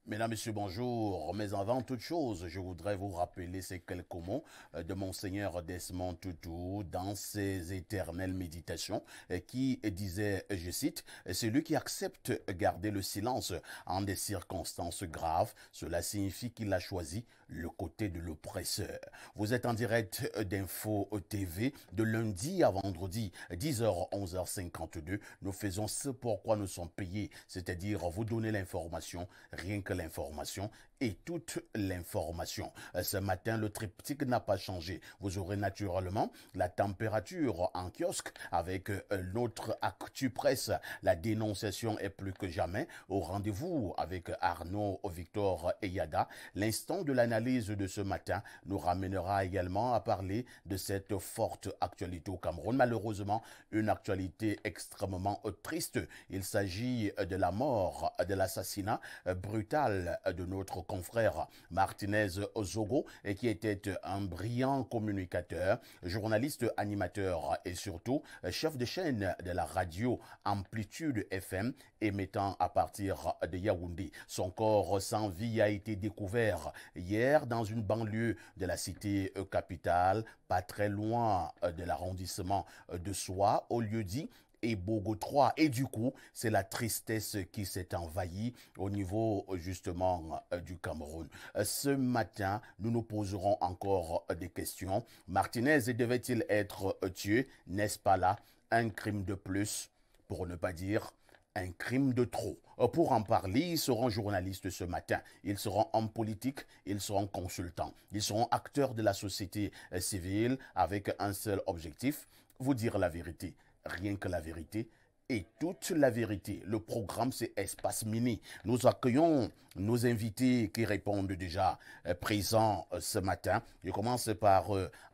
Mesdames, Messieurs, bonjour. Mais avant toute chose, je voudrais vous rappeler ces quelques mots de Monseigneur Desmond Tutu dans ses éternelles méditations qui disait, je cite, celui qui accepte garder le silence en des circonstances graves, cela signifie qu'il a choisi le côté de l'oppresseur. Vous êtes en direct d'Info TV de lundi à vendredi, 10h, 11h52. Nous faisons ce pourquoi nous sommes payés, c'est-à-dire vous donner l'information, rien que l'information et toute l'information. Ce matin, le triptyque n'a pas changé. Vous aurez naturellement la température en kiosque avec notre actu presse. La dénonciation est plus que jamais au rendez-vous avec Arnaud Victor Eyada. L'instant de l'analyse de ce matin nous ramènera également à parler de cette forte actualité au Cameroun. Malheureusement, une actualité extrêmement triste. Il s'agit de la mort, de l'assassinat brutal de notre confrère Martinez Zogo, et qui était un brillant communicateur, journaliste, animateur et surtout chef de chaîne de la radio Amplitude FM émettant à partir de Yaoundé. Son corps sans vie a été découvert hier dans une banlieue de la cité capitale, pas très loin de l'arrondissement de Soie, au lieu-dit et Bogo 3. Et du coup, c'est la tristesse qui s'est envahie au niveau justement du Cameroun. Ce matin, nous nous poserons encore des questions. Martinez devait-il être tué? N'est-ce pas là un crime de plus, pour ne pas dire un crime de trop? Pour en parler, ils seront journalistes ce matin, ils seront hommes politiques, ils seront consultants, ils seront acteurs de la société civile avec un seul objectif, vous dire la vérité. Rien que la vérité et toute la vérité. Le programme, c'est Espace Mini. Nous accueillons nos invités qui répondent déjà présents ce matin. Je commence par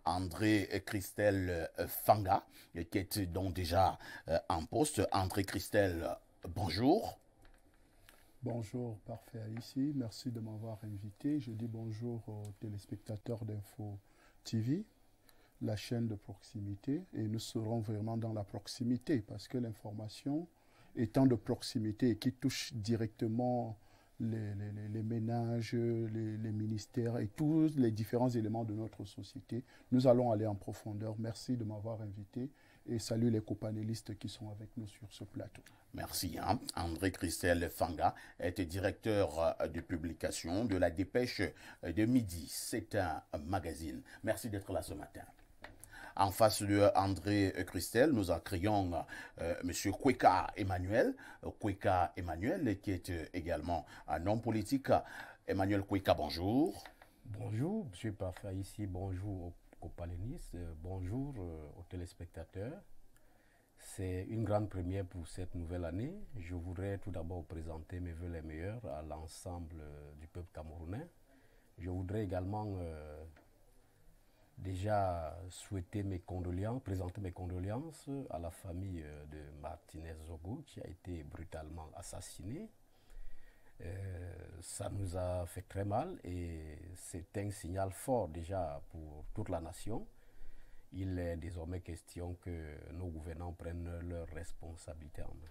André Christelle Fanga, qui est donc déjà en poste. André Christelle, bonjour. Bonjour, parfait ici. Merci de m'avoir invité. Je dis bonjour aux téléspectateurs d'Info TV, la chaîne de proximité, et nous serons vraiment dans la proximité parce que l'information étant de proximité et qui touche directement les ménages, les ministères et tous les différents éléments de notre société, nous allons aller en profondeur. Merci de m'avoir invité et salut les copanélistes qui sont avec nous sur ce plateau. Merci. André Christelle Fanga est directeur de publication de la Dépêche de Midi. C'est un magazine. Merci d'être là ce matin. En face de André Christelle, nous accueillons M. Kweka Emmanuel. Kweka Emmanuel, qui est également un homme politique. Emmanuel Kweka, bonjour. Bonjour, M. Parfait ici. Bonjour aux copalénistes. Bonjour aux téléspectateurs. C'est une grande première pour cette nouvelle année. Je voudrais tout d'abord présenter mes vœux les meilleurs à l'ensemble du peuple camerounais. Je voudrais également déjà souhaiter mes condoléances, présenter mes condoléances à la famille de Martinez Zogo qui a été brutalement assassiné. Ça nous a fait très mal et c'est un signal fort déjà pour toute la nation. Il est désormais question que nos gouvernants prennent leurs responsabilités en main.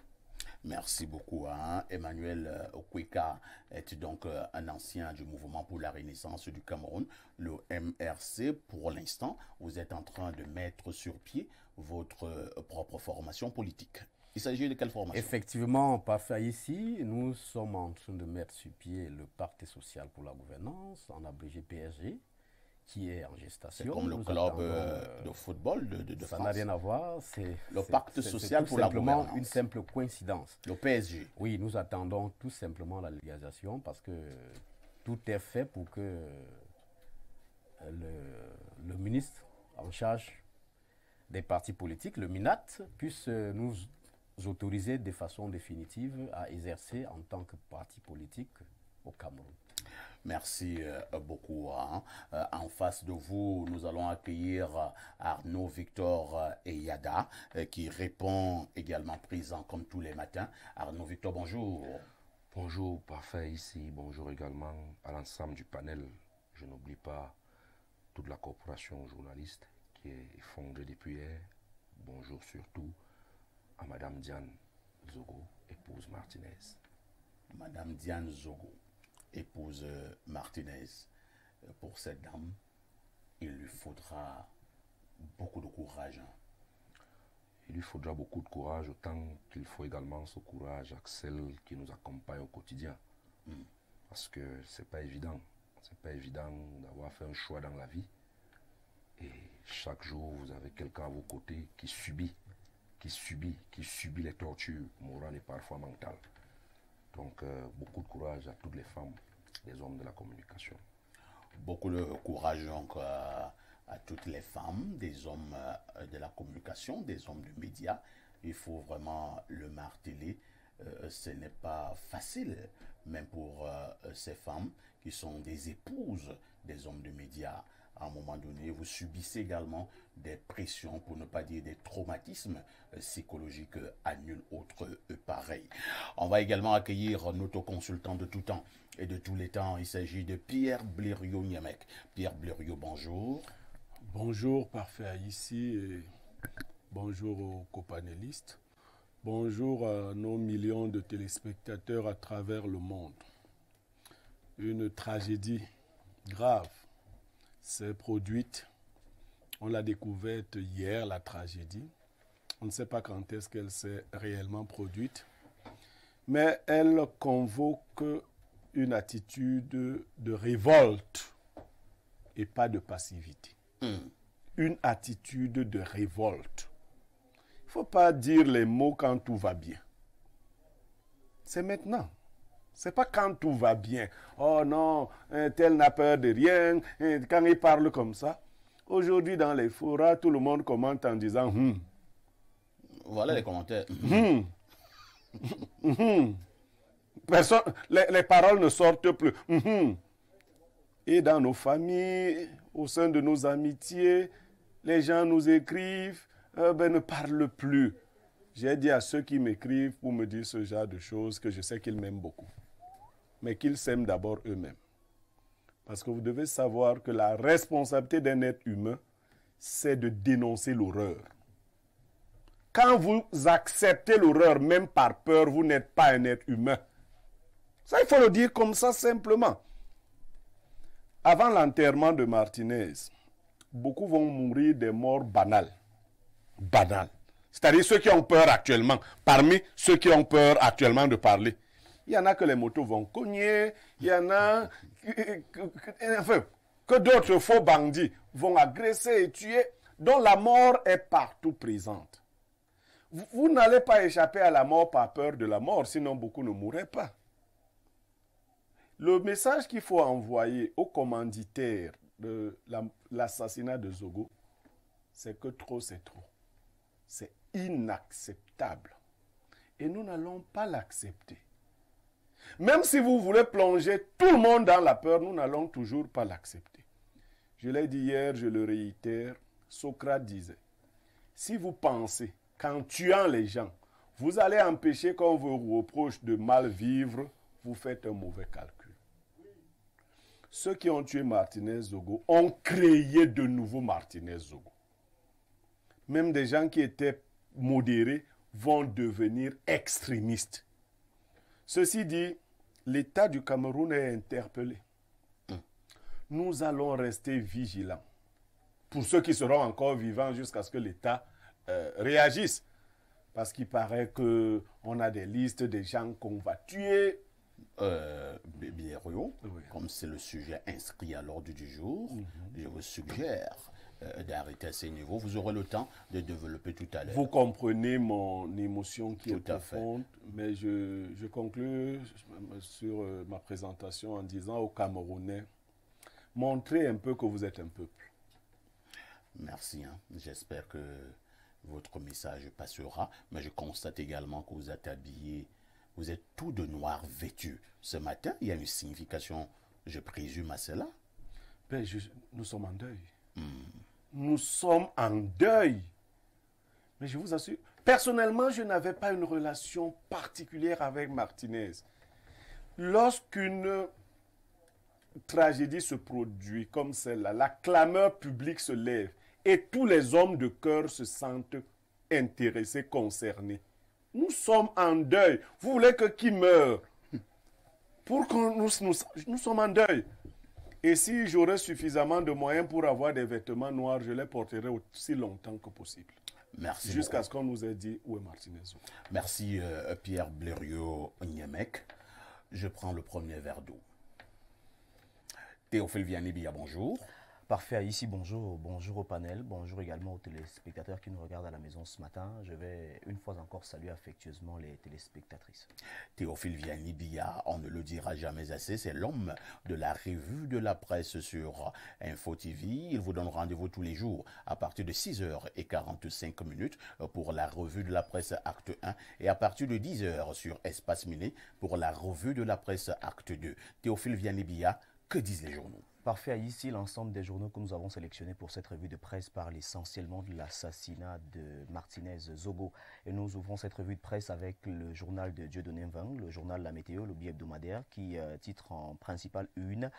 Merci beaucoup. Emmanuel Kweka est donc un ancien du mouvement pour la renaissance du Cameroun, le MRC. Pour l'instant, vous êtes en train de mettre sur pied votre propre formation politique. Il s'agit de quelle formation? Effectivement, parfait ici, nous sommes en train de mettre sur pied le Parti social pour la gouvernance, en abrégé PSG, qui est en gestation. C'est comme le club de football de ça France. n'a rien à voir. C'est le pacte social pour la gouvernance. C'est une simple coïncidence. Le PSG. Oui, nous attendons tout simplement la légalisation parce que tout est fait pour que le ministre en charge des partis politiques, le MINAT, puisse nous autoriser de façon définitive à exercer en tant que parti politique au Cameroun. Merci beaucoup. En face de vous, nous allons accueillir Arnaud Victor Eyada, qui répond également présent comme tous les matins. Arnaud Victor, bonjour. Bonjour, parfait ici. Bonjour également à l'ensemble du panel. Je n'oublie pas toute la corporation journaliste qui est fondée depuis hier. Bonjour surtout à Madame Diane Zogo, épouse Martinez. Madame Diane Zogo. épouse Martinez. Pour cette dame, il lui faudra beaucoup de courage. Il lui faudra beaucoup de courage, autant qu'il faut également ce courage à celles qui nous accompagnent au quotidien. Parce que c'est pas évident. C'est pas évident d'avoir fait un choix dans la vie. Et chaque jour, vous avez quelqu'un à vos côtés qui subit les tortures morales et parfois mentales. Donc, beaucoup de courage à toutes les femmes, les hommes de la communication. Beaucoup de courage donc à toutes les femmes, des hommes de la communication, des hommes de médias. Il faut vraiment le marteler. Ce n'est pas facile, même pour ces femmes qui sont des épouses des hommes de médias. À un moment donné, vous subissez également des pressions, pour ne pas dire des traumatismes psychologiques à nul autre pareil. On va également accueillir notre consultant de tout temps et de tous les temps. Il s'agit de Pierre Blériot-Niamec. Pierre Blériot, bonjour. Bonjour, parfait ici, et bonjour aux copanélistes. Bonjour à nos millions de téléspectateurs à travers le monde. Une tragédie grave s'est produite. On l'a découverte hier, la tragédie. On ne sait pas quand est-ce qu'elle s'est réellement produite. Mais elle convoque une attitude de révolte et pas de passivité. Une attitude de révolte. Il ne faut pas dire les mots quand tout va bien. C'est maintenant. Ce n'est pas quand tout va bien. Oh non, tel n'a peur de rien. Quand il parle comme ça. Aujourd'hui, dans les forats, tout le monde commente en disant Voilà les commentaires. Personne, les paroles ne sortent plus. Et dans nos familles, au sein de nos amitiés, les gens nous écrivent, ne parlent plus. J'ai dit à ceux qui m'écrivent pour me dire ce genre de choses que je sais qu'ils m'aiment beaucoup. Mais qu'ils s'aiment d'abord eux-mêmes. Parce que vous devez savoir que la responsabilité d'un être humain, c'est de dénoncer l'horreur. Quand vous acceptez l'horreur, même par peur, vous n'êtes pas un être humain. Ça, il faut le dire comme ça simplement. Avant l'enterrement de Martinez, beaucoup vont mourir des morts banales. Banales. C'est-à-dire ceux qui ont peur actuellement. Parmi ceux qui ont peur actuellement de parler. Il y en a que les motos vont cogner. Il y en a enfin, que d'autres faux bandits vont agresser et tuer. Dont la mort est partout présente. Vous n'allez pas échapper à la mort par peur de la mort, sinon beaucoup ne mourraient pas. Le message qu'il faut envoyer aux commanditaires de l'assassinat de Zogo, c'est que trop c'est trop. C'est inacceptable. Et nous n'allons pas l'accepter. Même si vous voulez plonger tout le monde dans la peur, nous n'allons toujours pas l'accepter. Je l'ai dit hier, je le réitère, Socrate disait, si vous pensez qu'en tuant les gens, vous allez empêcher qu'on vous reproche de mal vivre, vous faites un mauvais calcul. Ceux qui ont tué Martinez Zogo ont créé de nouveaux Martinez Zogo. Même des gens qui étaient modérés vont devenir extrémistes. Ceci dit, l'État du Cameroun est interpellé. Nous allons rester vigilants. Pour ceux qui seront encore vivants jusqu'à ce que l'État réagisse. Parce qu'il paraît qu'on a des listes des gens qu'on va tuer. Blériot, oui. Comme c'est le sujet inscrit à l'ordre du jour, je vous suggère d'arrêter à ce niveau. Vous aurez le temps de développer tout à l'heure. Vous comprenez mon émotion qui est profonde, mais je conclue sur ma présentation en disant aux Camerounais, montrez un peu que vous êtes un peuple. Merci. J'espère que votre message passera, mais je constate également que vous êtes habillé, vous êtes tout de noir vêtu. Ce matin, il y a une signification, je présume, à cela. Ben, nous sommes en deuil. Nous sommes en deuil. Mais je vous assure, personnellement, je n'avais pas une relation particulière avec Martinez. Lorsqu'une tragédie se produit comme celle-là, la clameur publique se lève et tous les hommes de cœur se sentent intéressés, concernés. Nous sommes en deuil. Vous voulez que qui meure? pour que nous sommes en deuil. Et si j'aurais suffisamment de moyens pour avoir des vêtements noirs, je les porterai aussi longtemps que possible. Merci. Jusqu'à ce qu'on nous ait dit où est Martinez Zogo. Merci Pierre Blériot-Niémec. Je prends le premier verre d'eau. Théophile Vianney-Bia, bonjour. Parfait, ici, bonjour. Bonjour au panel, bonjour également aux téléspectateurs qui nous regardent à la maison ce matin. Je vais une fois encore saluer affectueusement les téléspectatrices. Théophile Vianney-Bia, on ne le dira jamais assez, c'est l'homme de la revue de la presse sur Info TV. Il vous donne rendez-vous tous les jours à partir de 6h45 pour la revue de la presse Acte 1 et à partir de 10h sur Espace Miné pour la revue de la presse Acte 2. Théophile Vianney-Bia, que disent les journaux? Parfait, ici l'ensemble des journaux que nous avons sélectionnés pour cette revue de presse parlent essentiellement de l'assassinat de Martinez Zogo. Et nous ouvrons cette revue de presse avec le journal de Dieudonné Mvang, le journal La Météo, le billet hebdomadaire, qui titre en principale une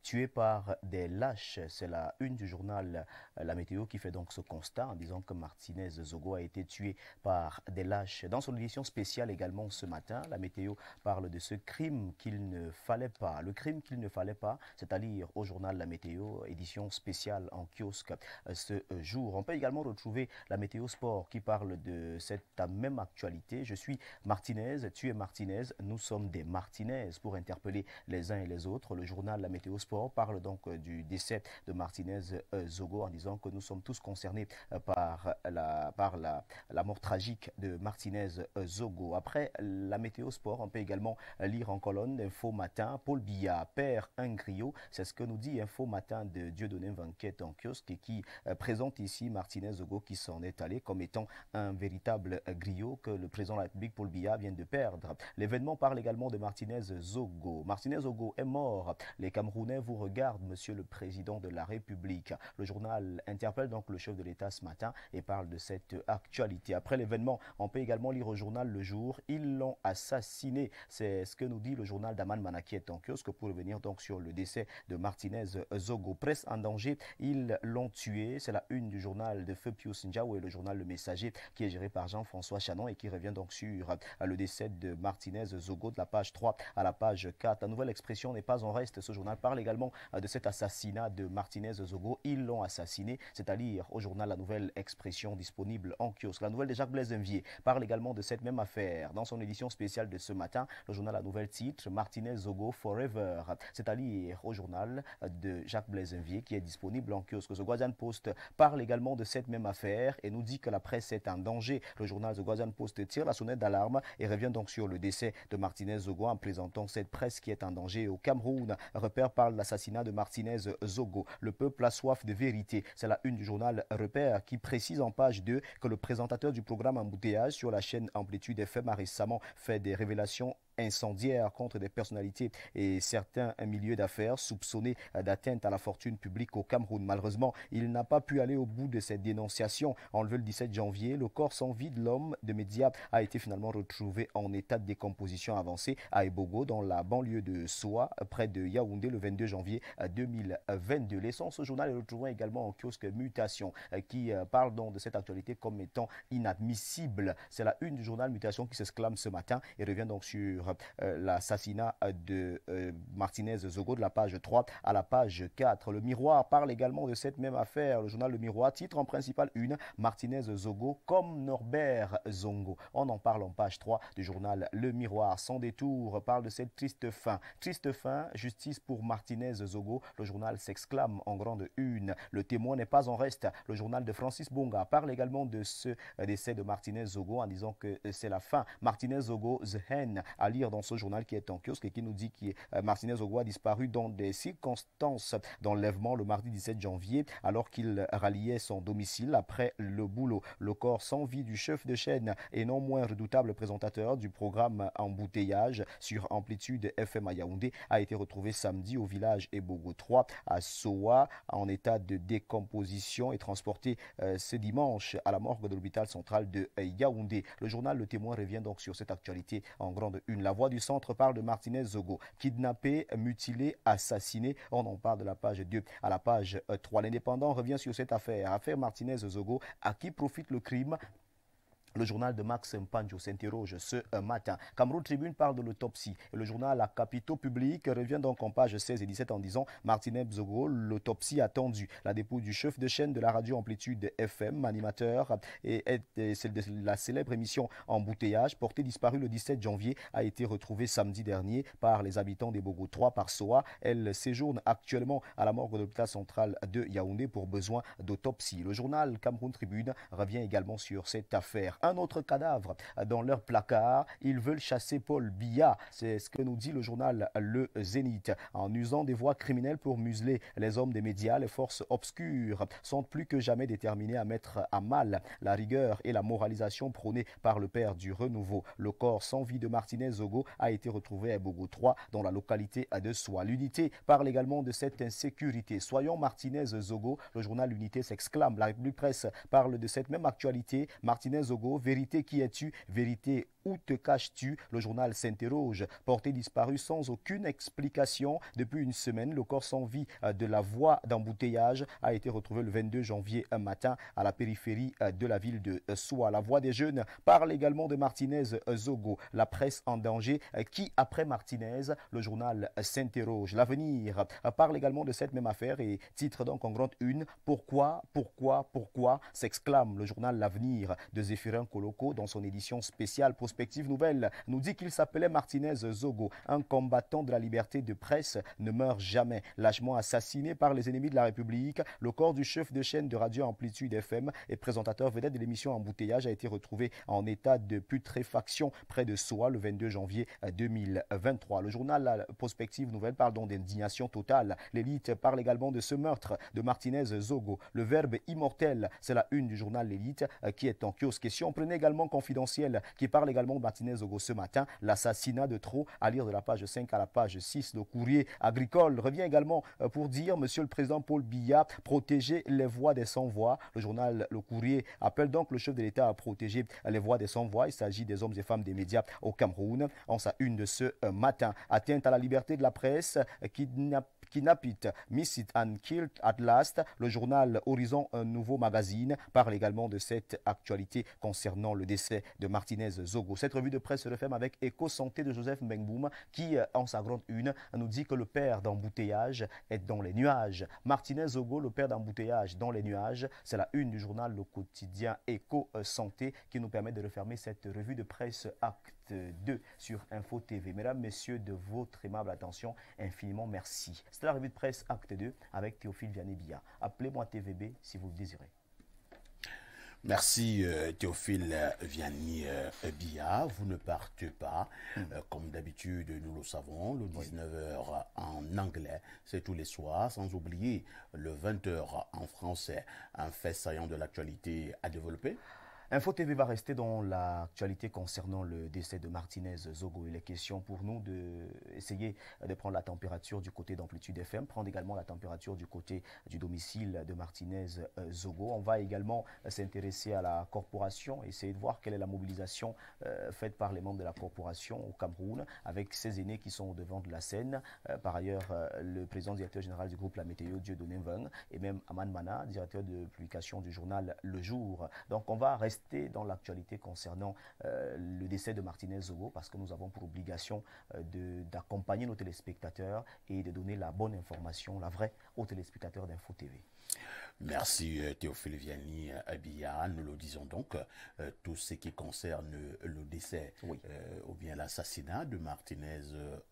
tué par des lâches. C'est la une du journal La Météo qui fait donc ce constat en disant que Martinez Zogo a été tué par des lâches. Dans son édition spéciale également ce matin, La Météo parle de ce crime qu'il ne fallait pas. Le crime qu'il ne fallait pas, c'est à lire au journal La Météo, édition spéciale en kiosque ce jour. On peut également retrouver La Météo Sport qui parle de cette même actualité. Je suis Martinez, tu es Martinez, nous sommes des Martinez pour interpeller les uns et les autres. Le journal La Météo Sport parle donc du décès de Martinez Zogo en disant que nous sommes tous concernés par la mort tragique de Martinez Zogo. Après La Météo Sport, on peut également lire en colonne d'Info Matin, Paul Biya perd un griot. C'est ce que nous dit Info Matin de Dieudonné Mvanquet en kiosque et qui présente ici Martinez Zogo qui s'en est allé comme étant un véritable griot que le président de la République Paul Biya vient de perdre. L'événement parle également de Martinez Zogo. Martinez Zogo est mort. Les Camerounais vous regarde, monsieur le président de la République. Le journal interpelle donc le chef de l'État ce matin et parle de cette actualité. Après l'événement, on peut également lire au journal Le Jour, ils l'ont assassiné. C'est ce que nous dit le journal d'Aman Manakiet en kiosque pour revenir donc sur le décès de Martinez Zogo. Presse en danger, ils l'ont tué. C'est la une du journal de Feu Pius Ndjaou et le journal Le Messager qui est géré par Jean-François Chanon et qui revient donc sur le décès de Martinez Zogo de la page 3 à la page 4. La nouvelle expression n'est pas en reste. Ce journal parle également de cet assassinat de Martinez Zogo. Ils l'ont assassiné, c'est à dire au journal La Nouvelle Expression disponible en kiosque. La Nouvelle de Jacques Blaise Envier parle également de cette même affaire. Dans son édition spéciale de ce matin, le journal La Nouvelle titre Martinez Zogo Forever, c'est à dire au journal de Jacques Blaise Envier qui est disponible en kiosque. The Guardian Post parle également de cette même affaire et nous dit que la presse est en danger. Le journal The Guardian Post tire la sonnette d'alarme et revient donc sur le décès de Martinez Zogo en présentant cette presse qui est en danger au Cameroun. Repère parle de l'assassinat de Martinez Zogo. Le peuple a soif de vérité. C'est la une du journal Repère qui précise en page 2 que le présentateur du programme Embouteillage sur la chaîne Amplitude FM a récemment fait des révélations incendiaires contre des personnalités et certains milieux d'affaires soupçonnés d'atteinte à la fortune publique au Cameroun. Malheureusement, il n'a pas pu aller au bout de cette dénonciation. Enlevé le 17 janvier, le corps sans vie de l'homme de médias a été finalement retrouvé en état de décomposition avancée à Ebogo, dans la banlieue de Soa, près de Yaoundé, le 22 janvier 2022. Laissons ce journal et retrouvons également en kiosque Mutation qui parle donc de cette actualité comme étant inadmissible. C'est la une du journal Mutation qui s'exclame ce matin et revient donc sur l'assassinat de Martinez Zogo de la page 3 à la page 4. Le Miroir parle également de cette même affaire. Le journal Le Miroir titre en principale une Martinez Zogo comme Norbert Zongo. On en parle en page 3 du journal Le Miroir. Sans détour parle de cette triste fin. Triste fin, justice pour Martinez Zogo. Le journal s'exclame en grande une. Le Témoin n'est pas en reste. Le journal de Francis Bonga parle également de ce décès de Martinez Zogo en disant que c'est la fin. Martinez Zogo, The Hen, à lire dans ce journal qui est en kiosque et qui nous dit que Martinez Zogo a disparu dans des circonstances d'enlèvement le mardi 17 janvier alors qu'il ralliait son domicile après le boulot. Le corps sans vie du chef de chaîne et non moins redoutable présentateur du programme Embouteillage sur Amplitude FM à Yaoundé a été retrouvé samedi au village Ebogo 3 à Soa en état de décomposition et transporté ce dimanche à la morgue de l'hôpital central de Yaoundé. Le journal Le Témoin revient donc sur cette actualité en grande une. La Voix du Centre parle de Martinez Zogo, kidnappé, mutilé, assassiné. On en parle de la page 2 à la page 3. L'Indépendant revient sur cette affaire. Affaire Martinez Zogo, à qui profite le crime? Le journal de Max Mpanjo s'interroge ce matin. Cameroun Tribune parle de l'autopsie. Le journal à capitaux publics revient donc en page 16 et 17 en disant Martinez Zogo, l'autopsie attendue. La dépouille du chef de chaîne de la radio Amplitude FM, animateur, et celle de la célèbre émission Embouteillage, portée disparue le 17 janvier, a été retrouvée samedi dernier par les habitants des Bogo 3 par SOA. Elle séjourne actuellement à la morgue de l'hôpital central de Yaoundé pour besoin d'autopsie. Le journal Cameroun Tribune revient également sur cette affaire. Un autre cadavre dans leur placard. Ils veulent chasser Paul Biya. C'est ce que nous dit le journal Le Zénith. En usant des voies criminelles pour museler les hommes des médias, les forces obscures sont plus que jamais déterminées à mettre à mal la rigueur et la moralisation prônée par le père du renouveau. Le corps sans vie de Martinez Zogo a été retrouvé à Bogo 3 dans la localité de Soa. L'unité parle également de cette insécurité. Soyons Martinez Zogo, le journal L'Unité s'exclame. La République Presse parle de cette même actualité. Martinez Zogo, vérité qui es-tu? Vérité où te caches-tu? Le journal s'interroge. Porté disparu sans aucune explication depuis une semaine, le corps sans vie de la voie d'embouteillage a été retrouvé le 22 janvier un matin à la périphérie de la ville de Soa. La Voix des jeunes parle également de Martinez Zogo. La presse en danger. Qui après Martinez? Le journal s'interroge. L'avenir parle également de cette même affaire et titre donc en grande une pourquoi s'exclame le journal L'Avenir de Zéphirin Koloko dans son édition spéciale Prospective Nouvelle nous dit qu'il s'appelait Martinez Zogo. Un combattant de la liberté de presse ne meurt jamais. Lâchement assassiné par les ennemis de la République, le corps du chef de chaîne de radio Amplitude FM et présentateur vedette de l'émission Embouteillage a été retrouvé en état de putréfaction près de Soa le 22 janvier 2023. Le journal Prospective Nouvelle parle donc d'indignation totale. L'élite parle également de ce meurtre de Martinez Zogo. Le verbe immortel, c'est la une du journal L'Élite qui est en kiosque. Et si on prenait également Confidentiel qui parle également de Martinez Zogo ce matin, l'assassinat de trop, à lire de la page 5 à la page 6. Le courrier agricole revient également pour dire Monsieur le Président Paul Biya, protégez les voix des sans-voix. Le journal Le Courrier appelle donc le chef de l'État à protéger les voix des sans-voix. Il s'agit des hommes et femmes des médias au Cameroun. En sa une de ce matin, atteinte à la liberté de la presse, Kidnap it, miss it and killed at last. Le journal Horizon, un nouveau magazine, parle également de cette actualité concernant le décès de Martinez Zogo. Cette revue de presse se referme avec Éco Santé de Joseph Mbengboum qui, en sa grande une, nous dit que le père d'embouteillage est dans les nuages. Martinez Zogo, le père d'embouteillage dans les nuages, c'est la une du journal Le Quotidien Éco Santé qui nous permet de refermer cette revue de presse acte 2 sur Info TV. Mesdames, messieurs, de votre aimable attention, infiniment merci. C'était la revue de presse acte 2 avec Théophile Vianney-Biya. Appelez-moi TVB si vous le désirez. Merci Théophile Vianney-Biya. Vous ne partez pas. Comme d'habitude, nous le savons, le 19h en anglais, c'est tous les soirs, sans oublier le 20h en français. Un fait saillant de l'actualité à développer. Info TV va rester dans l'actualité concernant le décès de Martinez Zogo. Il est question pour nous d'essayer de prendre la température du côté d'Amplitude FM, prendre également la température du côté du domicile de Martinez Zogo. On va également s'intéresser à la corporation, essayer de voir quelle est la mobilisation faite par les membres de la corporation au Cameroun, avec ces aînés qui sont au devant de la scène. Par ailleurs, le président directeur général du groupe La Météo, Dieudonné Mveng, et même Aman Mana, directeur de publication du journal Le Jour. Donc on va rester dans l'actualité concernant le décès de Martinez Zogo parce que nous avons pour obligation d'accompagner nos téléspectateurs et de donner la bonne information, la vraie, aux téléspectateurs d'Info TV. Merci Théophile Vianney-Biya. Nous le disons donc, tout ce qui concerne le décès ou bien l'assassinat de Martinez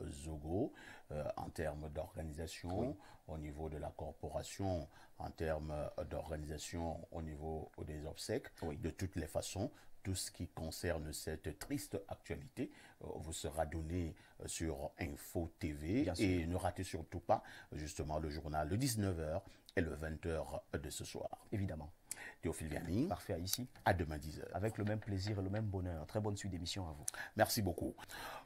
Zogo en termes d'organisation au niveau de la corporation, en termes d'organisation au niveau des obsèques, de toutes les façons. Tout ce qui concerne cette triste actualité vous sera donné sur Info TV. Et ne ratez surtout pas justement le journal de 19h et le 20h de ce soir. Évidemment. Théophile Vianney. Parfait, ici. À demain 10h. Avec le même plaisir et le même bonheur. Très bonne suite d'émission à vous. Merci beaucoup.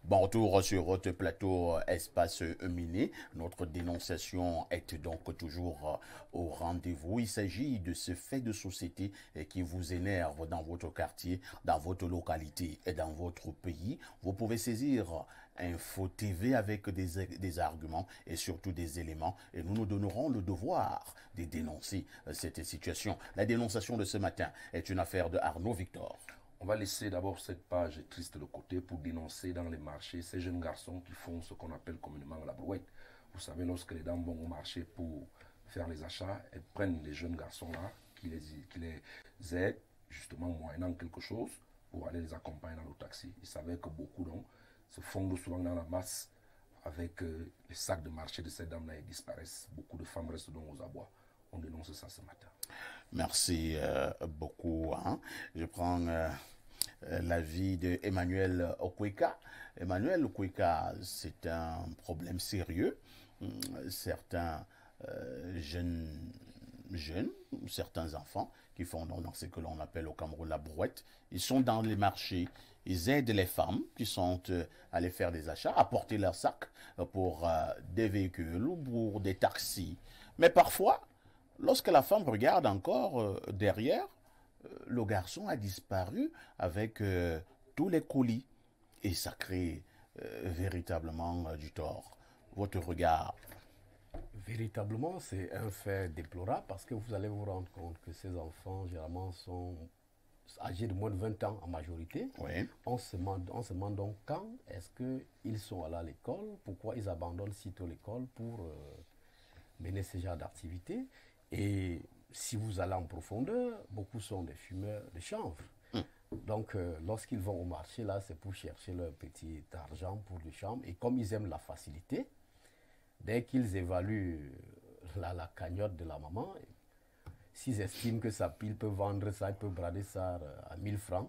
Bon retour sur votre plateau Espace Miné. Notre dénonciation est donc toujours au rendez-vous. Il s'agit de ce fait de société qui vous énerve dans votre quartier, dans votre localité et dans votre pays. Vous pouvez saisir Info TV avec des arguments et surtout des éléments. Et nous nous donnerons le devoir de dénoncer cette situation. La dénonciation de ce matin est une affaire de Arnaud Victor. On va laisser d'abord cette page triste de côté pour dénoncer dans les marchés ces jeunes garçons qui font ce qu'on appelle communément la brouette. Vous savez, lorsque les dames vont au marché pour faire les achats, elles prennent les jeunes garçons-là qui les aident, justement moyennant quelque chose, pour aller les accompagner dans le taxi. Il s'avère que beaucoup donc se fondent souvent dans la masse avec les sacs de marché de ces dames-là et disparaissent. Beaucoup de femmes restent donc aux abois. On dénonce ça ce matin. Merci beaucoup. Hein. Je prends l'avis d'Emmanuel Okweka. Emmanuel Okweka, c'est un problème sérieux. Certains jeunes, certains enfants qui font dans ce que l'on appelle au Cameroun la brouette, ils sont dans les marchés, ils aident les femmes qui sont allées faire des achats à porter leurs sacs pour des véhicules ou pour des taxis. Mais parfois, lorsque la femme regarde encore derrière, le garçon a disparu avec tous les colis. Et ça crée véritablement du tort. Votre regard? Véritablement, c'est un fait déplorable parce que vous allez vous rendre compte que ces enfants, généralement, sont âgés de moins de 20 ans en majorité. Oui. On se demande donc quand est-ce qu'ils sont allés à l'école, pourquoi ils abandonnent sitôt l'école pour mener ce genre d'activité. Et si vous allez en profondeur, beaucoup sont des fumeurs de chanvre. Donc, lorsqu'ils vont au marché, là, c'est pour chercher leur petit argent pour le chanvre. Et comme ils aiment la facilité, dès qu'ils évaluent la cagnotte de la maman, s'ils estiment que sa pile peut vendre ça, il peut brader ça à 1000 francs,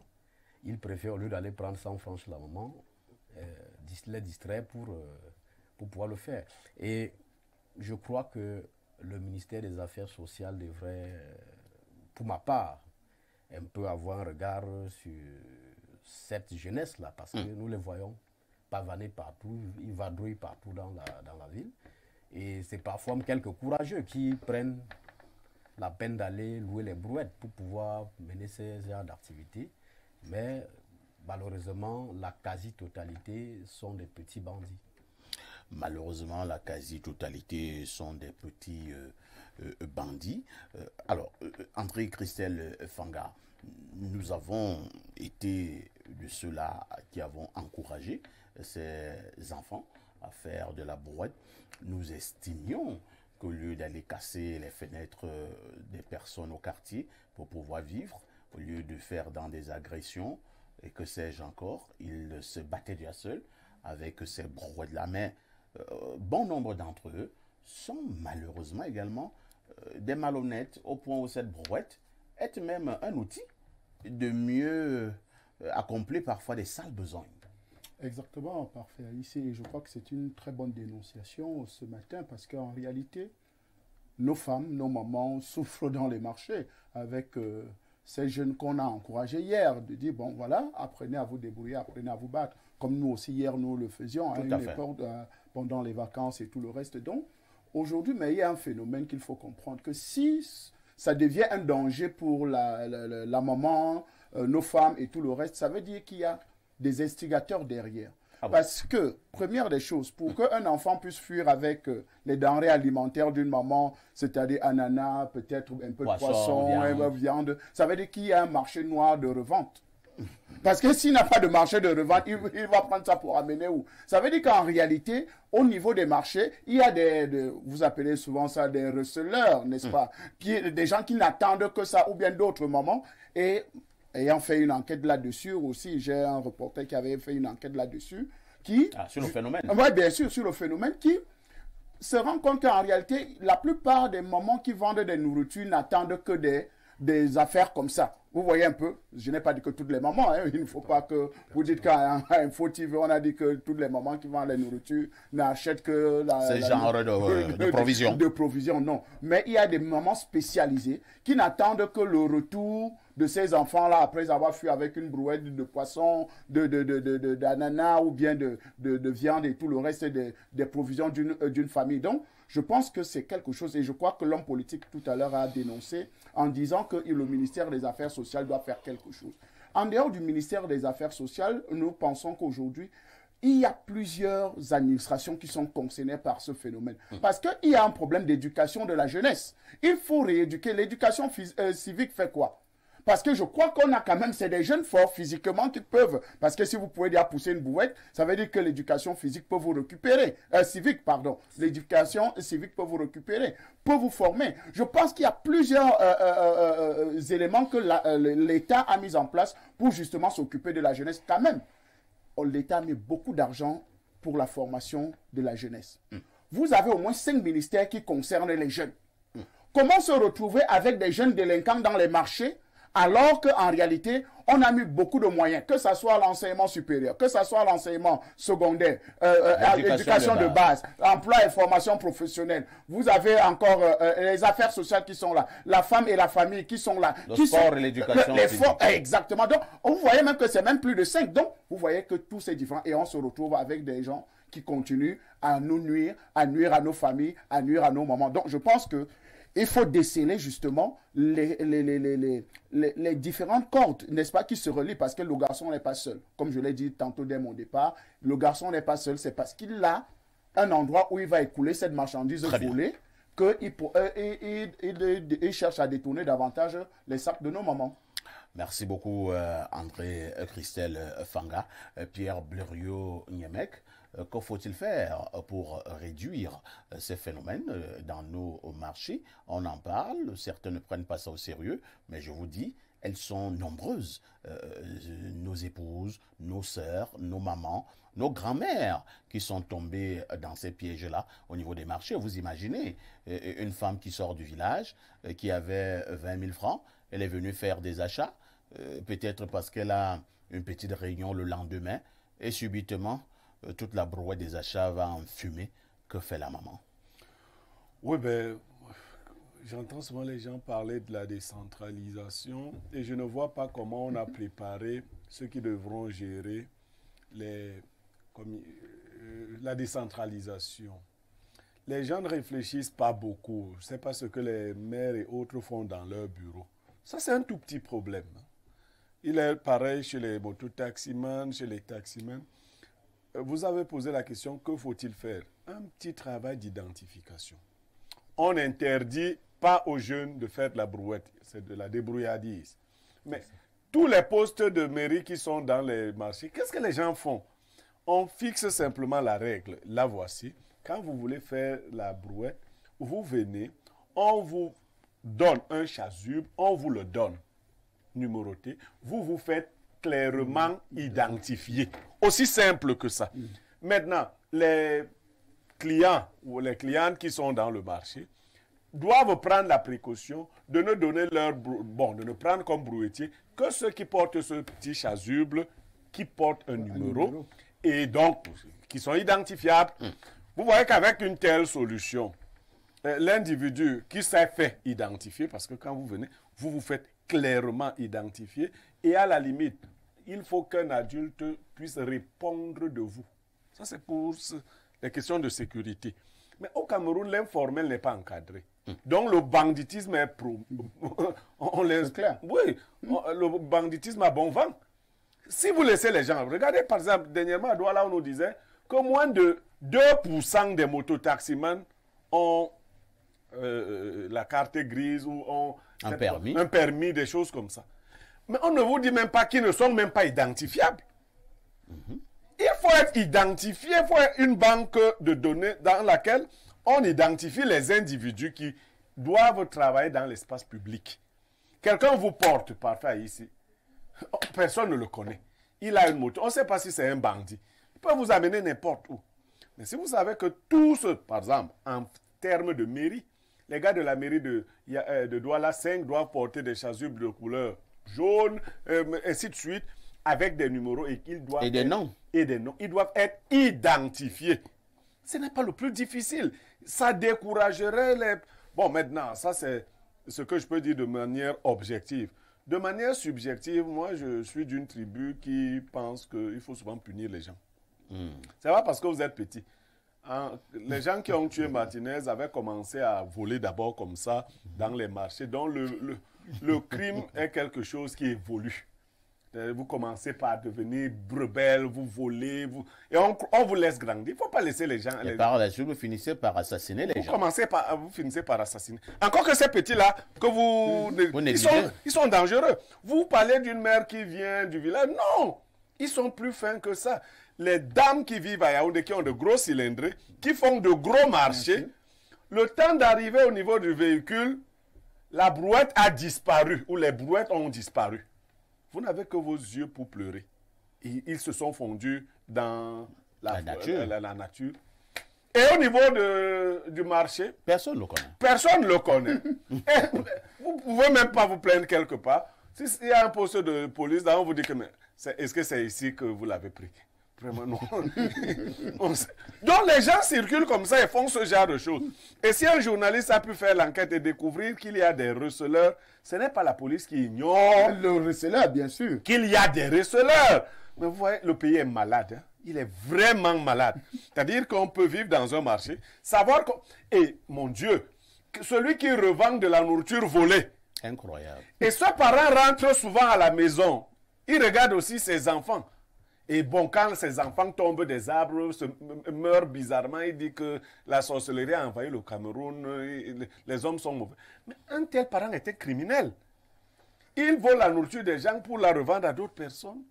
ils préfèrent, au lieu d'aller prendre 100 francs chez la maman, les distraire pour pouvoir le faire. Et je crois que le ministère des Affaires sociales devrait, pour ma part, un peu avoir un regard sur cette jeunesse-là, parce que nous les voyons pavaner partout, ils vadrouillent partout dans la ville. Et c'est parfois quelques courageux qui prennent la peine d'aller louer les brouettes pour pouvoir mener ces genres d'activités. Mais malheureusement, la quasi-totalité sont des petits bandits. Malheureusement, la quasi-totalité sont des petits bandits. Alors, André Christelle Fanga, nous avons été de ceux-là qui avons encouragé ces enfants à faire de la brouette. Nous estimions qu'au lieu d'aller casser les fenêtres des personnes au quartier pour pouvoir vivre, au lieu de faire dans des agressions, et que sais-je encore, ils se battaient déjà seuls avec ces brouettes-là. Mais bon nombre d'entre eux sont malheureusement également des malhonnêtes, au point où cette brouette est même un outil de mieux accomplir parfois des sales besognes. Exactement, parfait. Ici, je crois que c'est une très bonne dénonciation ce matin parce qu'en réalité, nos femmes, nos mamans souffrent dans les marchés avec ces jeunes qu'on a encouragés hier de dire, bon voilà, apprenez à vous débrouiller, apprenez à vous battre. Comme nous aussi hier, nous le faisions à une époque pendant les vacances et tout le reste. Donc, aujourd'hui, mais il y a un phénomène qu'il faut comprendre, que si ça devient un danger pour la maman, nos femmes et tout le reste, ça veut dire qu'il y a des instigateurs derrière. Ah bon? Parce que, première des choses, pour qu'un enfant puisse fuir avec les denrées alimentaires d'une maman, c'est-à-dire ananas, peut-être un peu de poisson, viande, ça veut dire qu'il y a un marché noir de revente. Parce que s'il n'a pas de marché de revente, il va prendre ça pour amener où? Ça veut dire qu'en réalité, au niveau des marchés, il y a vous appelez souvent ça des receleurs, n'est-ce pas? Des gens qui n'attendent que ça, ou bien d'autres moments. Et ayant fait une enquête là-dessus aussi, j'ai un reporter qui avait fait une enquête là-dessus. Sur le phénomène. Oui, bien sûr, sur le phénomène, qui se rend compte qu'en réalité, la plupart des mamans qui vendent des nourritures n'attendent que des affaires comme ça. Vous voyez un peu, je n'ai pas dit que toutes les mamans, hein, il ne faut pas que vous dites qu'à Info TV, on a dit que toutes les mamans qui vendent les nourritures n'achètent que ce genre de provisions. De provisions, non. Mais il y a des mamans spécialisées qui n'attendent que le retour de ces enfants-là après avoir fui avec une brouette de poisson, d'ananas ou bien de viande et tout le reste des provisions d'une famille. Donc, je pense que c'est quelque chose, et je crois que l'homme politique tout à l'heure a dénoncé en disant que le ministère des Affaires sociales doit faire quelque chose. En dehors du ministère des Affaires sociales, nous pensons qu'aujourd'hui, il y a plusieurs administrations qui sont concernées par ce phénomène. Parce qu'il y a un problème d'éducation de la jeunesse. Il faut rééduquer. L'éducation civique fait quoi? Parce que je crois qu'on a quand même, c'est des jeunes forts physiquement qui peuvent, parce que si vous pouvez déjà pousser une brouette, ça veut dire que l'éducation physique peut vous récupérer, civique, pardon, l'éducation civique peut vous récupérer, peut vous former. Je pense qu'il y a plusieurs éléments que l'État a mis en place pour justement s'occuper de la jeunesse. Quand même, l'État a mis beaucoup d'argent pour la formation de la jeunesse. Vous avez au moins 5 ministères qui concernent les jeunes. Comment se retrouver avec des jeunes délinquants dans les marchés alors qu'en réalité, on a mis beaucoup de moyens, que ce soit l'enseignement supérieur, que ce soit l'enseignement secondaire, l'éducation de base, emploi et formation professionnelle. Vous avez encore les affaires sociales qui sont là, la femme et la famille qui sont là. Le sport et l'éducation. Exactement. Donc, vous voyez même que c'est même plus de 5. Donc, vous voyez que tout c'est différent et on se retrouve avec des gens qui continuent à nous nuire, à nos familles, à nuire à nos mamans. Donc, je pense que il faut déceler justement les différentes cordes, n'est-ce pas, qui se relient, parce que le garçon n'est pas seul. Comme je l'ai dit tantôt dès mon départ, le garçon n'est pas seul, c'est parce qu'il a un endroit où il va écouler cette marchandise volée qu'il cherche à détourner davantage les sacs de nos mamans. Merci beaucoup André Christelle Fanga, Pierre Blériot-Niemek. Que faut-il faire pour réduire ces phénomènes dans nos marchés? On en parle, certains ne prennent pas ça au sérieux, mais je vous dis, elles sont nombreuses. Nos épouses, nos sœurs, nos mamans, nos grands-mères qui sont tombées dans ces pièges-là au niveau des marchés. Vous imaginez une femme qui sort du village, qui avait 20 000 francs, elle est venue faire des achats, peut-être parce qu'elle a une petite réunion le lendemain, et subitement, toute la brouette des achats va en fumer. Que fait la maman? Oui, ben, j'entends souvent les gens parler de la décentralisation et je ne vois pas comment on a préparé ceux qui devront gérer la décentralisation. Les gens ne réfléchissent pas beaucoup. Je ne sais pas ce que les maires et autres font dans leur bureau. Ça, c'est un tout petit problème. Il est pareil chez les mototaximans, chez les taximans. Vous avez posé la question, que faut-il faire? Un petit travail d'identification. On n'interdit pas aux jeunes de faire de la brouette, c'est de la débrouillardise. Mais tous les postes de mairie qui sont dans les marchés, qu'est-ce que les gens font? On fixe simplement la règle. La voici. Quand vous voulez faire la brouette, vous venez, on vous donne un chasuble, on vous le donne numéroté, vous vous faites clairement identifié. Aussi simple que ça. Maintenant, les clients ou les clientes qui sont dans le marché doivent prendre la précaution de ne donner de ne prendre comme brouettier que ceux qui portent ce petit chasuble, qui portent un numéro et donc qui sont identifiables. Vous voyez qu'avec une telle solution, l'individu qui s'est fait identifier, parce que quand vous venez, vous vous faites clairement identifier et à la limite, il faut qu'un adulte puisse répondre de vous. Ça, c'est pour les questions de sécurité. Mais au Cameroun, l'informel n'est pas encadré. Donc, le banditisme est C'est clair. Oui, le banditisme a bon vent. Si vous laissez les gens... Regardez, par exemple, dernièrement, à Douala, on nous disait que moins de 2% des mototaximans ont la carte grise ou ont un permis, des choses comme ça. Mais on ne vous dit même pas qu'ils ne sont même pas identifiables. Il faut être identifié, il faut être une banque de données dans laquelle on identifie les individus qui doivent travailler dans l'espace public. Quelqu'un vous porte parfois ici, personne ne le connaît. Il a une moto, on ne sait pas si c'est un bandit. Il peut vous amener n'importe où. Mais si vous savez que tous, par exemple, en termes de mairie, les gars de la mairie de Douala 5 doivent porter des chasubles de couleur jaune, ainsi de suite, avec des numéros et qu'ils doivent... Et des noms. Et des noms. Ils doivent être identifiés. Ce n'est pas le plus difficile. Ça découragerait les... Bon, maintenant, ça c'est ce que je peux dire de manière objective. De manière subjective, moi, je suis d'une tribu qui pense qu'il faut souvent punir les gens. C'est pas parce que vous êtes petit. Les gens qui ont tué Martinez avaient commencé à voler d'abord comme ça dans les marchés. Donc, le crime est quelque chose qui évolue. Vous commencez par devenir rebelle, vous volez, et on vous laisse grandir. Il ne faut pas laisser les gens... Et par la suite, vous finissez par assassiner les gens. Vous finissez par assassiner. Encore que ces petits-là, que ils sont dangereux. Vous parlez d'une mère qui vient du village. Non, ils sont plus fins que ça. Les dames qui vivent à Yaoundé, qui ont de gros cylindrés, qui font de gros marchés, le temps d'arriver au niveau du véhicule, la brouette a disparu, ou les brouettes ont disparu. Vous n'avez que vos yeux pour pleurer. Ils se sont fondus dans la nature. Et au niveau du marché, personne ne le connaît. Personne ne le connaît. Vous ne pouvez même pas vous plaindre quelque part. S'il y a un poste de police, là, on vous dit que est-ce que c'est ici que vous l'avez pris? Vraiment, non. Donc, les gens circulent comme ça et font ce genre de choses. Et si un journaliste a pu faire l'enquête et découvrir qu'il y a des receleurs, ce n'est pas la police qui ignore. Le receleur, bien sûr. Qu'il y a des receleurs. Mais vous voyez, le pays est malade. Hein? Il est vraiment malade. C'est-à-dire qu'on peut vivre dans un marché, savoir que... Et, mon Dieu, celui qui revend de la nourriture volée. Incroyable. Et ce parent rentre souvent à la maison. Il regarde aussi ses enfants. Et bon, quand ces enfants tombent des arbres, meurent bizarrement, il dit que la sorcellerie a envahi le Cameroun, les hommes sont mauvais. Mais un tel parent était criminel. Il vole la nourriture des gens pour la revendre à d'autres personnes.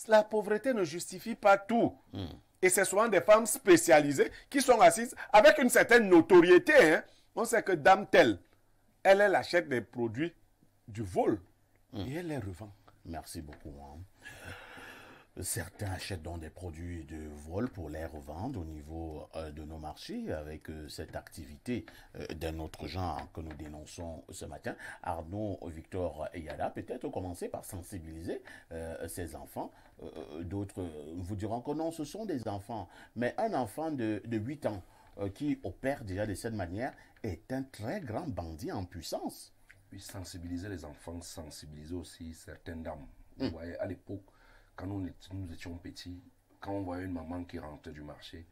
La pauvreté ne justifie pas tout. Et c'est souvent des femmes spécialisées qui sont assises avec une certaine notoriété. Hein. On sait que dame telle, elle achète des produits du vol et elle les revend. Merci beaucoup. Hein. Certains achètent donc des produits de vol pour les revendre au niveau de nos marchés avec cette activité d'un autre genre que nous dénonçons ce matin. Arnaud Victor Eyada, peut-être commencer par sensibiliser ces enfants. D'autres vous diront que non, ce sont des enfants. Mais un enfant de 8 ans qui opère déjà de cette manière est un très grand bandit en puissance. Oui, sensibiliser les enfants, sensibiliser aussi certaines dames. Vous voyez, à l'époque, quand nous étions petits, quand on voyait une maman qui rentrait du marché,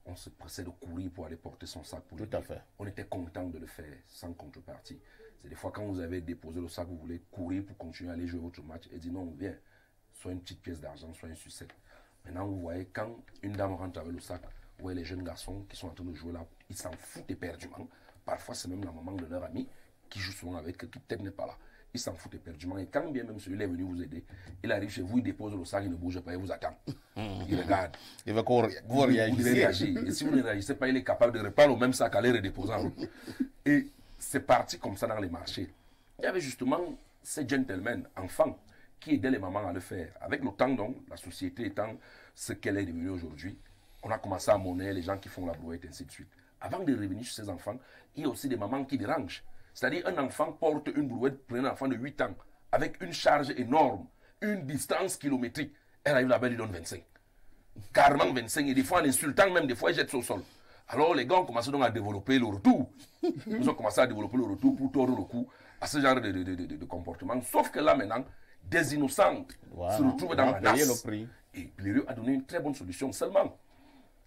on se pressait de courir pour aller porter son sac pour Tout à fait. On était content de le faire sans contrepartie. C'est des fois quand vous avez déposé le sac, vous voulez courir pour continuer à aller jouer votre match et dire non, viens, soit une petite pièce d'argent, soit une sucette. Maintenant, vous voyez, quand une dame rentre avec le sac, vous voyez les jeunes garçons qui sont en train de jouer là, ils s'en foutent éperdument. Parfois, c'est même la maman de leur ami qui joue souvent avec eux, qui peut-être n'est pas là. Il s'en fout éperdument. Et quand bien même celui-là est venu vous aider, il arrive chez vous, il dépose le sac, il ne bouge pas, il vous attend. Il regarde. Il veut que vous réagissez. Et si vous ne réagissez pas, il est capable de reprendre le même sac, aller redéposer en route. Et c'est parti comme ça dans les marchés. Il y avait justement ces gentlemen, enfants, qui aidaient les mamans à le faire. Avec le temps, donc, la société étant ce qu'elle est devenue aujourd'hui, on a commencé à monnayer les gens qui font la brouette, et ainsi de suite. Avant de revenir sur ces enfants, il y a aussi des mamans qui dérangent. C'est-à-dire un enfant porte une brouette pour un enfant de 8 ans avec une charge énorme, une distance kilométrique. Elle arrive là-bas, elle lui donne 25. Carrément 25. Et des fois, en insultant même, des fois, elle jette sur le sol. Alors les gars ont commencé donc à développer le retour. Ils ont commencé à développer le retour pour tordre le cou à ce genre de comportement. Sauf que là maintenant, des innocents se retrouvent dans la nasse. Et Blériot a donné une très bonne solution. Seulement,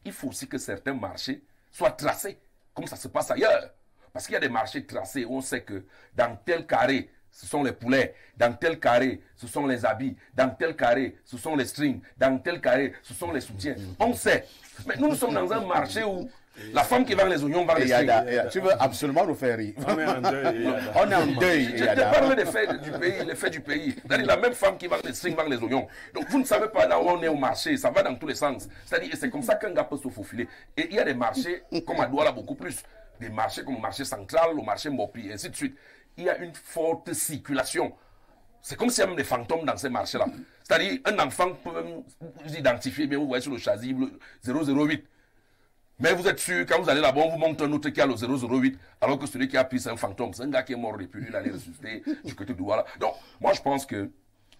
il faut aussi que certains marchés soient tracés, comme ça se passe ailleurs. Parce qu'il y a des marchés tracés où on sait que dans tel carré, ce sont les poulets, dans tel carré, ce sont les habits, dans tel carré, ce sont les strings, dans tel carré, ce sont les soutiens. On sait. Mais nous sommes dans un marché où la femme qui vend les oignons vend les strings. Tu veux absolument nous faire rire. On est en deuil. On est en deuil. Je te parle des faits du pays, les faits du pays. C'est-à-dire la même femme qui vend les strings vend les oignons. Donc vous ne savez pas là où on est au marché, ça va dans tous les sens. C'est-à-dire c'est comme ça qu'un gars peut se faufiler. Et il y a des marchés comme à Douala beaucoup plus. Des marchés comme le marché central, le marché Mopi, et ainsi de suite. Il y a une forte circulation. C'est comme s'il y a même des fantômes dans ces marchés-là. C'est-à-dire, un enfant peut même vous identifier, bien vous voyez sur le chasuble 008. Mais vous êtes sûr, quand vous allez là-bas, on vous montre un autre qui a le 008, alors que celui qui a pris, c'est un fantôme. C'est un gars qui est mort depuis, lui, il allait ressusciter du côté de Douala. Donc, moi, je pense que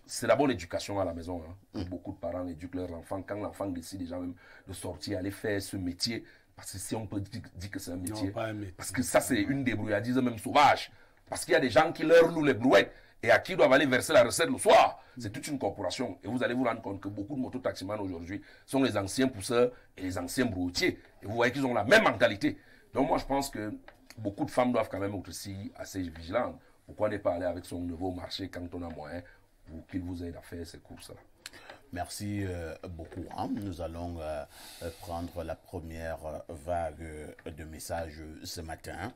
c'est d'abord l'éducation à la maison. Hein. Beaucoup de parents éduquent leurs enfants. Quand l'enfant décide déjà même de sortir, aller faire ce métier, parce que si on peut dire que c'est un métier, parce que ça c'est une débrouillardise même sauvage, parce qu'il y a des gens qui leur louent les brouettes et à qui doivent aller verser la recette le soir. C'est toute une corporation. Et vous allez vous rendre compte que beaucoup de mototaximans aujourd'hui sont les anciens pousseurs et les anciens brouetiers. Et vous voyez qu'ils ont la même mentalité. Donc moi je pense que beaucoup de femmes doivent quand même être aussi assez vigilantes. Pourquoi ne pas aller avec son nouveau marché quand on a moyen? ou qu'il vous aide à faire ces courses-là. Merci beaucoup. Hein. Nous allons prendre la première vague de messages ce matin.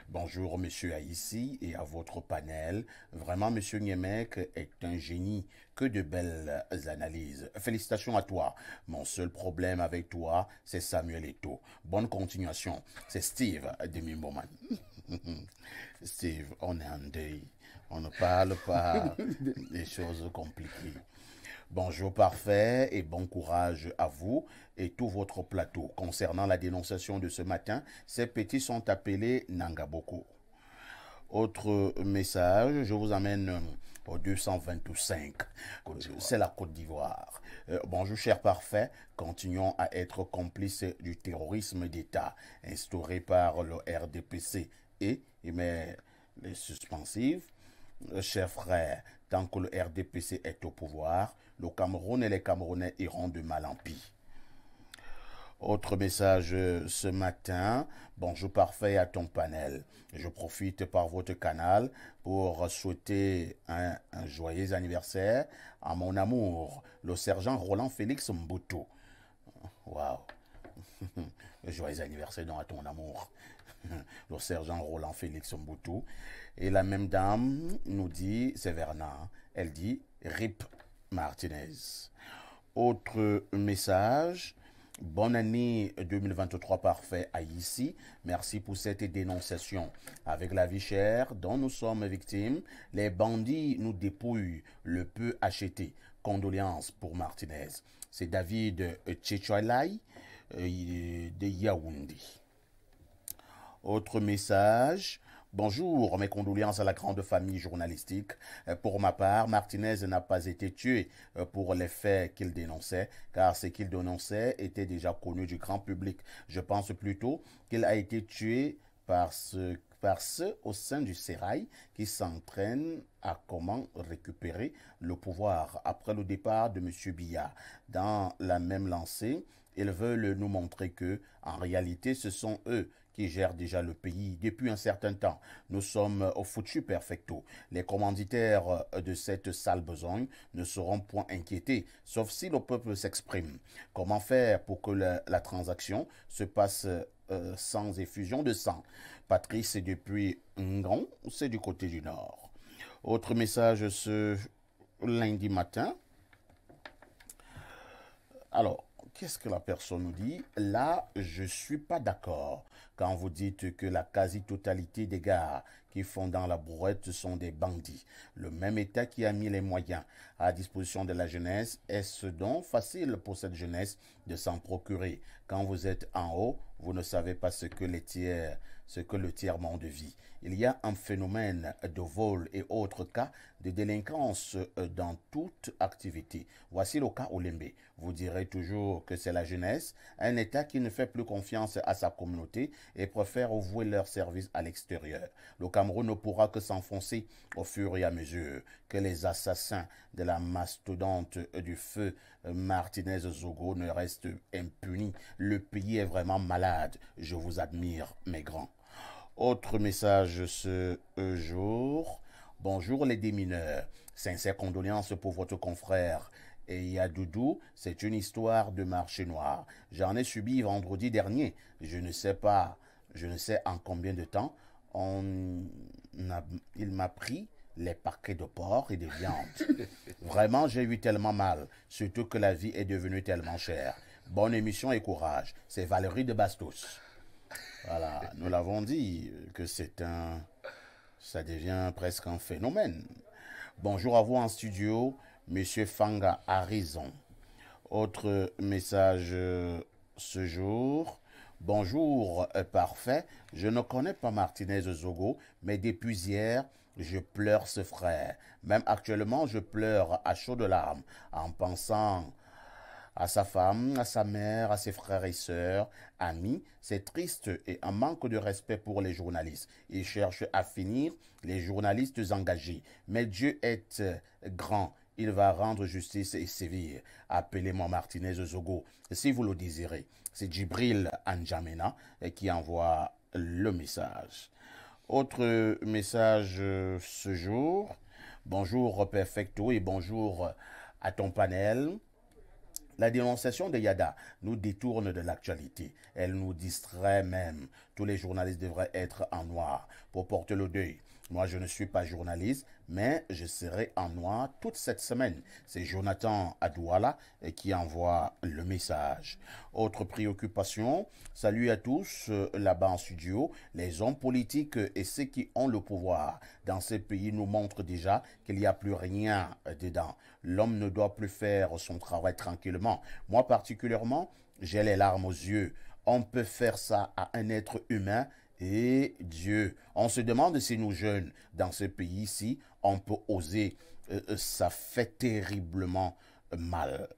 Bonjour, monsieur Aïssi, et à votre panel. Vraiment, monsieur Niemek est un génie. Que de belles analyses. Félicitations à toi. Mon seul problème avec toi, c'est Samuel Eto'o. Bonne continuation. C'est Steve Demi-Moman. Steve, on est en deuil. On ne parle pas des choses compliquées. Bonjour parfait et bon courage à vous et tout votre plateau. Concernant la dénonciation de ce matin, ces petits sont appelés Nangaboko. Autre message, je vous amène au 225. C'est la Côte d'Ivoire. Bonjour cher parfait, continuons à être complices du terrorisme d'État instauré par le RDPC et il met les suspensifs. Chers frères, tant que le RDPC est au pouvoir, le Cameroun et les Camerounais iront de mal en pis. Autre message ce matin. Bonjour parfait à ton panel. Je profite par votre canal pour souhaiter un joyeux anniversaire à mon amour, le sergent Roland Félix Mbutu. Waouh! Joyeux anniversaire donc à ton amour. Le sergent Roland Félix Mbutu. Et la même dame nous dit, c'est Verna, elle dit RIP Martinez. Autre message, bonne année 2023 parfait à ici. Merci pour cette dénonciation. Avec la vie chère dont nous sommes victimes, les bandits nous dépouillent le peu acheté. Condoléances pour Martinez. C'est David Tchéchoalai de Yaoundé. Autre message. Bonjour, mes condoléances à la grande famille journalistique. Pour ma part, Martinez n'a pas été tué pour les faits qu'il dénonçait, car ce qu'il dénonçait était déjà connu du grand public. Je pense plutôt qu'il a été tué par ceux au sein du Sérail qui s'entraînent à comment récupérer le pouvoir après le départ de M. Biya. Dans la même lancée, ils veulent nous montrer que, en réalité, ce sont eux qui gèrent déjà le pays depuis un certain temps. Nous sommes au foutu perfecto. Les commanditaires de cette sale besogne ne seront point inquiétés, sauf si le peuple s'exprime. Comment faire pour que la transaction se passe sans effusion de sang? Patrice est depuis Ngon, c'est du côté du nord. Autre message ce lundi matin. Alors, qu'est-ce que la personne nous dit? Là, je ne suis pas d'accord quand vous dites que la quasi-totalité des gars qui font dans la brouette sont des bandits. Le même État qui a mis les moyens à disposition de la jeunesse, est-ce donc facile pour cette jeunesse de s'en procurer? Quand vous êtes en haut, vous ne savez pas ce que le tiers-monde vit. Il y a un phénomène de vol et autres cas de délinquance dans toute activité. Voici le cas Olembe. Vous direz toujours que c'est la jeunesse, un État qui ne fait plus confiance à sa communauté et préfère vouer leur service à l'extérieur. Le Cameroun ne pourra que s'enfoncer au fur et à mesure que les assassins de la mastodonte du feu Martinez Zogo ne restent impunis. Le pays est vraiment malade. Je vous admire, mes grands. Autre message ce jour. Bonjour les démineurs. Sincères condoléances pour votre confrère. Et Yadoudou, c'est une histoire de marché noir. J'en ai subi vendredi dernier. Je ne sais en combien de temps. Il m'a pris les paquets de porc et de viande. Vraiment, j'ai eu tellement mal. Surtout que la vie est devenue tellement chère. Bonne émission et courage. C'est Valérie de Bastos. Voilà, nous l'avons dit que ça devient presque un phénomène. Bonjour à vous en studio, Monsieur Fanga a raison. Autre message ce jour. Bonjour, parfait. Je ne connais pas Martinez Zogo, mais depuis hier, je pleure ce frère. Même actuellement, je pleure à chaudes larmes en pensant à sa femme, à sa mère, à ses frères et sœurs, amis. C'est triste et un manque de respect pour les journalistes. Ils cherchent à finir les journalistes engagés. Mais Dieu est grand. Il va rendre justice et sévir. Appelez-moi Martinez Zogo si vous le désirez. C'est Djibril Anjamena qui envoie le message. Autre message ce jour. Bonjour Perfecto et bonjour à ton panel. La dénonciation de Yada nous détourne de l'actualité. Elle nous distrait même. Tous les journalistes devraient être en noir pour porter le deuil. Moi, je ne suis pas journaliste, mais je serai en noir toute cette semaine. C'est Jonathan Adouala qui envoie le message. Autre préoccupation, salut à tous là-bas en studio. Les hommes politiques et ceux qui ont le pouvoir dans ces pays nous montrent déjà qu'il n'y a plus rien dedans. L'homme ne doit plus faire son travail tranquillement. Moi particulièrement, j'ai les larmes aux yeux. On peut faire ça à un être humain et Dieu. On se demande si nous jeunes, dans ce pays-ci, on peut oser. Ça fait terriblement mal.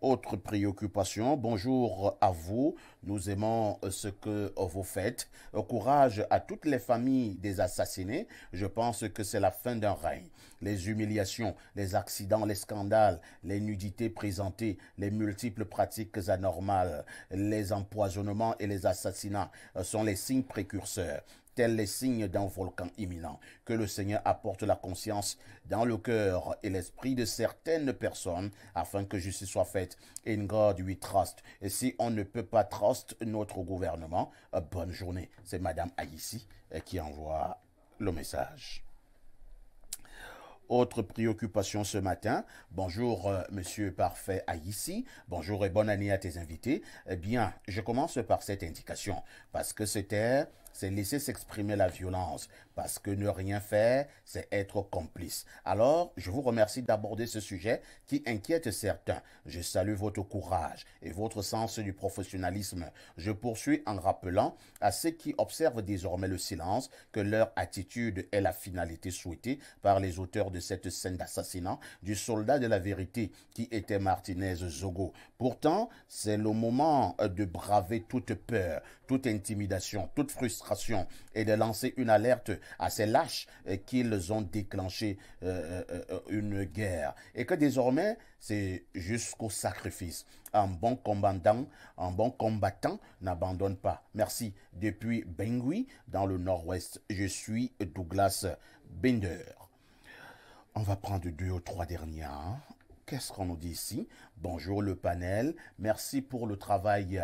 Autre préoccupation, bonjour à vous, nous aimons ce que vous faites. Courage à toutes les familles des assassinés, je pense que c'est la fin d'un règne. Les humiliations, les accidents, les scandales, les nudités présentées, les multiples pratiques anormales, les empoisonnements et les assassinats sont les signes précurseurs, tels les signes d'un volcan imminent. Que le Seigneur apporte la conscience dans le cœur et l'esprit de certaines personnes afin que justice soit faite. In God we trust. Et si on ne peut pas trust notre gouvernement, bonne journée. C'est Madame Aïssi qui envoie le message. Autre préoccupation ce matin. Bonjour, Monsieur Parfait Aïssi. Bonjour et bonne année à tes invités. Eh bien, je commence par cette indication parce que se taire, c'est laisser s'exprimer la violence, parce que ne rien faire, c'est être complice. Alors, je vous remercie d'aborder ce sujet qui inquiète certains. Je salue votre courage et votre sens du professionnalisme. Je poursuis en rappelant à ceux qui observent désormais le silence que leur attitude est la finalité souhaitée par les auteurs de cette scène d'assassinat du soldat de la vérité qui était Martinez Zogo. Pourtant, c'est le moment de braver toute peur, toute intimidation, toute frustration et de lancer une alerte à ces lâches qu'ils ont déclenché une guerre. Et que désormais, c'est jusqu'au sacrifice. Un bon combattant n'abandonne pas. Merci. Depuis Bangui, dans le nord-ouest, je suis Douglas Bender. On va prendre 2 ou 3 dernières. Qu'est-ce qu'on nous dit ici? Bonjour le panel, merci pour le travail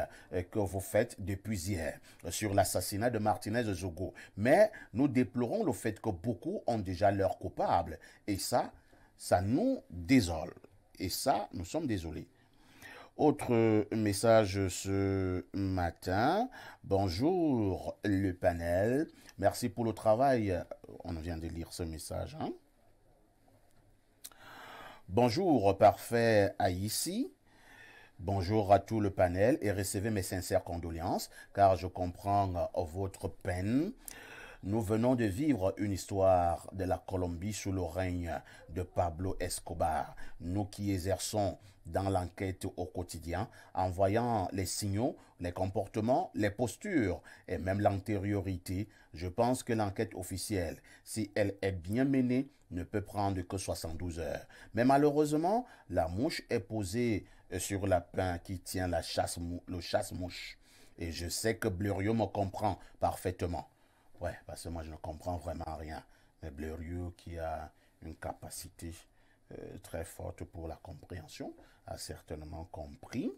que vous faites depuis hier sur l'assassinat de Martinez Zogo. Mais nous déplorons le fait que beaucoup ont déjà leurs coupables. Et ça nous désole. Et ça, nous sommes désolés. Autre message ce matin. Bonjour le panel, merci pour le travail. On vient de lire ce message, hein? Bonjour, Parfait Aïssi. Bonjour à tout le panel et recevez mes sincères condoléances car je comprends votre peine. Nous venons de vivre une histoire de la Colombie sous le règne de Pablo Escobar. Nous qui exerçons dans l'enquête au quotidien, en voyant les signaux, les comportements, les postures et même l'antériorité, je pense que l'enquête officielle, si elle est bien menée, ne peut prendre que 72 heures. Mais malheureusement, la mouche est posée sur la pain qui tient le chasse-mouche. Et je sais que Blériot me comprend parfaitement. Ouais, parce que moi, je ne comprends vraiment rien. Mais Blériot, qui a une capacité très forte pour la compréhension, a certainement compris.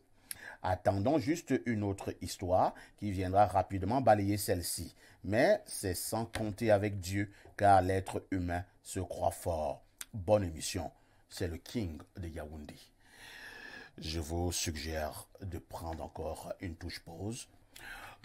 Attendons juste une autre histoire qui viendra rapidement balayer celle-ci. Mais c'est sans compter avec Dieu, car l'être humain se croit fort. Bonne émission. C'est le King de Yaoundé. Je vous suggère de prendre encore une touche pause.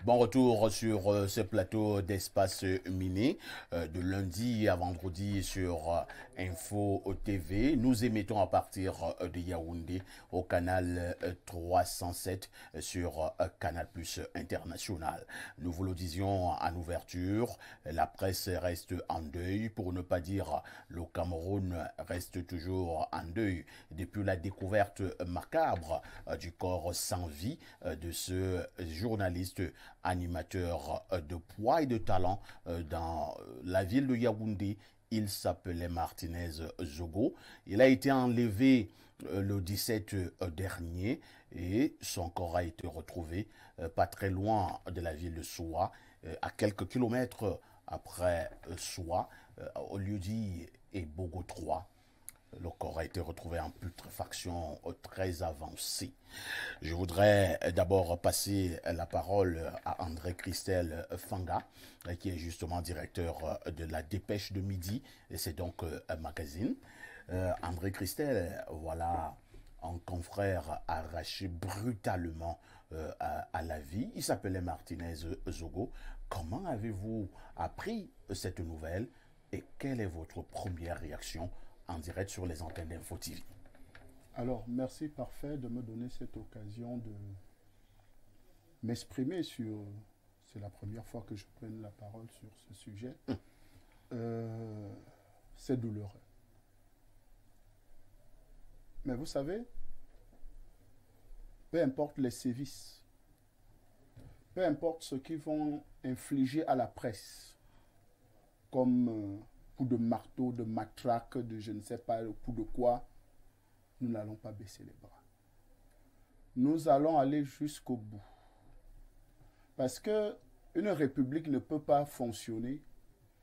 Bon retour sur ce plateau d'Espace Mini de lundi à vendredi sur Info TV. Nous émettons à partir de Yaoundé au canal 307 sur Canal Plus International. Nous vous le disions en ouverture, la presse reste en deuil, pour ne pas dire le Cameroun reste toujours en deuil depuis la découverte macabre du corps sans vie de ce journaliste animateur de poids et de talent dans la ville de Yaoundé. Il s'appelait Martinez Zogo. Il a été enlevé le 17 dernier et son corps a été retrouvé pas très loin de la ville de Soua, à quelques kilomètres après Soua, au lieu-dit Ebogo 3. Le corps a été retrouvé en putréfaction très avancée. Je voudrais d'abord passer la parole à André Christelle Fanga, qui est justement directeur de la Dépêche de Midi, et c'est donc un magazine. André Christelle, voilà un confrère arraché brutalement à la vie. Il s'appelait Martinez Zogo. Comment avez-vous appris cette nouvelle et quelle est votre première réaction en direct sur les antennes d'Info TV? Alors, merci Parfait de me donner cette occasion de m'exprimer sur... C'est la première fois que je prends la parole sur ce sujet. C'est douloureux. Mais vous savez, peu importe les sévices, peu importe ce qu'ils vont infliger à la presse, comme coup de marteau, de matraque, de je ne sais pas, coup de quoi, nous n'allons pas baisser les bras. Nous allons aller jusqu'au bout. Parce que une république ne peut pas fonctionner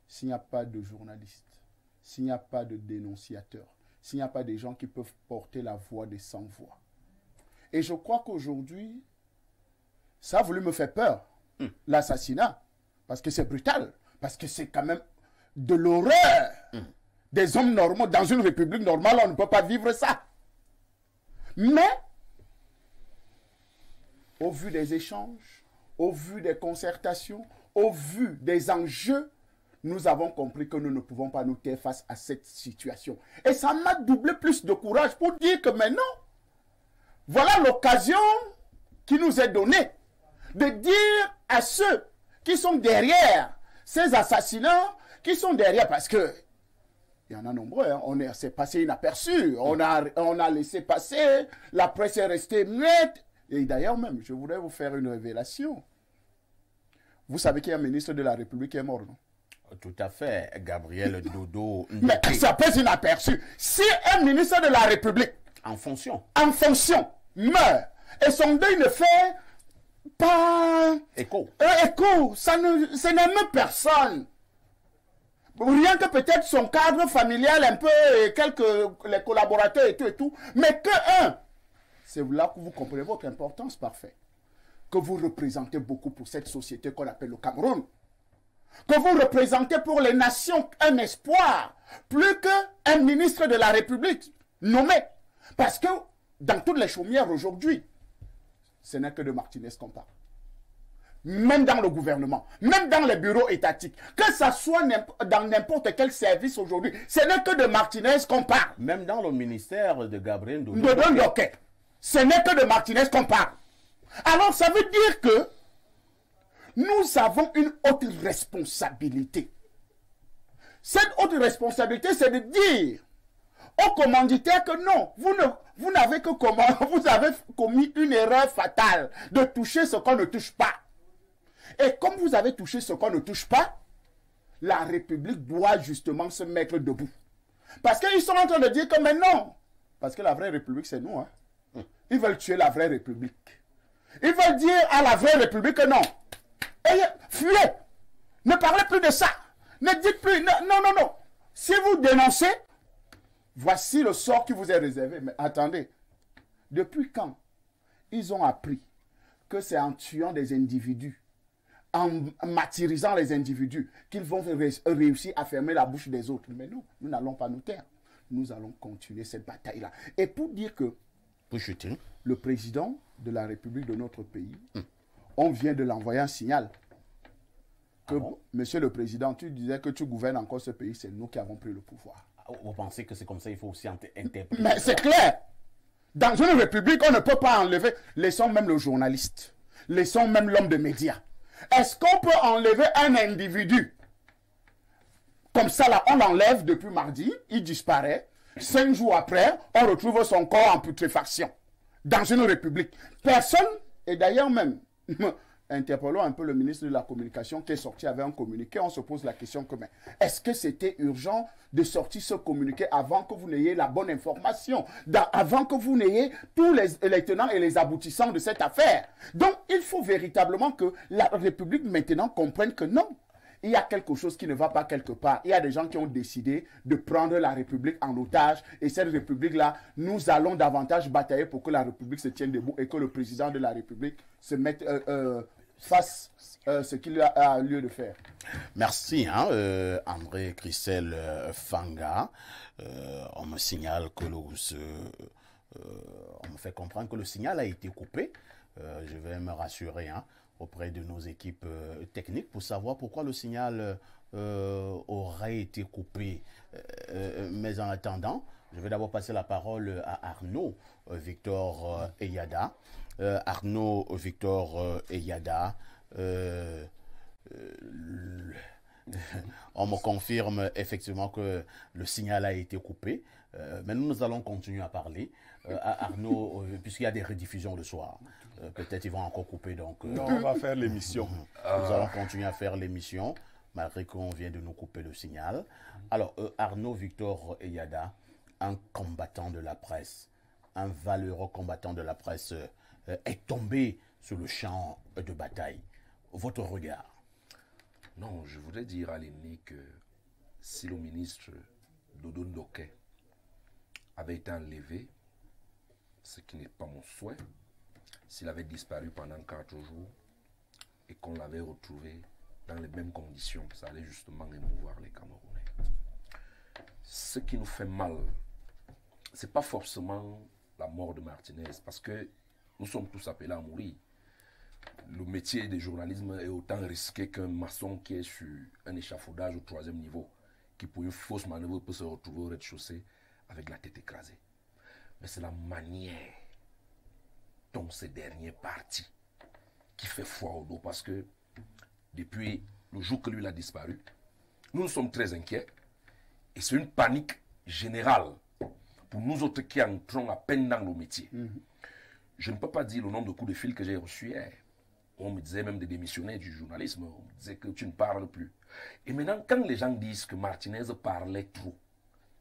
s'il n'y a pas de journalistes, s'il n'y a pas de dénonciateurs, s'il n'y a pas des gens qui peuvent porter la voix des sans-voix. Et je crois qu'aujourd'hui, ça a voulu me faire peur, l'assassinat, parce que c'est brutal, parce que c'est quand même de l'horreur. Des hommes normaux, dans une république normale, on ne peut pas vivre ça. Mais, au vu des échanges, au vu des concertations, au vu des enjeux, nous avons compris que nous ne pouvons pas nous taire face à cette situation. Et ça m'a doublé plus de courage pour dire que maintenant, voilà l'occasion qui nous est donnée de dire à ceux qui sont derrière ces assassinats, qui sont derrière, parce que il y en a nombreux, hein. C'est passé inaperçu, on a laissé passer, la presse est restée muette. Et d'ailleurs même, je voudrais vous faire une révélation. Vous savez qu'il y a un ministre de la République qui est mort, non? Tout à fait, Gabriel Dodo. Mais ça passe inaperçu. Si un ministre de la République, en fonction, meurt, et son deuil ne fait pas écho, ça n'aime personne. Rien que peut-être son cadre familial un peu, et les collaborateurs et tout, mais que un. C'est là que vous comprenez votre importance, Parfait. Que vous représentez beaucoup pour cette société qu'on appelle le Cameroun. Que vous représentez pour les nations un espoir, plus qu'un ministre de la République nommé. Parce que dans toutes les chaumières aujourd'hui, ce n'est que de Martinez qu'on parle. Même dans le gouvernement, même dans les bureaux étatiques, que ça soit dans n'importe quel service aujourd'hui, ce n'est que de Martinez qu'on parle. Même dans le ministère de Gabriel Dodo. Ce n'est que de Martinez qu'on parle. Alors ça veut dire que nous avons une haute responsabilité. Cette haute responsabilité, c'est de dire aux commanditaires que non, vous n'avez que comment, vous avez commis une erreur fatale de toucher ce qu'on ne touche pas. Et comme vous avez touché ce qu'on ne touche pas, la République doit justement se mettre debout. Parce qu'ils sont en train de dire que mais non, parce que la vraie République c'est nous. Hein. Ils veulent tuer la vraie République. Ils veulent dire à la vraie République que non. Fuyez. Ne parlez plus de ça. Ne dites plus. Non. Si vous dénoncez, voici le sort qui vous est réservé. Mais attendez. Depuis quand ils ont appris que c'est en tuant des individus, en martyrisant les individus, qu'ils vont réussir à fermer la bouche des autres? Mais non, nous n'allons pas nous taire. Nous allons continuer cette bataille-là. Et pour dire que le président de la République de notre pays, on vient de l'envoyer un signal que, monsieur le président, tu disais que tu gouvernes encore ce pays, c'est nous qui avons pris le pouvoir. Vous pensez que c'est comme ça, il faut aussi interpréter? Mais c'est clair. Dans une république, on ne peut pas enlever, laissons même le journaliste, laissons même l'homme de médias. Est-ce qu'on peut enlever un individu comme ça là, on l'enlève depuis mardi, il disparaît. 5 jours après, on retrouve son corps en putréfaction. Dans une république. Personne, et d'ailleurs même, interpellons un peu le ministre de la Communication qui est sorti avec un communiqué, on se pose la question que, est-ce que c'était urgent de sortir ce communiqué avant que vous n'ayez la bonne information, avant que vous n'ayez tous les tenants et les aboutissants de cette affaire? Donc, il faut véritablement que la République maintenant comprenne que non, il y a quelque chose qui ne va pas quelque part. Il y a des gens qui ont décidé de prendre la République en otage. Et cette République-là, nous allons davantage batailler pour que la République se tienne debout et que le président de la République se mette, fasse ce qu'il a lieu de faire. Merci, André Christelle Fanga. On me signale que on me fait comprendre que le signal a été coupé. Je vais me rassurer auprès de nos équipes techniques pour savoir pourquoi le signal aurait été coupé. Mais en attendant, je vais d'abord passer la parole à Arnaud Victor Eyada. Arnaud Victor Eyada, on me confirme effectivement que le signal a été coupé, mais nous allons continuer à parler. Arnaud, puisqu'il y a des rediffusions le soir, peut-être ils vont encore couper. Donc, non, on va faire l'émission. Nous allons continuer à faire l'émission, malgré qu'on vient de nous couper le signal. Alors, Arnaud Victor Eyada, un combattant de la presse, un valeureux combattant de la presse, est tombé sur le champ de bataille. Votre regard? Non, je voudrais dire à l'ennemi que si le ministre Dodo Ndoké avait été enlevé, ce qui n'est pas mon souhait, s'il avait disparu pendant 4 jours et qu'on l'avait retrouvé dans les mêmes conditions, ça allait justement émouvoir les Camerounais. Ce qui nous fait mal, ce n'est pas forcément la mort de Martinez, parce que nous sommes tous appelés à mourir. Le métier de journalisme est autant risqué qu'un maçon qui est sur un échafaudage au 3e niveau, qui pour une fausse manœuvre peut se retrouver au rez-de-chaussée avec la tête écrasée. Mais c'est la manière dont ces derniers partis qui fait froid au dos, parce que depuis le jour que lui a disparu, nous sommes très inquiets et c'est une panique générale pour nous autres qui entrons à peine dans le métier. Je ne peux pas dire le nombre de coups de fil que j'ai reçus hier. On me disait même de démissionner du journalisme. On me disait que tu ne parles plus. Et maintenant, quand les gens disent que Martinez parlait trop,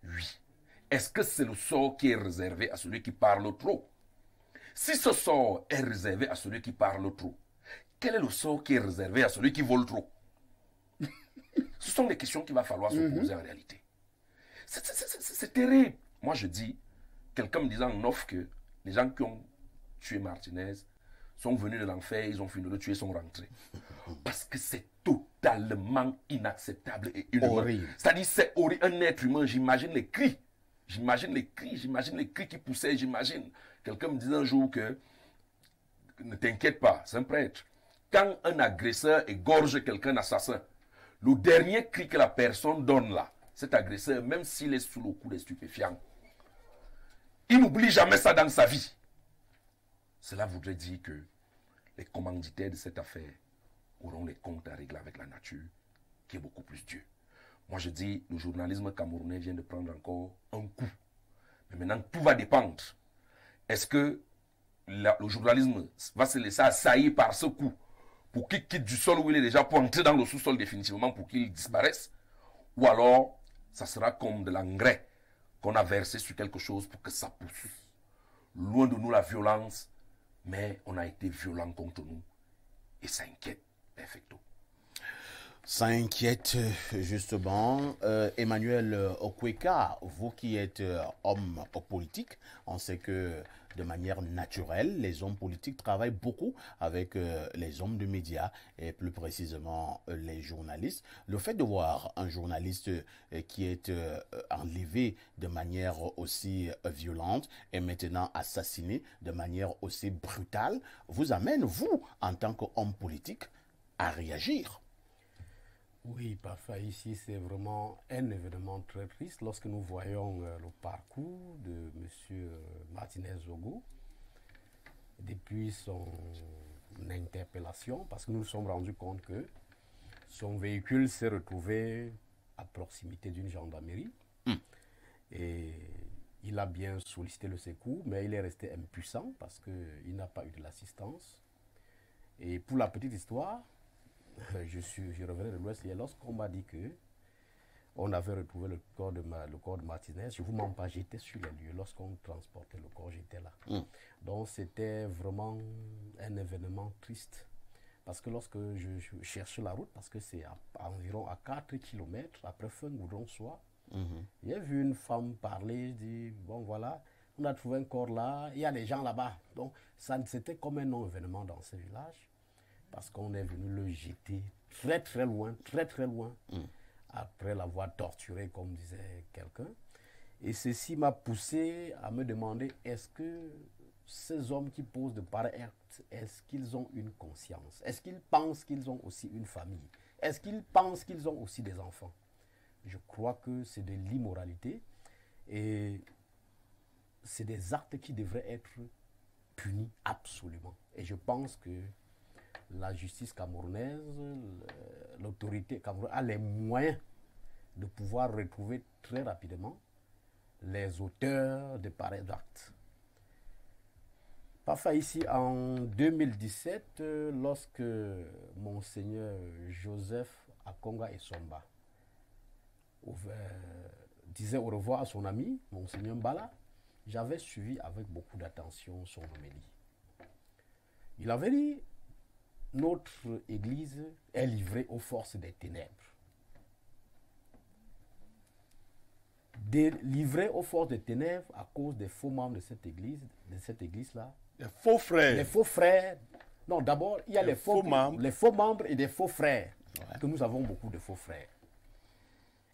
oui. Est-ce que c'est le sort qui est réservé à celui qui parle trop? Si ce sort est réservé à celui qui parle trop, quel est le sort qui est réservé à celui qui vole trop? Ce sont des questions qu'il va falloir se poser en réalité. C'est terrible. Moi, je dis, quelqu'un me disant en off que les gens qui ont tué Martinez sont venus de l'enfer, ils ont fini de le tuer, sont rentrés. Parce que c'est totalement inacceptable et inhumain. C'est-à-dire, c'est horrible. Un être humain, j'imagine les cris. J'imagine les cris qui poussaient, j'imagine. Quelqu'un me disait un jour que, ne t'inquiète pas, c'est un prêtre. Quand un agresseur égorge quelqu'un d'assassin, le dernier cri que la personne donne là, cet agresseur, même s'il est sous le coup des stupéfiants, il n'oublie jamais ça dans sa vie. Cela voudrait dire que les commanditaires de cette affaire auront les comptes à régler avec la nature, qui est beaucoup plus Dieu. Moi je dis, le journalisme camerounais vient de prendre encore un coup. Mais maintenant, tout va dépendre. Est-ce que le journalisme va se laisser assaillir par ce coup pour qu'il quitte du sol où il est déjà, pour entrer dans le sous-sol définitivement, pour qu'il disparaisse? Ou alors, ça sera comme de l'engrais qu'on a versé sur quelque chose pour que ça pousse. Loin de nous la violence, mais on a été violent contre nous. Et ça inquiète, perfecto. Ça inquiète justement. Emmanuel Okweka, vous qui êtes homme politique, on sait que de manière naturelle, les hommes politiques travaillent beaucoup avec les hommes de médias et plus précisément les journalistes. Le fait de voir un journaliste qui est enlevé de manière aussi violente et maintenant assassiné de manière aussi brutale vous amène, vous, en tant qu'homme politique, à réagir. Oui, parfois ici, c'est vraiment un événement très triste lorsque nous voyons le parcours de M. Martinez-Zogo depuis son interpellation, parce que nous nous sommes rendus compte que son véhicule s'est retrouvé à proximité d'une gendarmerie et il a bien sollicité le secours, mais il est resté impuissant parce qu'il n'a pas eu de l'assistance. Et pour la petite histoire, je revenais de l'Ouest hier, lorsqu'on m'a dit que on avait retrouvé le corps de Martinez, je ne vous mens pas, j'étais sur les lieux. Lorsqu'on transportait le corps, j'étais là. Donc c'était vraiment un événement triste Parce que lorsque je cherche la route, parce que c'est environ à 4 km après Fengoudon-Soie, j'ai vu une femme parler, je dis, bon voilà, on a trouvé un corps là, il y a des gens là-bas. Donc c'était comme un non-événement dans ce village, parce qu'on est venu le jeter très très loin, après l'avoir torturé, comme disait quelqu'un. Et ceci m'a poussé à me demander, est-ce que ces hommes qui posent de pareils actes, est-ce qu'ils ont une conscience? Est-ce qu'ils pensent qu'ils ont aussi une famille? Est-ce qu'ils pensent qu'ils ont aussi des enfants? Je crois que c'est de l'immoralité et c'est des actes qui devraient être punis absolument. Et je pense que la justice camerounaise, l'autorité camerounaise a les moyens de pouvoir retrouver très rapidement les auteurs de pareils actes. Parfois ici, en 2017, lorsque Monseigneur Joseph Akonga Essomba disait au revoir à son ami, Monseigneur Mbala, j'avais suivi avec beaucoup d'attention son homélie. Il avait dit, notre Église est livrée aux forces des ténèbres. Livrée aux forces des ténèbres à cause des faux membres de cette église-là. Les faux frères. Les faux frères. Non, d'abord, il y a les faux membres et des faux frères. Ouais. Que nous avons beaucoup de faux frères.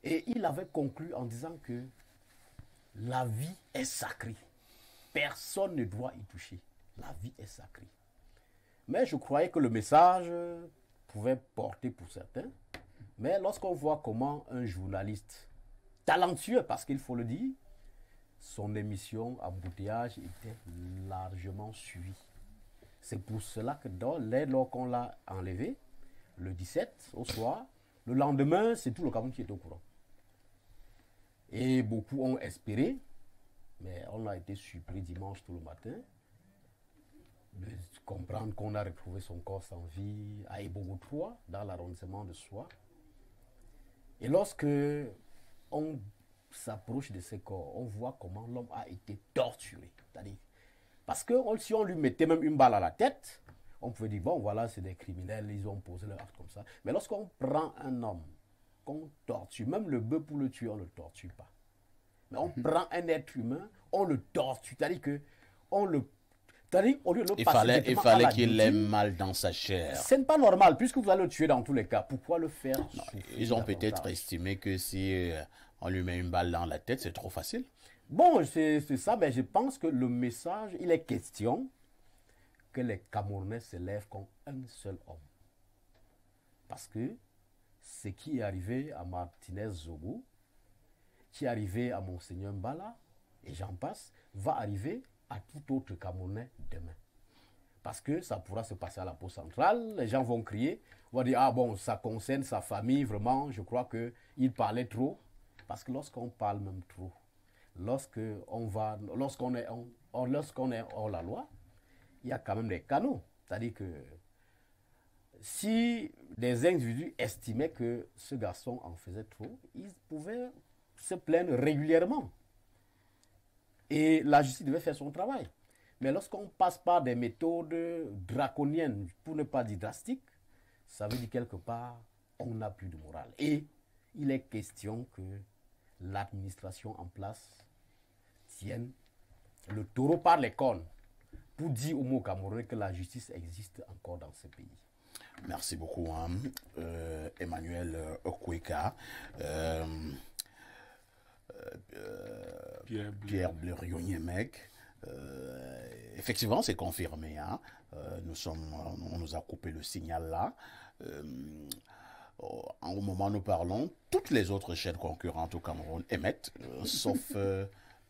Et il avait conclu en disant que la vie est sacrée. Personne ne doit y toucher. La vie est sacrée. Mais je croyais que le message pouvait porter pour certains. Mais lorsqu'on voit comment un journaliste talentueux, parce qu'il faut le dire, son émission Embouteillage était largement suivie. C'est pour cela que lors qu'on l'a enlevé, le 17 au soir, le lendemain, c'est tout le Cameroun qui est au courant. Et beaucoup ont espéré, mais on a été surpris dimanche tout le matin, de comprendre qu'on a retrouvé son corps sans vie à Ebogo 3, dans l'arrondissement de Soie. Et lorsque on s'approche de ces corps, on voit comment l'homme a été torturé. C'est-à-dire, parce que si on lui mettait même une balle à la tête, on pouvait dire, bon voilà, c'est des criminels, ils ont posé leur acte comme ça. Mais lorsqu'on prend un homme, qu'on torture, même le bœuf pour le tuer, on ne le torture pas. Mais on prend un être humain, on le torture. C'est-à-dire que on le... Au lieu de il fallait qu'il ait mal dans sa chair. Ce n'est pas normal, puisque vous allez le tuer dans tous les cas. Pourquoi le faire? Non, ils ont peut-être estimé que si on lui met une balle dans la tête, c'est trop facile. Bon, c'est ça, mais je pense que le message, il est question que les Camerounais se lèvent contre un seul homme. Parce que ce qui est arrivé à Martinez Zogo, qui est arrivé à Monseigneur Mbala, et j'en passe, va arriver à tout autre Camerounais demain. Parce que ça pourra se passer à la Poste centrale, les gens vont crier, vont dire, ah bon, ça concerne sa famille, vraiment, je crois qu'il parlait trop. Parce que lorsqu'on parle même trop, lorsqu'on est hors la loi, il y a quand même des canaux. C'est-à-dire que si des individus estimaient que ce garçon en faisait trop, ils pouvaient se plaindre régulièrement. Et la justice devait faire son travail. Mais lorsqu'on passe par des méthodes draconiennes, pour ne pas dire drastiques, ça veut dire quelque part, on n'a plus de morale. Et il est question que l'administration en place tienne le taureau par les cornes pour dire au mot camerounais que la justice existe encore dans ce pays. Merci beaucoup, Emmanuel Okweka. Pierre Blériot-Niemek. Effectivement, c'est confirmé. On nous a coupé le signal là. Au moment où nous parlons, toutes les autres chaînes concurrentes au Cameroun émettent, sauf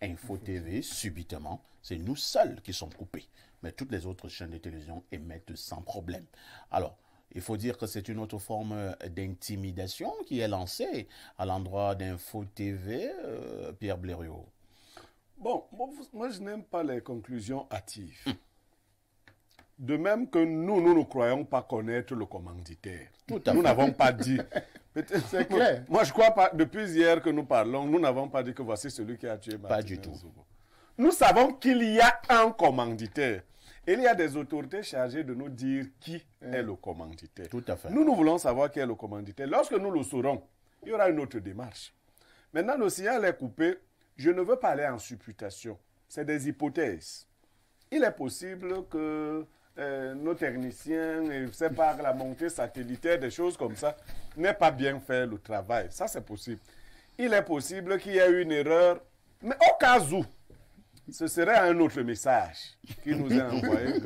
Info TV, subitement. C'est nous seuls qui sommes coupés. Mais toutes les autres chaînes de télévision émettent sans problème. Alors, il faut dire que c'est une autre forme d'intimidation qui est lancée à l'endroit d'Info TV, Pierre Blériot. Bon, moi je n'aime pas les conclusions hâtives. De même que nous ne croyons pas connaître le commanditaire. Nous n'avons pas dit. C'est clair. Moi je crois pas, depuis hier que nous parlons, nous n'avons pas dit que voici celui qui a tué Martinez. Pas du tout. Nous savons qu'il y a un commanditaire. Et il y a des autorités chargées de nous dire qui est le commanditaire. Tout à fait. Nous voulons savoir qui est le commanditaire. Lorsque nous le saurons, il y aura une autre démarche. Maintenant, le signal est coupé. Je ne veux pas aller en supputation. C'est des hypothèses. Il est possible que nos techniciens, c'est par la montée satellitaire, des choses comme ça, n'aient pas bien fait le travail. Ça, c'est possible. Il est possible qu'il y ait une erreur, mais au cas où, ce serait un autre message qui nous est envoyé.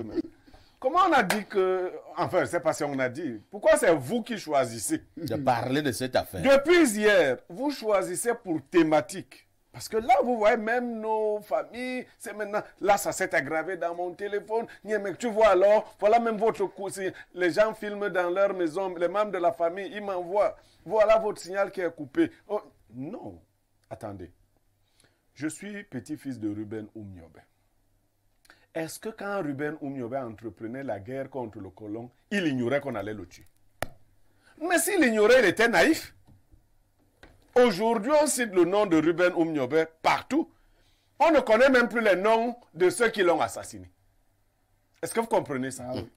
Comment on a dit que... Enfin, c'est pas si on a dit. Pourquoi c'est vous qui choisissez de parler de cette affaire? Depuis hier, vous choisissez pour thématique. Parce que là, vous voyez, même nos familles, c'est maintenant, là, ça s'est aggravé dans mon téléphone. Mais tu vois alors, voilà même votre cousin. Les gens filment dans leur maison, les membres de la famille, ils m'envoient. Voilà votre signal qui est coupé. Oh, non. Attendez. Je suis petit-fils de Ruben Oumniobé. Est-ce que quand Ruben Oumniobé entreprenait la guerre contre le colon, il ignorait qu'on allait le tuer? Mais s'il ignorait, il était naïf. Aujourd'hui, on cite le nom de Ruben Oumniobé partout. On ne connaît même plus les noms de ceux qui l'ont assassiné. Est-ce que vous comprenez ça? Ah oui.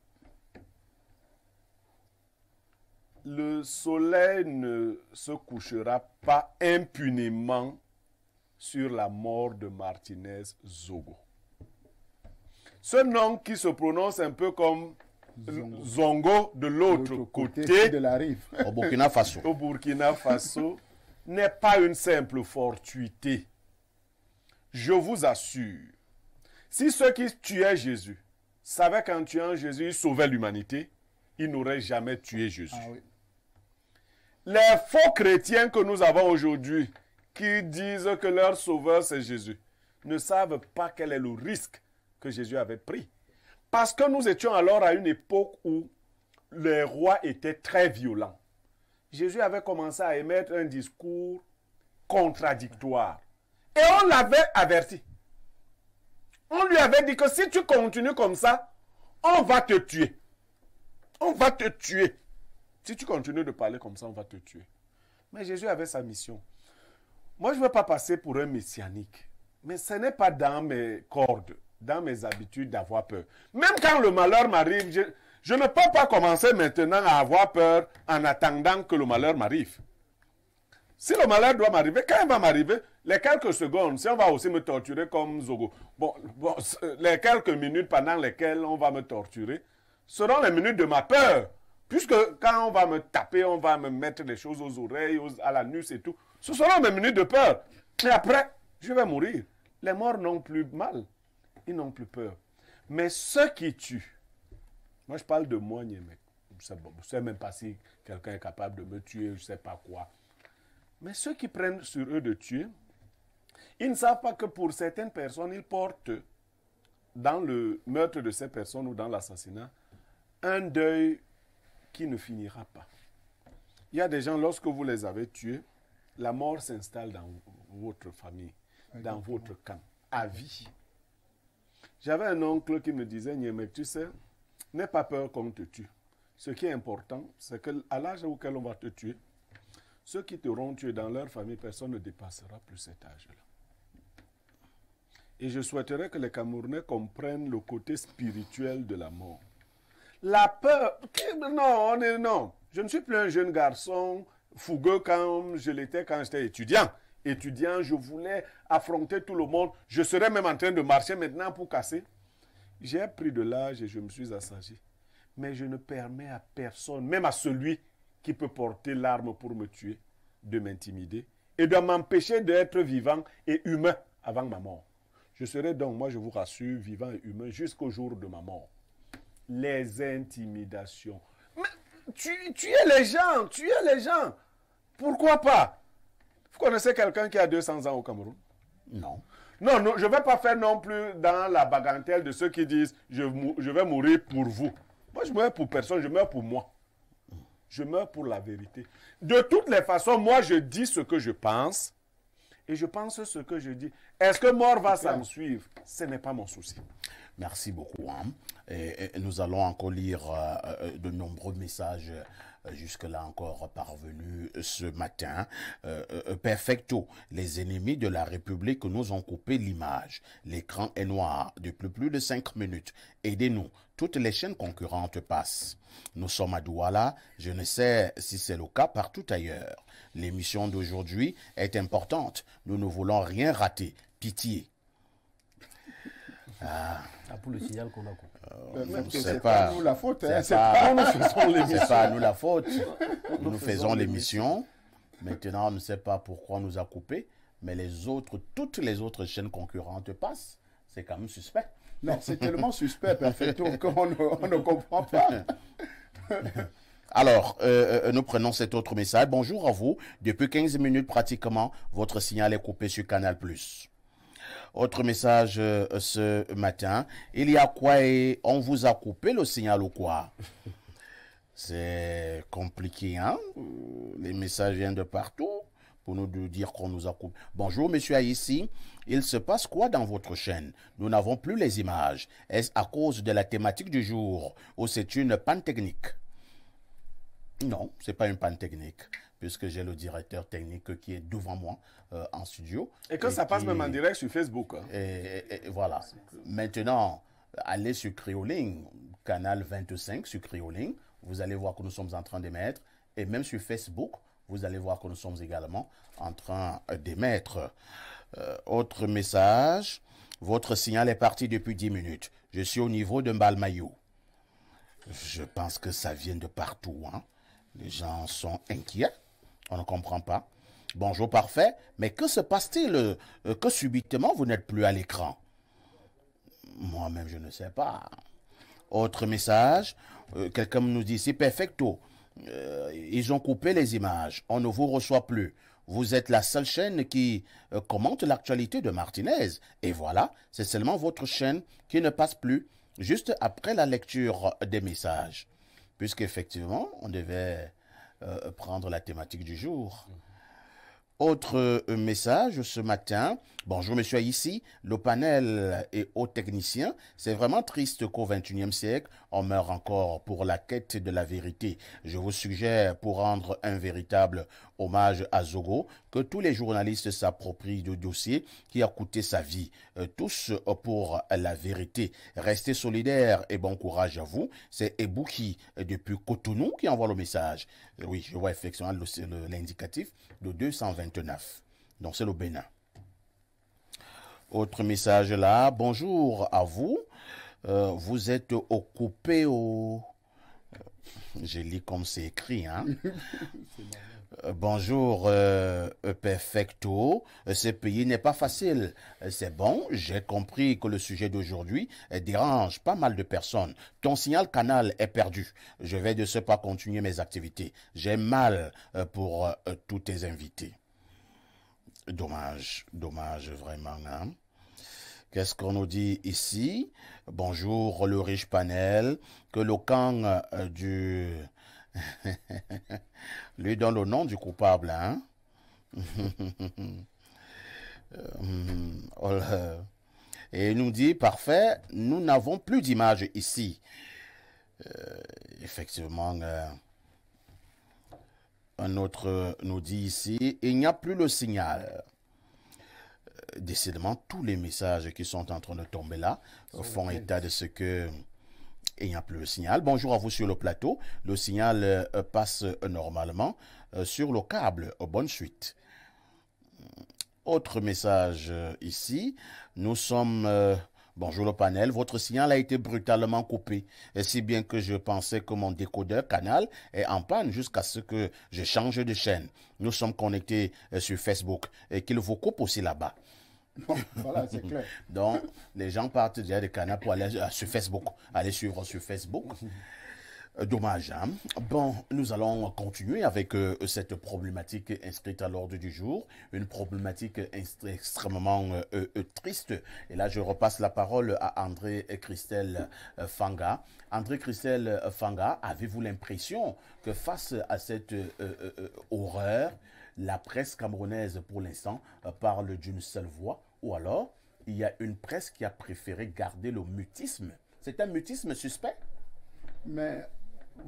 Le soleil ne se couchera pas impunément sur la mort de Martinez Zogo. Ce nom qui se prononce un peu comme Zongo de l'autre côté de la rive. Au Burkina Faso. Au Burkina Faso n'est pas une simple fortuité. Je vous assure, si ceux qui tuaient Jésus savaient qu'en tuant Jésus, ils sauvaient l'humanité, ils n'auraient jamais tué Jésus. Ah oui. Les faux chrétiens que nous avons aujourd'hui, qui disent que leur sauveur c'est Jésus, ne savent pas quel est le risque que Jésus avait pris. Parce que nous étions alors à une époque où les rois étaient très violents. Jésus avait commencé à émettre un discours contradictoire. Et on l'avait averti. On lui avait dit que si tu continues comme ça, on va te tuer. On va te tuer. Si tu continues de parler comme ça, on va te tuer. Mais Jésus avait sa mission. Moi, je ne veux pas passer pour un messianique. Mais ce n'est pas dans mes cordes, dans mes habitudes d'avoir peur. Même quand le malheur m'arrive, je ne peux pas commencer maintenant à avoir peur en attendant que le malheur m'arrive. Si le malheur doit m'arriver, quand il va m'arriver, les quelques secondes, si on va aussi me torturer comme Zogo, les quelques minutes pendant lesquelles on va me torturer, seront les minutes de ma peur. Puisque quand on va me taper, on va me mettre des choses aux oreilles, à la nuque et tout, ce seront mes minutes de peur. Et après, je vais mourir. Les morts n'ont plus mal. Ils n'ont plus peur. Mais ceux qui tuent, moi je parle de moi, Niémé. Je ne sais même pas si quelqu'un est capable de me tuer, je ne sais pas quoi. Mais ceux qui prennent sur eux de tuer, ils ne savent pas que pour certaines personnes, ils portent dans le meurtre de ces personnes ou dans l'assassinat, un deuil qui ne finira pas. Il y a des gens, lorsque vous les avez tués, la mort s'installe dans votre famille, dans votre camp, à vie. J'avais un oncle qui me disait, Niémé, tu sais, n'aie pas peur qu'on te tue. Ce qui est important, c'est qu'à l'âge auquel on va te tuer, ceux qui t'auront tué dans leur famille, personne ne dépassera plus cet âge-là. Et je souhaiterais que les Camerounais comprennent le côté spirituel de la mort. La peur, non. Je ne suis plus un jeune garçon fougueux comme je l'étais quand j'étais étudiant. Étudiant, je voulais affronter tout le monde. Je serais même en train de marcher maintenant pour casser. J'ai pris de l'âge et je me suis assagi. Mais je ne permets à personne, même à celui qui peut porter l'arme pour me tuer, de m'intimider et de m'empêcher d'être vivant et humain avant ma mort. Je serai donc, moi je vous rassure, vivant et humain jusqu'au jour de ma mort. Les intimidations. Mais tuer les gens. Pourquoi pas? Vous connaissez quelqu'un qui a 200 ans au Cameroun? Non. Non, je ne vais pas faire non plus dans la bagatelle de ceux qui disent je vais mourir pour vous. Moi, je meurs pour personne, je meurs pour moi. Je meurs pour la vérité. De toutes les façons, moi, je dis ce que je pense et je pense ce que je dis. Est-ce que mort va s'en suivre? Ce n'est pas mon souci. Merci beaucoup. Et nous allons encore lire de nombreux messages jusque-là encore parvenus ce matin. Perfecto, les ennemis de la République nous ont coupé l'image. L'écran est noir depuis plus de 5 minutes. Aidez-nous. Toutes les chaînes concurrentes passent. Nous sommes à Douala. Je ne sais si c'est le cas partout ailleurs. L'émission d'aujourd'hui est importante. Nous ne voulons rien rater. Pitié. Pour le signal qu'on a coupé. C'est pas nous la faute. Hein. C'est pas nous la faute. Nous faisons l'émission. Maintenant, on ne sait pas pourquoi on nous a coupé. Mais toutes les autres chaînes concurrentes passent. C'est quand même suspect. Non, c'est tellement suspect, Perfecto, qu'on ne comprend pas. Alors, nous prenons cet autre message. Bonjour à vous. Depuis 15 minutes pratiquement, votre signal est coupé sur Canal+. Autre message ce matin. Il y a quoi et on vous a coupé le signal ou quoi? C'est compliqué, hein? Les messages viennent de partout pour nous dire qu'on nous a coupé. Bonjour, monsieur Aïssi. Il se passe quoi dans votre chaîne? Nous n'avons plus les images. Est-ce à cause de la thématique du jour ou c'est une panne technique? Non, ce n'est pas une panne technique, puisque j'ai le directeur technique qui est devant moi en studio. Et que ça passe même en direct sur Facebook. Hein. Et voilà. Maintenant, allez sur Crioling, canal 25 sur Crioling. Vous allez voir que nous sommes en train d'émettre. Et même sur Facebook, vous allez voir que nous sommes également en train d'émettre. Autre message. Votre signal est parti depuis 10 minutes. Je suis au niveau de Mbalmayou. Je pense que ça vient de partout. Hein. Les gens sont inquiets. On ne comprend pas. Bonjour, parfait. Mais que se passe-t-il que subitement vous n'êtes plus à l'écran? Moi-même, je ne sais pas. Autre message. Quelqu'un nous dit ici, perfecto. Ils ont coupé les images. On ne vous reçoit plus. Vous êtes la seule chaîne qui commente l'actualité de Martinez. Et voilà, c'est seulement votre chaîne qui ne passe plus juste après la lecture des messages. Puisqu'effectivement, on devait prendre la thématique du jour. Autre message ce matin. Bonjour monsieur ici. Le panel et aux techniciens. C'est vraiment triste qu'au XXIe siècle, on meurt encore pour la quête de la vérité. Je vous suggère, pour rendre un véritable hommage à Zogo, que tous les journalistes s'approprient du dossier qui a coûté sa vie. Tous pour la vérité. Restez solidaires et bon courage à vous. C'est Ebouki depuis Cotonou qui envoie le message. Oui, je vois effectivement l'indicatif de 229. Donc c'est le Bénin. Autre message là. Bonjour à vous. Vous êtes occupé au... Je lis comme c'est écrit. Hein? Bonjour, perfecto. Ce pays n'est pas facile. C'est bon, j'ai compris que le sujet d'aujourd'hui dérange pas mal de personnes. Ton signal canal est perdu. Je vais de ce pas continuer mes activités. J'ai mal pour tous tes invités. Dommage, dommage vraiment. Hein? Qu'est-ce qu'on nous dit ici? Bonjour, le riche panel. Que le camp du... lui donne le nom du coupable, hein? Et il nous dit, parfait, nous n'avons plus d'image ici. Effectivement, un autre nous dit ici, il n'y a plus le signal. Décidément, tous les messages qui sont en train de tomber là font état de ce que... il n'y a plus le signal. Bonjour à vous sur le plateau. Le signal passe normalement sur le câble. Bonne suite. Autre message ici. Nous sommes... bonjour le panel. Votre signal a été brutalement coupé. Et si bien que je pensais que mon décodeur canal est en panne jusqu'à ce que je change de chaîne. Nous sommes connectés sur Facebook et qu'il vous coupe aussi là-bas. Bon, voilà, c'est clair. Donc, les gens partent déjà des canaux pour aller sur Facebook, aller suivre sur Facebook. Dommage, hein? Bon, nous allons continuer avec cette problématique inscrite à l'ordre du jour, une problématique extrêmement triste. Et là, je repasse la parole à André Christelle Fanga. André Christelle Fanga, avez-vous l'impression que face à cette horreur, la presse camerounaise, pour l'instant, parle d'une seule voix, ou alors il y a une presse qui a préféré garder le mutisme? C'est un mutisme suspect? Mais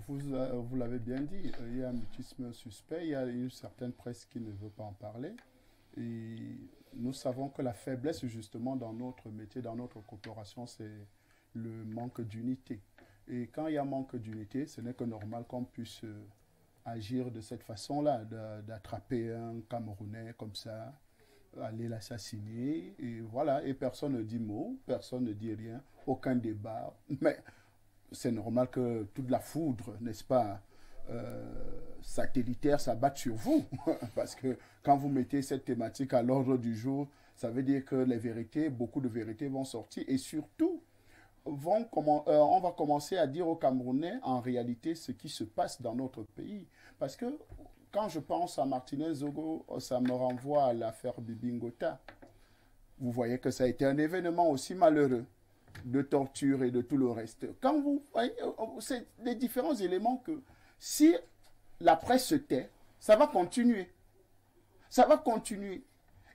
Vous l'avez bien dit, il y a un mutisme suspect, il y a une certaine presse qui ne veut pas en parler. Et nous savons que la faiblesse, justement, dans notre métier, dans notre coopération, c'est le manque d'unité. Et quand il y a manque d'unité, ce n'est que normal qu'on puisse agir de cette façon-là, d'attraper un Camerounais comme ça, aller l'assassiner, et voilà, et personne ne dit mot, personne ne dit rien, aucun débat. Mais c'est normal que toute la foudre, n'est-ce pas, satellitaire s'abatte sur vous. Parce que quand vous mettez cette thématique à l'ordre du jour, ça veut dire que les vérités, beaucoup de vérités vont sortir. Et surtout, on va commencer à dire aux Camerounais en réalité ce qui se passe dans notre pays. Parce que quand je pense à Martinez Zogo, ça me renvoie à l'affaire Bibi Ngota. Vous voyez que ça a été un événement aussi malheureux de torture et de tout le reste. Quand vous voyez, c'est des différents éléments que si la presse se tait, ça va continuer. Ça va continuer.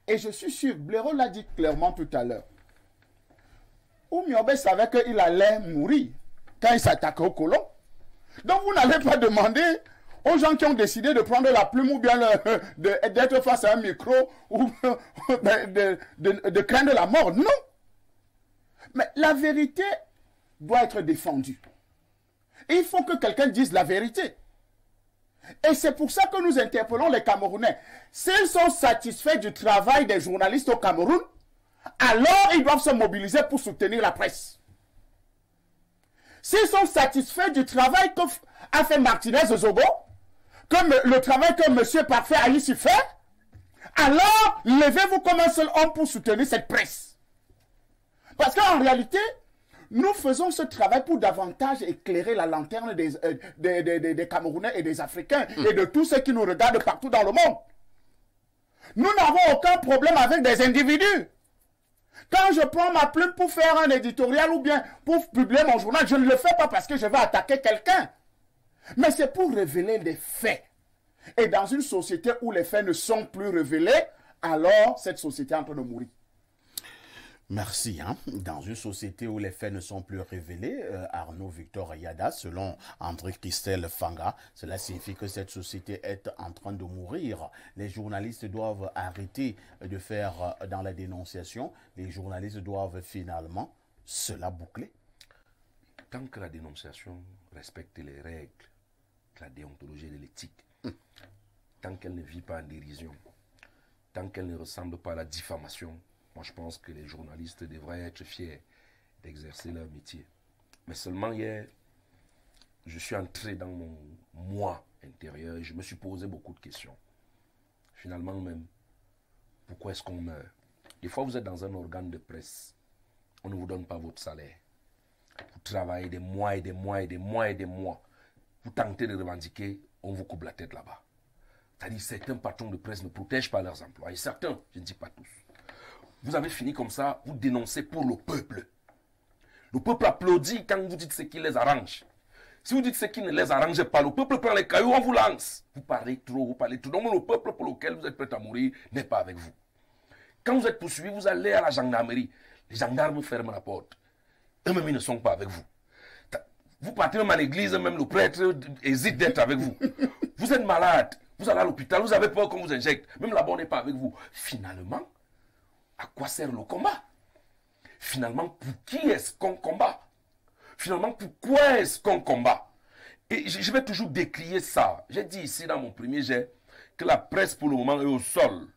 Et je suis sûr, Blaireau l'a dit clairement tout à l'heure. Oumiobe savait qu'il allait mourir quand il s'attaquait aux colons. Donc vous n'allez pas demander aux gens qui ont décidé de prendre la plume ou bien d'être face à un micro ou de craindre la mort. Non. Mais la vérité doit être défendue. Et il faut que quelqu'un dise la vérité. Et c'est pour ça que nous interpellons les Camerounais. S'ils sont satisfaits du travail des journalistes au Cameroun, alors ils doivent se mobiliser pour soutenir la presse. S'ils sont satisfaits du travail qu'a fait Martinez Zogo, comme le travail que M. Parfait a ici fait, alors levez-vous comme un seul homme pour soutenir cette presse. Parce qu'en réalité, nous faisons ce travail pour davantage éclairer la lanterne des Camerounais et des Africains et de tous ceux qui nous regardent partout dans le monde. Nous n'avons aucun problème avec des individus. Quand je prends ma plume pour faire un éditorial ou bien pour publier mon journal, je ne le fais pas parce que je vais attaquer quelqu'un. Mais c'est pour révéler des faits. Et dans une société où les faits ne sont plus révélés, alors cette société est en train de mourir. Merci. Dans une société où les faits ne sont plus révélés, Arnaud Victor Yada, selon André Christelle Fanga, cela signifie que cette société est en train de mourir. Les journalistes doivent arrêter de faire dans la dénonciation. Les journalistes doivent finalement cela boucler. Tant que la dénonciation respecte les règles de la déontologie et de l'éthique, tant qu'elle ne vit pas en dérision, tant qu'elle ne ressemble pas à la diffamation, moi, je pense que les journalistes devraient être fiers d'exercer leur métier. Mais seulement hier, je suis entré dans mon moi intérieur et je me suis posé beaucoup de questions. Finalement même, pourquoi est-ce qu'on meurt? Des fois, vous êtes dans un organe de presse. On ne vous donne pas votre salaire. Vous travaillez des mois et des mois et des mois et des mois. Vous tentez de revendiquer, on vous coupe la tête là-bas. C'est-à-dire certains patrons de presse ne protègent pas leurs employés. Certains, je ne dis pas tous. Vous avez fini comme ça, vous dénoncez pour le peuple. Le peuple applaudit quand vous dites ce qui les arrange. Si vous dites ce qui ne les arrange pas, le peuple prend les cailloux, on vous lance. Vous parlez trop, vous parlez trop. Donc le peuple pour lequel vous êtes prêt à mourir n'est pas avec vous. Quand vous êtes poursuivi, vous allez à la gendarmerie. Les gendarmes ferment la porte. Eux-mêmes, ils ne sont pas avec vous. Vous partez même à l'église, même le prêtre hésite d'être avec vous. Vous êtes malade, vous allez à l'hôpital, vous avez peur qu'on vous injecte. Même là-bas, on n'est pas avec vous. Finalement, à quoi sert le combat? Finalement, pour qui est-ce qu'on combat? Finalement, pourquoi est-ce qu'on combat? Et je vais toujours décrier ça. J'ai dit ici dans mon premier jet que la presse pour le moment est au sol.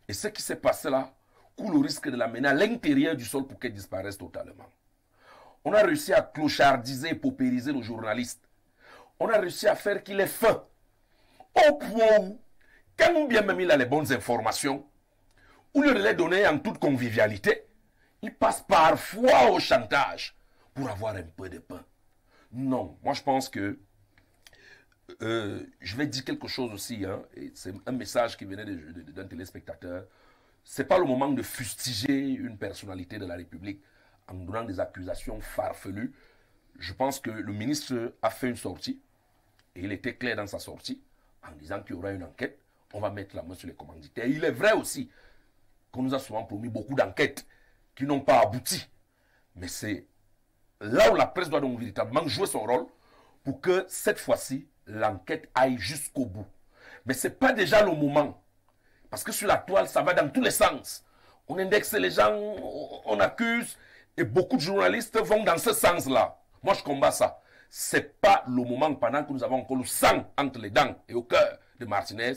Et ce qui s'est passé là court le risque de l'amener à l'intérieur du sol pour qu'elle disparaisse totalement. On a réussi à clochardiser et paupériser le journaliste. On a réussi à faire qu'il ait faim. Au point où, quand bien même il a les bonnes informations, au lieu de les donner en toute convivialité, il passe parfois au chantage pour avoir un peu de pain. Non, moi je pense que je vais dire quelque chose aussi, et c'est un message qui venait d'un téléspectateur. Ce n'est pas le moment de fustiger une personnalité de la République en donnant des accusations farfelues. Je pense que le ministre a fait une sortie, et il était clair dans sa sortie, en disant qu'il y aura une enquête, on va mettre la main sur les commanditaires. Il est vrai aussi qu'on nous a souvent promis beaucoup d'enquêtes qui n'ont pas abouti. Mais c'est là où la presse doit donc véritablement jouer son rôle pour que cette fois-ci, l'enquête aille jusqu'au bout. Mais ce n'est pas déjà le moment. Parce que sur la toile, ça va dans tous les sens. On indexe les gens, on accuse, et beaucoup de journalistes vont dans ce sens-là. Moi, je combats ça. Ce n'est pas le moment, pendant que nous avons encore le sang entre les dents et au cœur de Martinez,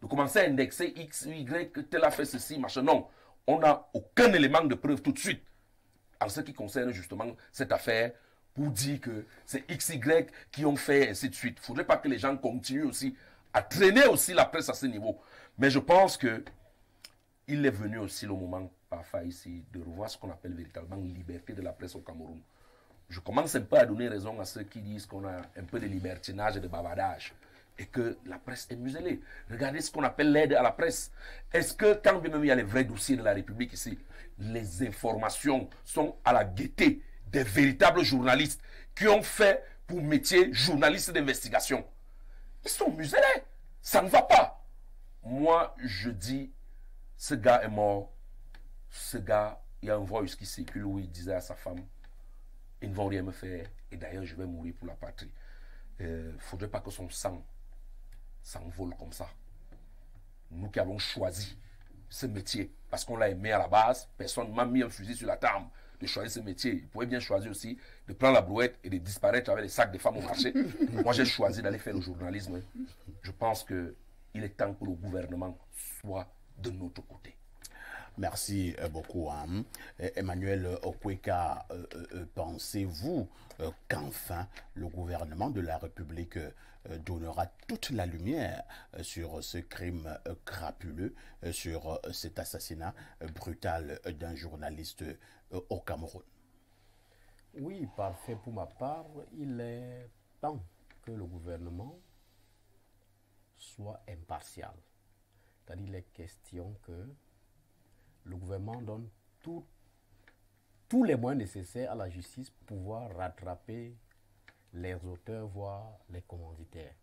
de commencer à indexer X, Y, tel a fait ceci, machin. Non, on n'a aucun élément de preuve tout de suite en ce qui concerne justement cette affaire pour dire que c'est XY qui ont fait, ainsi de suite. Il ne faudrait pas que les gens continuent aussi à traîner aussi la presse à ce niveau. Mais je pense que il est venu aussi le moment, parfois ici, de revoir ce qu'on appelle véritablement liberté de la presse au Cameroun. Je commence un peu à donner raison à ceux qui disent qu'on a un peu de libertinage et de bavardage et que la presse est muselée. Regardez ce qu'on appelle l'aide à la presse. Est-ce que quand bien même il y a les vrais dossiers de la République ici, les informations sont à la gaieté des véritables journalistes qui ont fait pour métier journaliste d'investigation? Ils sont muselés. Ça ne va pas. Moi, je dis, ce gars est mort. Ce gars, il y a un voice qui circule où il disait à sa femme, ils ne vont rien me faire. Et d'ailleurs, je vais mourir pour la patrie. Il ne faudrait pas que son sang s'envole comme ça. Nous qui avons choisi ce métier, parce qu'on l'a aimé à la base, personne ne m'a mis un fusil sur la table de choisir ce métier. Il pouvait bien choisir aussi de prendre la brouette et de disparaître avec les sacs de femmes au marché. Moi, j'ai choisi d'aller faire le journalisme. Je pense qu'il est temps que le gouvernement soit de notre côté. Merci beaucoup. Emmanuel Okweka, pensez-vous qu'enfin le gouvernement de la République donnera toute la lumière sur ce crime crapuleux, sur cet assassinat brutal d'un journaliste au Cameroun? Oui, parfait. Pour ma part, il est temps que le gouvernement soit impartial. C'est-à-dire, il est question que le gouvernement donne tous les moyens nécessaires à la justice pour pouvoir rattraper les auteurs, voire les commanditaires.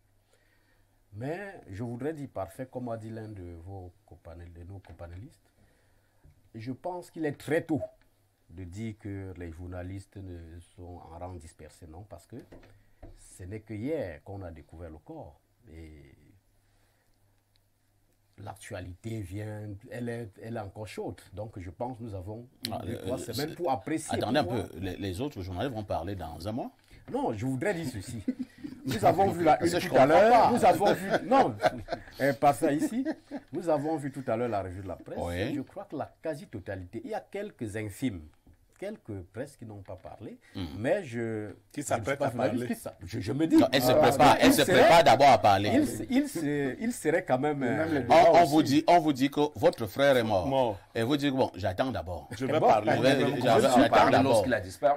Mais je voudrais dire parfait, comme a dit l'un de nos companélistes, je pense qu'il est très tôt de dire que les journalistes sont en rang dispersé. Non, parce que ce n'est que hier qu'on a découvert le corps. Et l'actualité vient, elle est encore chaude. Donc je pense que nous avons 3 semaines pour apprécier. Attendez un peu, les autres journalistes vont parler dans un mois? Non, je voudrais dire ceci. Nous avons vu la une tout à l'heure. Nous avons vu. Non, pas ça ici. Nous avons vu tout à l'heure la revue de la presse. Oui. Je crois que la quasi-totalité, il y a quelques infimes, quelques presses qui n'ont pas parlé, mais qui s'apprêtent à parler. Je me dis. Non, elle se prépare d'abord à parler. Il serait quand même. On vous dit que votre frère est mort. Et vous dites, bon, j'attends d'abord. Je vais parler. J'attends d'abord.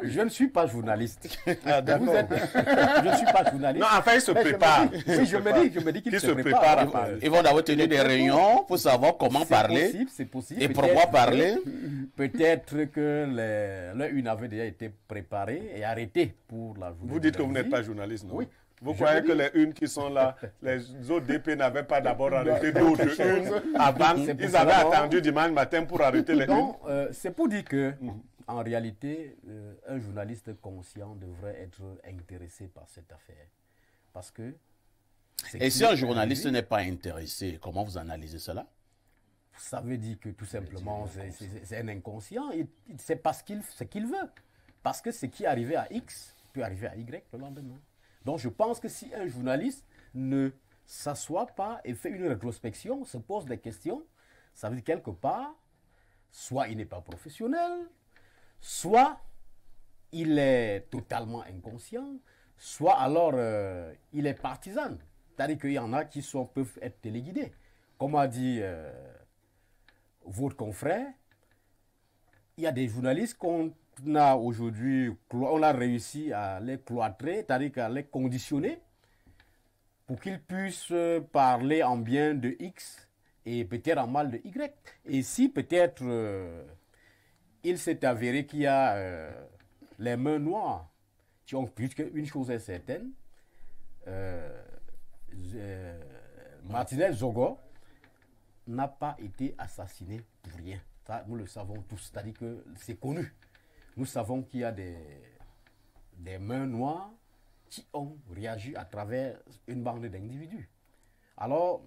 Je ne suis pas journaliste. Je ne suis pas journaliste. Non, enfin, il se prépare. Oui, je me dis qu'il se prépare à parler. Ils vont d'abord tenir des réunions pour savoir comment parler. C'est possible. Et pourquoi parler. Peut-être que leur une avait déjà été préparée et arrêtée pour la journée. Vous dites que vous n'êtes pas journaliste, non? Oui. Vous croyez que les unes qui sont là, les autres DP n'avaient pas d'abord arrêté d'autres unes avant? Ils avaient attendu dimanche matin pour arrêter les unes. C'est pour dire que, en réalité, un journaliste conscient devrait être intéressé par cette affaire. Parce que... Et si un journaliste n'est pas intéressé, comment vous analysez cela? Ça veut dire que tout simplement, c'est un inconscient. C'est parce ce qu'il veut. Parce que ce qui est arrivé à X peut arriver à Y le lendemain. Donc je pense que si un journaliste ne s'assoit pas et fait une rétrospection, se pose des questions, ça veut dire quelque part, soit il n'est pas professionnel, soit il est totalement inconscient, soit alors il est partisan. C'est-à-dire qu'il y en a qui peuvent être téléguidés. Comme a dit votre confrère, il y a des journalistes qu'on a aujourd'hui, on a réussi à les cloîtrer, c'est-à-dire à les conditionner pour qu'ils puissent parler en bien de X et peut-être en mal de Y. Et si peut-être il s'est avéré qu'il y a les mains noires, puisque une chose est certaine, Martinez Zogo n'a pas été assassiné pour rien. Ça, nous le savons tous, c'est-à-dire que c'est connu. Nous savons qu'il y a des mains noires qui ont réagi à travers une bande d'individus. Alors,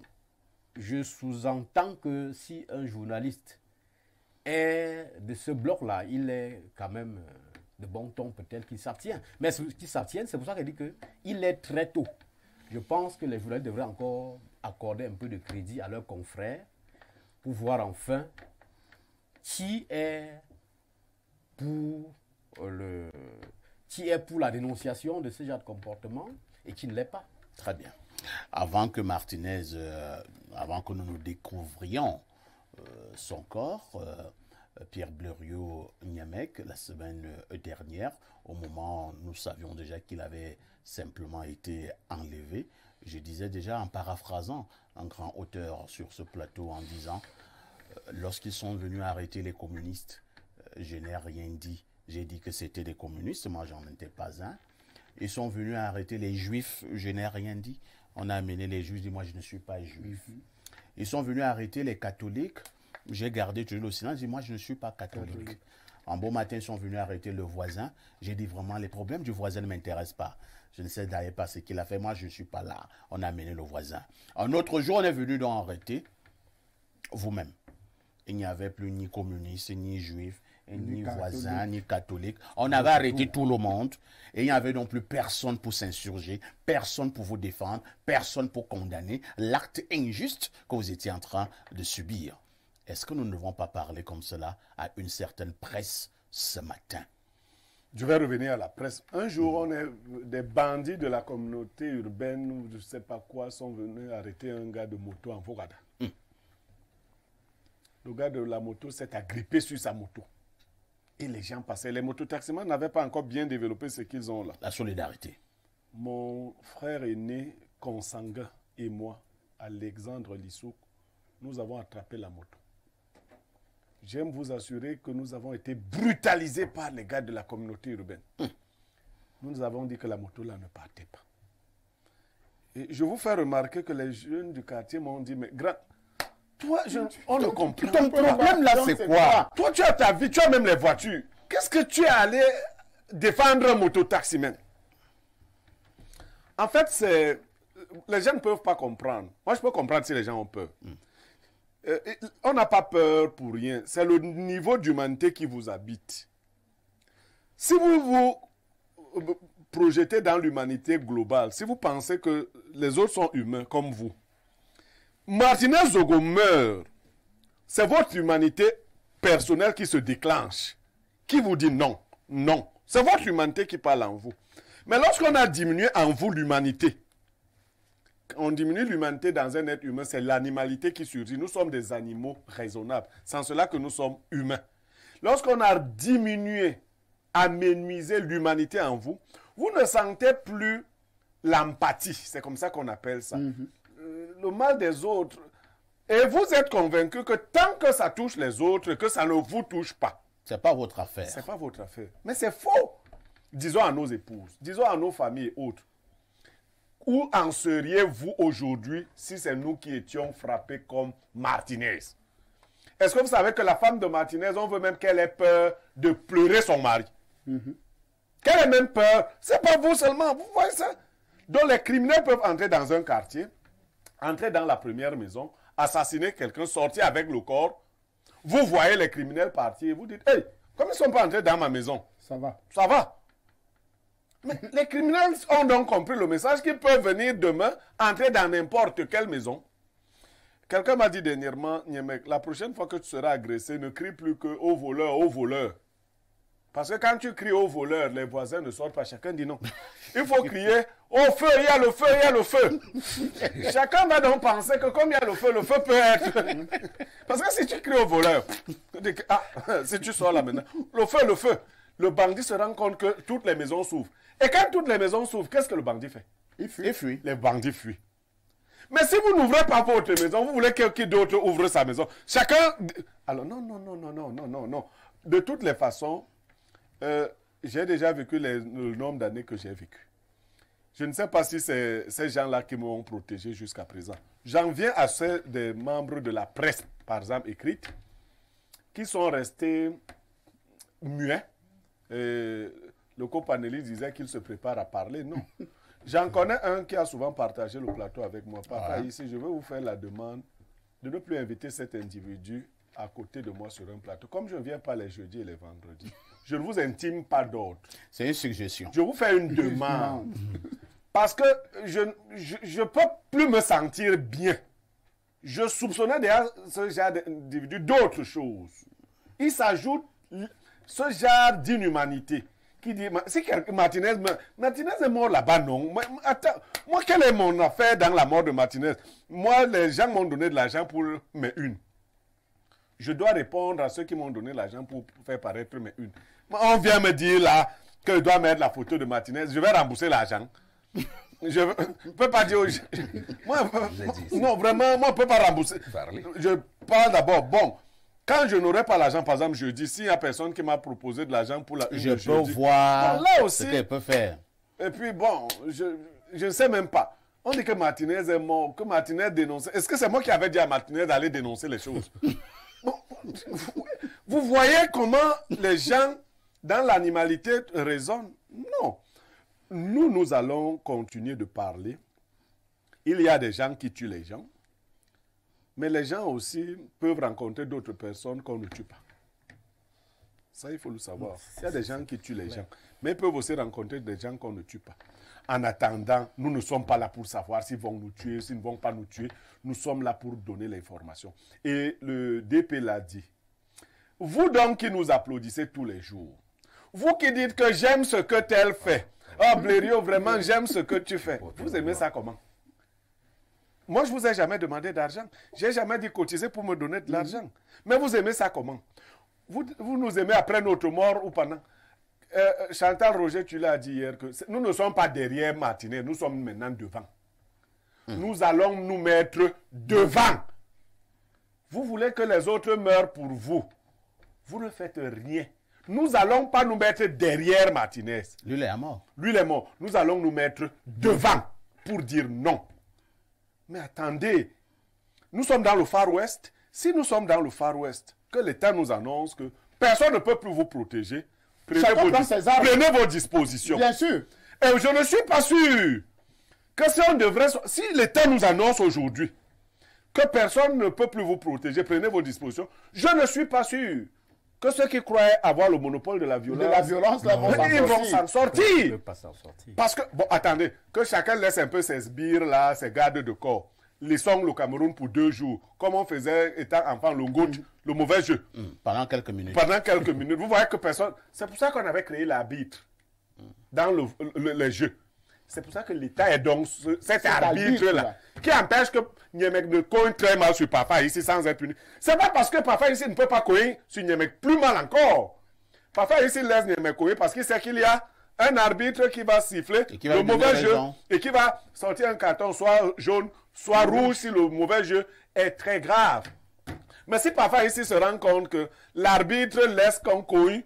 je sous-entends que si un journaliste est de ce bloc-là, il est quand même de bon ton, peut-être qu'il s'abstient. Mais qu'il s'abstienne, c'est pour ça qu'elle dit qu'il est très tôt. Je pense que les journalistes devraient encore accorder un peu de crédit à leurs confrères pour voir enfin qui est pour la dénonciation de ce genre de comportement et qui ne l'est pas. Très bien. Avant que Martinez, avant que nous découvrions son corps, Pierre Blériot-Niamec, la semaine dernière, au moment où nous savions déjà qu'il avait simplement été enlevé, je disais déjà en paraphrasant un grand auteur sur ce plateau en disant lorsqu'ils sont venus arrêter les communistes, je n'ai rien dit. J'ai dit que c'était des communistes, moi j'en étais pas un. Ils sont venus arrêter les juifs, je n'ai rien dit. On a amené les juifs, je dis moi je ne suis pas juif. Ils sont venus arrêter les catholiques, j'ai gardé toujours le silence, je dis moi je ne suis pas catholique. Un beau matin, ils sont venus arrêter le voisin. J'ai dit vraiment les problèmes du voisin ne m'intéressent pas. Je ne sais d'ailleurs pas ce qu'il a fait. Moi, je ne suis pas là. On a amené le voisin. Un autre jour, on est venu donc arrêter vous-même. Il n'y avait plus ni communistes, ni juifs, ni voisins, ni catholiques. On avait arrêté tout le monde. Et il n'y avait donc plus personne pour s'insurger, personne pour vous défendre, personne pour condamner l'acte injuste que vous étiez en train de subir. Est-ce que nous ne devons pas parler comme cela à une certaine presse ce matin? Je vais revenir à la presse. Un jour, des bandits de la communauté urbaine, ou je ne sais pas quoi, sont venus arrêter un gars de moto en Fogada. Le gars de la moto s'est agrippé sur sa moto. Et les gens passaient. Les mototaximans n'avaient pas encore bien développé ce qu'ils ont là. La solidarité. Mon frère aîné, consanguin, et moi, Alexandre Lissouk, nous avons attrapé la moto. J'aime vous assurer que nous avons été brutalisés par les gars de la communauté urbaine. Nous avons dit que la moto là ne partait pas. Et je vous fais remarquer que les jeunes du quartier m'ont dit, mais grand, toi, on ne comprend pas. Ton problème là, c'est quoi? Toi, tu as ta vie, tu as même les voitures. Qu'est-ce que tu es allé défendre un mototaximan? En fait, les gens ne peuvent pas comprendre. Moi, je peux comprendre si les gens ont peur. On n'a pas peur pour rien. C'est le niveau d'humanité qui vous habite. Si vous vous projetez dans l'humanité globale, si vous pensez que les autres sont humains comme vous, Martinez Zogo meurt, c'est votre humanité personnelle qui se déclenche, qui vous dit non, non. C'est votre humanité qui parle en vous. Mais lorsqu'on a diminué en vous l'humanité, on diminue l'humanité dans un être humain, c'est l'animalité qui surgit. Nous sommes des animaux raisonnables. C'est en cela que nous sommes humains. Lorsqu'on a diminué, amenuisé l'humanité en vous, vous ne sentez plus l'empathie. C'est comme ça qu'on appelle ça. Le mal des autres. Et vous êtes convaincu que tant que ça touche les autres, que ça ne vous touche pas. Ce n'est pas votre affaire. Ce n'est pas votre affaire. Mais c'est faux. Disons à nos épouses, disons à nos familles et autres. Où en seriez-vous aujourd'hui si c'est nous qui étions frappés comme Martinez? Est-ce que vous savez que la femme de Martinez, on veut même qu'elle ait peur de pleurer son mari? Qu'elle ait même peur. C'est pas vous seulement, vous voyez ça? Donc les criminels peuvent entrer dans un quartier, entrer dans la première maison, assassiner quelqu'un, sortir avec le corps. Vous voyez les criminels partir et vous dites, hey, comme ils ne sont pas entrés dans ma maison, Ça va. ça va. Mais les criminels ont donc compris le message qu'ils peuvent venir demain, entrer dans n'importe quelle maison. Quelqu'un m'a dit dernièrement, Niamec, la prochaine fois que tu seras agressé, ne crie plus que au voleur, au voleur. Parce que quand tu cries au voleur, les voisins ne sortent pas. Chacun dit non. Il faut crier au feu, il y a le feu, il y a le feu. Chacun va donc penser que comme il y a le feu peut être. Parce que si tu cries au voleur, si tu sors là maintenant, le feu, le bandit se rend compte que toutes les maisons s'ouvrent. Et quand toutes les maisons s'ouvrent, qu'est-ce que le bandit fait? Il fuit. Les bandits fuient. Mais si vous n'ouvrez pas votre maison, vous voulez que quelqu'un d'autre ouvre sa maison. Chacun... Alors non. De toutes les façons, j'ai déjà vécu le nombre d'années que j'ai vécu. Je ne sais pas si c'est ces gens-là qui m'ont protégé jusqu'à présent. J'en viens à ceux des membres de la presse, par exemple, écrite, qui sont restés muets. le copanéliste disait qu'il se prépare à parler. Non. J'en connais un qui a souvent partagé le plateau avec moi. Papa, ici, je vais vous faire la demande de ne plus inviter cet individu à côté de moi sur un plateau. Comme je ne viens pas les jeudis et les vendredis, je ne vous intime pas d'ordre. C'est une suggestion. Je vous fais une demande. Parce que je ne peux plus me sentir bien. Je soupçonnais déjà ce genre d'individu d'autres choses. Il s'ajoute ce genre d'inhumanité qui dit, si Martinez est mort là-bas, non. Attends, moi, quelle est mon affaire dans la mort de Martinez? Moi, les gens m'ont donné de l'argent pour mes unes. Je dois répondre à ceux qui m'ont donné l'argent pour faire paraître mes unes. On vient me dire là que je dois mettre la photo de Martinez. Je vais rembourser l'argent. Je ne peux pas dire... non, vraiment, moi, je ne peux pas rembourser. Je parle d'abord. Bon, quand je n'aurai pas l'argent, par exemple, jeudi, s'il n'y a personne qui m'a proposé de l'argent pour la je peux voir bon, là aussi, ce qu'elle peut faire. Et puis, bon, je ne sais même pas. On dit que Martinez est mort, que Martinez dénonçait. Est-ce que c'est moi qui avais dit à Martinez d'aller dénoncer les choses? Bon, vous voyez comment les gens dans l'animalité raisonnent? Non. Nous allons continuer de parler. Il y a des gens qui tuent les gens. Mais les gens aussi peuvent rencontrer d'autres personnes qu'on ne tue pas. Ça, il faut le savoir. Il y a des gens qui tuent les gens. Mais ils peuvent aussi rencontrer des gens qu'on ne tue pas. En attendant, nous ne sommes pas là pour savoir s'ils vont nous tuer, s'ils ne vont pas nous tuer. Nous sommes là pour donner l'information. Et le DP l'a dit. Vous donc qui nous applaudissez tous les jours, vous qui dites que j'aime ce que tel fait. Ah, Blériot, vraiment, j'aime ce que tu fais. Vous aimez ça comment? Moi, je ne vous ai jamais demandé d'argent. Je n'ai jamais dit cotiser pour me donner de l'argent. Mais vous aimez ça comment? Vous nous aimez après notre mort ou pendant? Chantal Roger, tu l'as dit hier, que nous ne sommes pas derrière Martinez, nous sommes maintenant devant. Nous allons nous mettre devant. Vous voulez que les autres meurent pour vous. Vous ne faites rien. Nous n'allons pas nous mettre derrière Martinez. Lui, il est mort. Lui, il est mort. Nous allons nous mettre devant pour dire non. Mais attendez, nous sommes dans le Far West. Si nous sommes dans le Far West, que l'État nous annonce que personne ne peut plus vous protéger, prenez vos dispositions. Bien sûr. Et je ne suis pas sûr que si l'État nous annonce aujourd'hui que personne ne peut plus vous protéger, prenez vos dispositions, je ne suis pas sûr que ceux qui croyaient avoir le monopole de la violence, là, ils vont s'en sortir. Ils ne peuvent pas s'en sortir. Parce que, bon, attendez, que chacun laisse un peu ses sbires là, ses gardes de corps. Laissons le Cameroun pour 2 jours, comme on faisait étant enfant le mauvais jeu. Pendant quelques minutes. Pendant quelques minutes. Vous voyez que personne... C'est pour ça qu'on avait créé l'arbitre dans les jeux. C'est pour ça que l'État est donc cet arbitre-là, qui empêche que Niemek ne cogne très mal sur Papa ici sans être puni. C'est pas parce que Papa ici ne peut pas cogner sur Niemek plus mal encore. Papa ici laisse Niemek cogner parce qu'il sait qu'il y a un arbitre qui va siffler le mauvais jeu et qui va sortir un carton soit jaune, soit rouge si le mauvais jeu est très grave. Mais si Papa ici se rend compte que l'arbitre laisse qu'on cogne,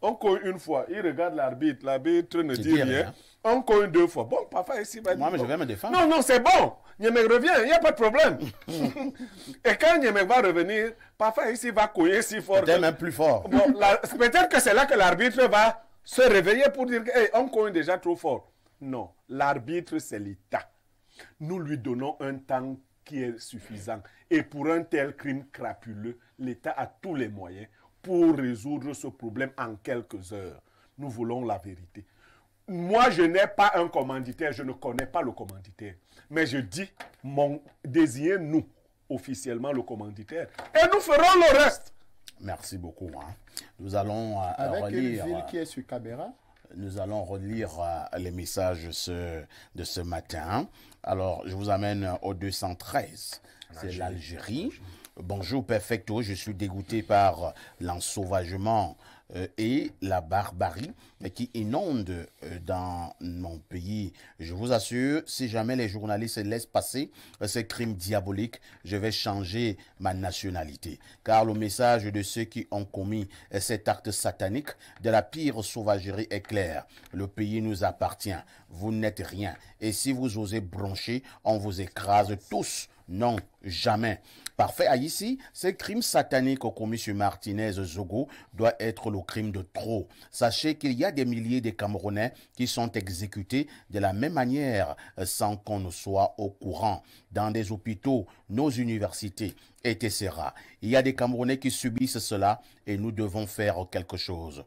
on cogne une fois, il regarde l'arbitre, l'arbitre ne dit rien. On cogne 2 fois. Bon, Papa ici va dire... Moi, mais je vais me défendre. Non, c'est bon. Niemek revient, il n'y a pas de problème. Et quand Niemek va revenir, Papa ici va cogner si fort. Peut-être même plus fort. Bon, peut-être que c'est là que l'arbitre va se réveiller pour dire qu'on cogne déjà trop fort. Non, l'arbitre, c'est l'État. Nous lui donnons un temps qui est suffisant. Et pour un tel crime crapuleux, l'État a tous les moyens pour résoudre ce problème en quelques heures. Nous voulons la vérité. Moi, je n'ai pas un commanditaire, je ne connais pas le commanditaire. Mais je dis, désignez-nous officiellement le commanditaire. Et nous ferons le reste. Merci beaucoup. Nous allons avec relire... une ville qui est sur Cabera. Nous allons relire les messages de ce matin. Alors, je vous amène au 213. C'est l'Algérie. Bonjour, perfecto. Je suis dégoûté par l'ensauvagement et la barbarie qui inonde dans mon pays. Je vous assure, si jamais les journalistes laissent passer ces crimes diaboliques, je vais changer ma nationalité. Car le message de ceux qui ont commis cet acte satanique de la pire sauvagerie est clair. Le pays nous appartient. Vous n'êtes rien. Et si vous osez broncher, on vous écrase tous. Non, jamais. Parfait. Ici, ce crime satanique commis sur Martinez Zogo doit être le crime de trop. Sachez qu'il y a des milliers de Camerounais qui sont exécutés de la même manière sans qu'on ne soit au courant. Dans des hôpitaux, nos universités, etc. Il y a des Camerounais qui subissent cela et nous devons faire quelque chose.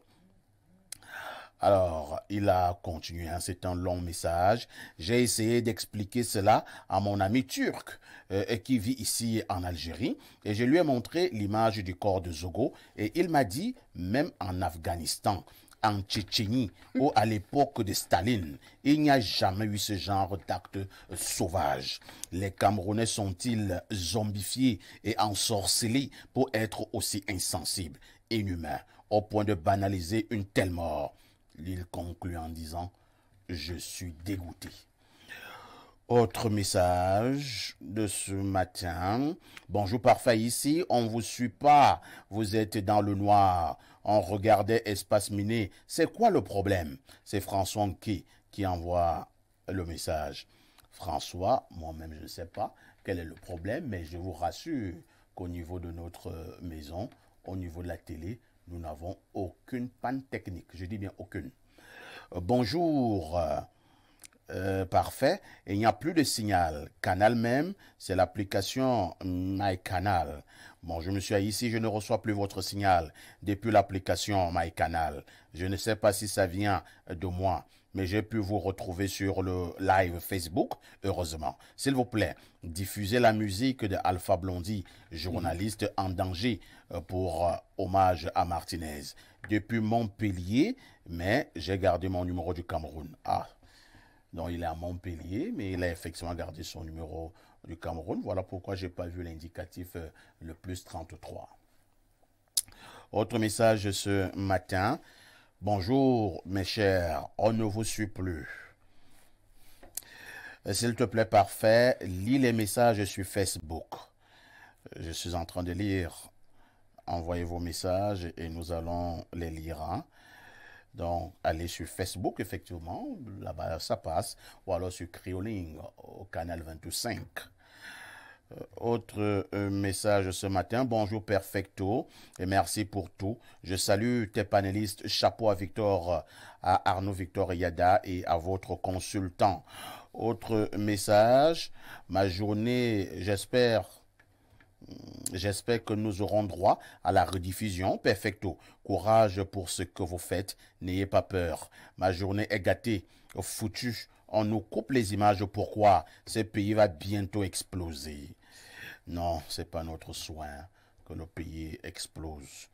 Alors, il a continué, hein, c'est un long message. J'ai essayé d'expliquer cela à mon ami turc qui vit ici en Algérie et je lui ai montré l'image du corps de Zogo et il m'a dit, même en Afghanistan, en Tchétchénie ou à l'époque de Staline, il n'y a jamais eu ce genre d'acte sauvage. Les Camerounais sont-ils zombifiés et ensorcelés pour être aussi insensibles, inhumains, au point de banaliser une telle mort? Il conclut en disant « Je suis dégoûté ». Autre message de ce matin. Bonjour, parfait. Ici, on ne vous suit pas. Vous êtes dans le noir. On regardait Espace Miné. C'est quoi le problème? C'est François qui envoie le message. François, moi-même, je ne sais pas quel est le problème, mais je vous rassure qu'au niveau de notre maison, au niveau de la télé, nous n'avons aucune panne technique. Je dis bien aucune. Bonjour. Parfait. Et il n'y a plus de signal. Canal même, c'est l'application MyCanal. Bon, je me suis ici, je ne reçois plus votre signal depuis l'application MyCanal. Je ne sais pas si ça vient de moi, mais j'ai pu vous retrouver sur le live Facebook, heureusement. S'il vous plaît, diffusez la musique de Alpha Blondy, journaliste en danger pour hommage à Martinez. Depuis Montpellier, mais j'ai gardé mon numéro du Cameroun. Ah, donc il est à Montpellier, mais il a effectivement gardé son numéro du Cameroun. Voilà pourquoi je n'ai pas vu l'indicatif le plus 33. Autre message ce matin. Bonjour mes chers, on ne vous suit plus. S'il te plaît, parfait, lis les messages sur Facebook. Je suis en train de lire. Envoyez vos messages et nous allons les lire. Hein. Donc, allez sur Facebook, effectivement, là-bas ça passe. Ou alors sur Crioling, au canal 25. Autre message ce matin. Bonjour Perfecto et merci pour tout. Je salue tes panélistes. Chapeau à Victor, à Arnaud Victor Yada et à votre consultant. Autre message. Ma journée, j'espère que nous aurons droit à la rediffusion. Perfecto. Courage pour ce que vous faites. N'ayez pas peur. Ma journée est gâtée. Foutu. On nous coupe les images. Pourquoi? Ce pays va bientôt exploser. Non, ce n'est pas notre soin que le pays explose.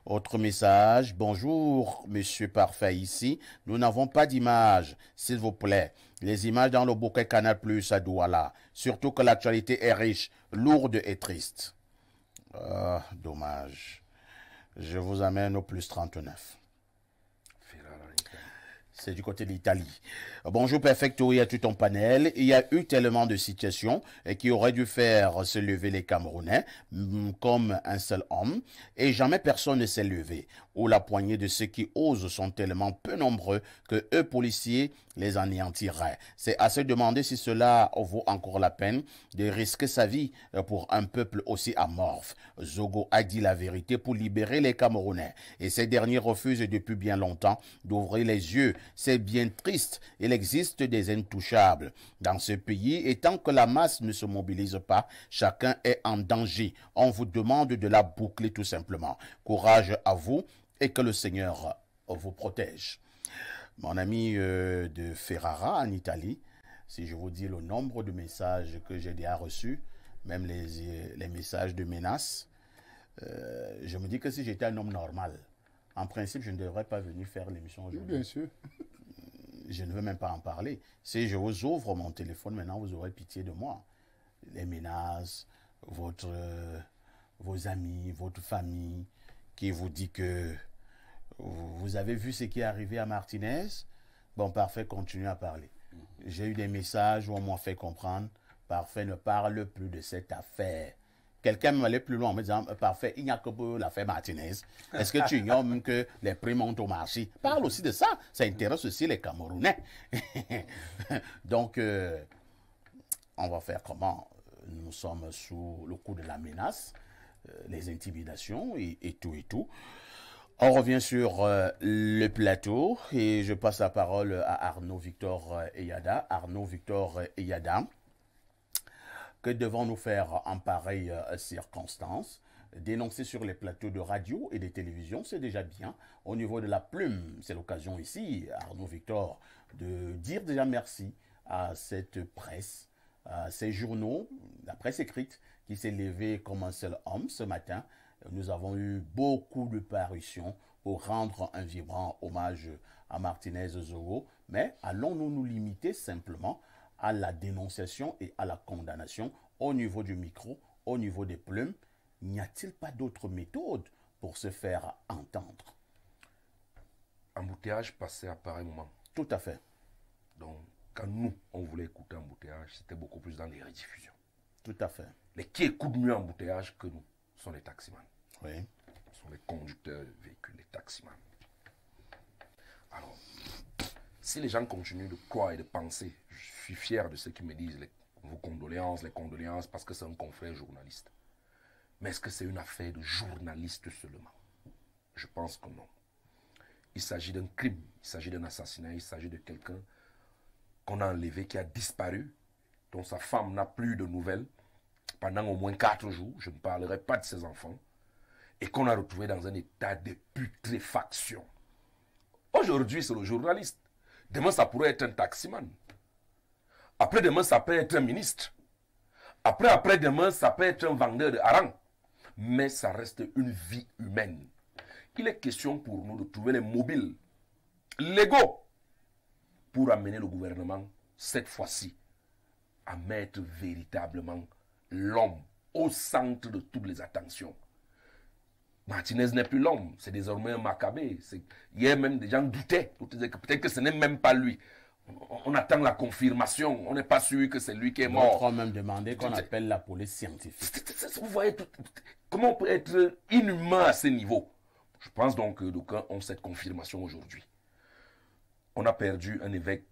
Autre message. Bonjour, monsieur Parfait ici. Nous n'avons pas d'image, s'il vous plaît. Les images dans le bouquet Canal Plus à Douala. Surtout que l'actualité est riche, lourde et triste. Ah, dommage. Je vous amène au plus 39. C'est du côté de l'Italie. Bonjour Perfecto, il y a tout ton panel. Il y a eu tellement de situations qui auraient dû faire se lever les Camerounais comme un seul homme. Et jamais personne ne s'est levé. Ou la poignée de ceux qui osent sont tellement peu nombreux que eux, policiers, les anéantiraient. C'est à se demander si cela vaut encore la peine de risquer sa vie pour un peuple aussi amorphe. Zogo a dit la vérité pour libérer les Camerounais. Et ces derniers refusent depuis bien longtemps d'ouvrir les yeux. C'est bien triste. Il existe des intouchables dans ce pays et tant que la masse ne se mobilise pas, chacun est en danger. On vous demande de la boucler tout simplement. Courage à vous et que le Seigneur vous protège. Mon ami de Ferrara en Italie, si je vous dis le nombre de messages que j'ai déjà reçus, même les messages de menaces, je me dis que si j'étais un homme normal, en principe, je ne devrais pas venir faire l'émission aujourd'hui. Bien sûr. Je ne veux même pas en parler. Si je vous ouvre mon téléphone, maintenant, vous aurez pitié de moi. Les menaces, vos amis, votre famille, qui vous dit que vous avez vu ce qui est arrivé à Martinez. Bon, parfait, continuez à parler. J'ai eu des messages où on m'a fait comprendre, parfait, ne parle plus de cette affaire. Quelqu'un m'allait plus loin en me disant, parfait, il n'y a que pour l'affaire Martinez. Est-ce que tu ignores même que les prix montent au marché? Parle aussi de ça. Ça intéresse aussi les Camerounais. Donc, on va faire comment? Nous sommes sous le coup de la menace, les intimidations et tout et tout. On revient sur le plateau et je passe la parole à Arnaud Victor Eyada. Arnaud Victor Eyada, que devons-nous faire en pareille circonstance? Dénoncer sur les plateaux de radio et de télévision, c'est déjà bien. Au niveau de la plume, c'est l'occasion ici, Arnaud Victor, de dire déjà merci à cette presse, à ces journaux, la presse écrite, qui s'est levée comme un seul homme ce matin. Nous avons eu beaucoup de parutions pour rendre un vibrant hommage à Martinez Zogo, mais allons-nous nous limiter simplement à la dénonciation et à la condamnation au niveau du micro, au niveau des plumes? N'y a-t-il pas d'autres méthodes pour se faire entendre? Embouteillage passé à pareil moment. Tout à fait. Donc, quand nous, on voulait écouter embouteillage, c'était beaucoup plus dans les rediffusions. Tout à fait. Les qui écoutent mieux embouteillage que nous sont les taximans. Oui. Ce sont les conducteurs de véhicules, les taximans. Alors, si les gens continuent de croire et de penser, je suis fier de ceux qui me disent vos condoléances, les condoléances, parce que c'est un confrère journaliste. Mais est-ce que c'est une affaire de journaliste seulement? Je pense que non. Il s'agit d'un crime, il s'agit d'un assassinat, il s'agit de quelqu'un qu'on a enlevé, qui a disparu, dont sa femme n'a plus de nouvelles pendant au moins 4 jours. Je ne parlerai pas de ses enfants. Et qu'on a retrouvé dans un état de putréfaction. Aujourd'hui, c'est le journaliste. Demain, ça pourrait être un taximan. Après-demain, ça peut être un ministre. Après-demain, ça peut être un vendeur de hareng. Mais ça reste une vie humaine. Il est question pour nous de trouver les mobiles légaux pour amener le gouvernement, cette fois-ci, à mettre véritablement l'homme au centre de toutes les attentions. Martinez n'est plus l'homme, c'est désormais un Maccabée. Hier même, des gens doutaient. Peut-être que ce n'est même pas lui. On attend la confirmation. On n'est pas sûr que c'est lui qui est mort. On va même demander qu'on appelle la police scientifique. Vous voyez comment on peut être inhumain à ce niveau. Je pense donc que d'aucuns ont cette confirmation aujourd'hui. On a perdu un évêque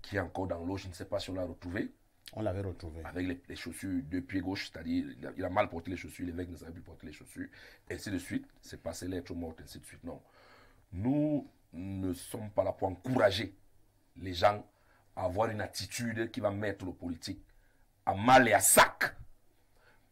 qui est encore dans l'eau. Je ne sais pas si on l'a retrouvé. On l'avait retrouvé. Avec les chaussures de pied gauche, c'est-à-dire il a mal porté les chaussures, l'évêque ne savait plus porter les chaussures, et ainsi de suite. C'est passé l'être mort, ainsi de suite. Non. Nous ne sommes pas là pour encourager les gens à avoir une attitude qui va mettre le politique à mal et à sac.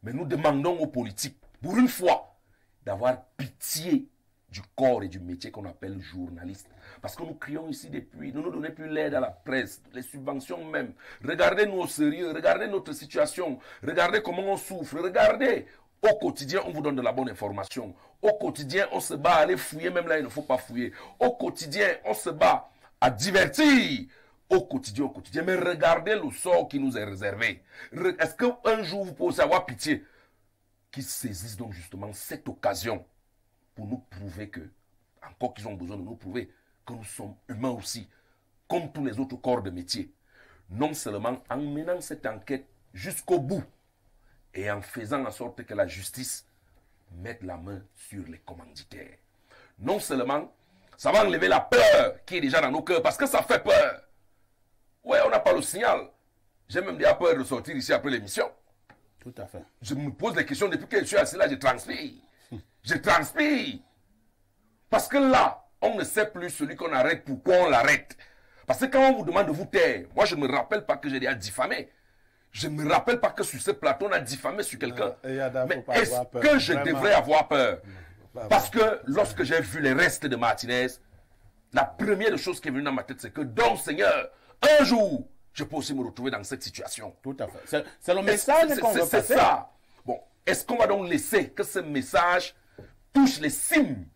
Mais nous demandons aux politiques, pour une fois, d'avoir pitié du corps et du métier qu'on appelle journaliste. Parce que nous crions ici depuis, ne nous donnez plus l'aide à la presse, les subventions même. Regardez-nous au sérieux, regardez notre situation, regardez comment on souffre, regardez. Au quotidien, on vous donne de la bonne information. Au quotidien, on se bat à aller fouiller, même là, il ne faut pas fouiller. Au quotidien, on se bat à divertir. Au quotidien, mais regardez le sort qui nous est réservé. Est-ce qu'un jour, vous pouvez avoir pitié qu'ils saisissent donc justement cette occasion pour nous prouver que, encore qu'ils ont besoin de nous prouver, que nous sommes humains aussi, comme tous les autres corps de métier. Non seulement en menant cette enquête jusqu'au bout et en faisant en sorte que la justice mette la main sur les commanditaires. Non seulement, ça va enlever la peur qui est déjà dans nos cœurs, parce que ça fait peur. Ouais, on n'a pas le signal. J'ai même déjà peur de sortir ici après l'émission. Tout à fait. Je me pose des questions depuis que je suis assis là, je transpire. Je transpire. Parce que là, on ne sait plus celui qu'on arrête, pourquoi on l'arrête. Parce que quand on vous demande de vous taire, moi je ne me rappelle pas que j'ai déjà diffamé. Je ne me rappelle pas que sur ce plateau, on a diffamé sur quelqu'un. Mais est-ce que je devrais avoir peur? Parce que lorsque j'ai vu les restes de Martinez, la première chose qui est venue dans ma tête, c'est que, donc Seigneur, un jour, je peux aussi me retrouver dans cette situation. Tout à fait. C'est le message qu'on veut passer. C'est ça. Bon, est-ce qu'on va donc laisser que ce message touche les cimes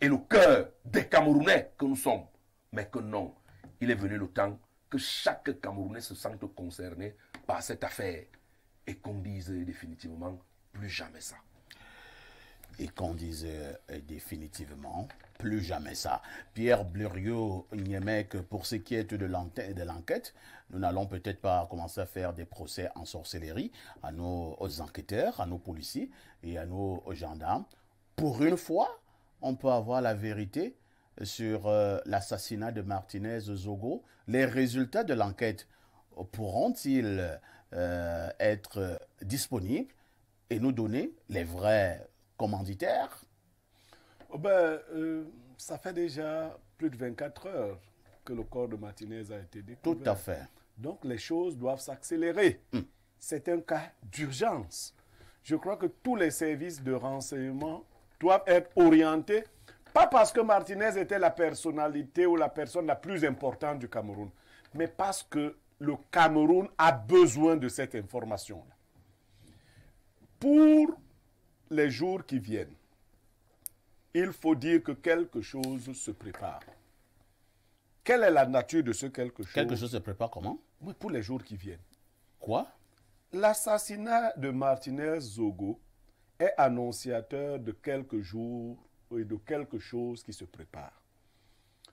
et le cœur des Camerounais que nous sommes? Mais que non, il est venu le temps que chaque Camerounais se sente concerné par cette affaire et qu'on dise définitivement plus jamais ça. Et qu'on dise définitivement plus jamais ça. Pierre Bluriot-Niemec, pour ce qui est de l'enquête, nous n'allons peut-être pas commencer à faire des procès en sorcellerie à nos enquêteurs, à nos policiers et à nos gendarmes. Pour une fois, on peut avoir la vérité sur l'assassinat de Martinez Zogo. Les résultats de l'enquête pourront-ils être disponible et nous donner les vrais commanditaires? Oh ben, ça fait déjà plus de 24 heures que le corps de Martinez a été découvert. Tout à fait. Donc les choses doivent s'accélérer. C'est un cas d'urgence. Je crois que tous les services de renseignement doivent être orientés, pas parce que Martinez était la personnalité ou la personne la plus importante du Cameroun, mais parce que le Cameroun a besoin de cette information-là. Pour les jours qui viennent, il faut dire que quelque chose se prépare. Quelle est la nature de ce quelque chose? Quelque chose se prépare comment? Oui, pour les jours qui viennent. Quoi? L'assassinat de Martinez Zogo est annonciateur de quelques jours et de quelque chose qui se prépare.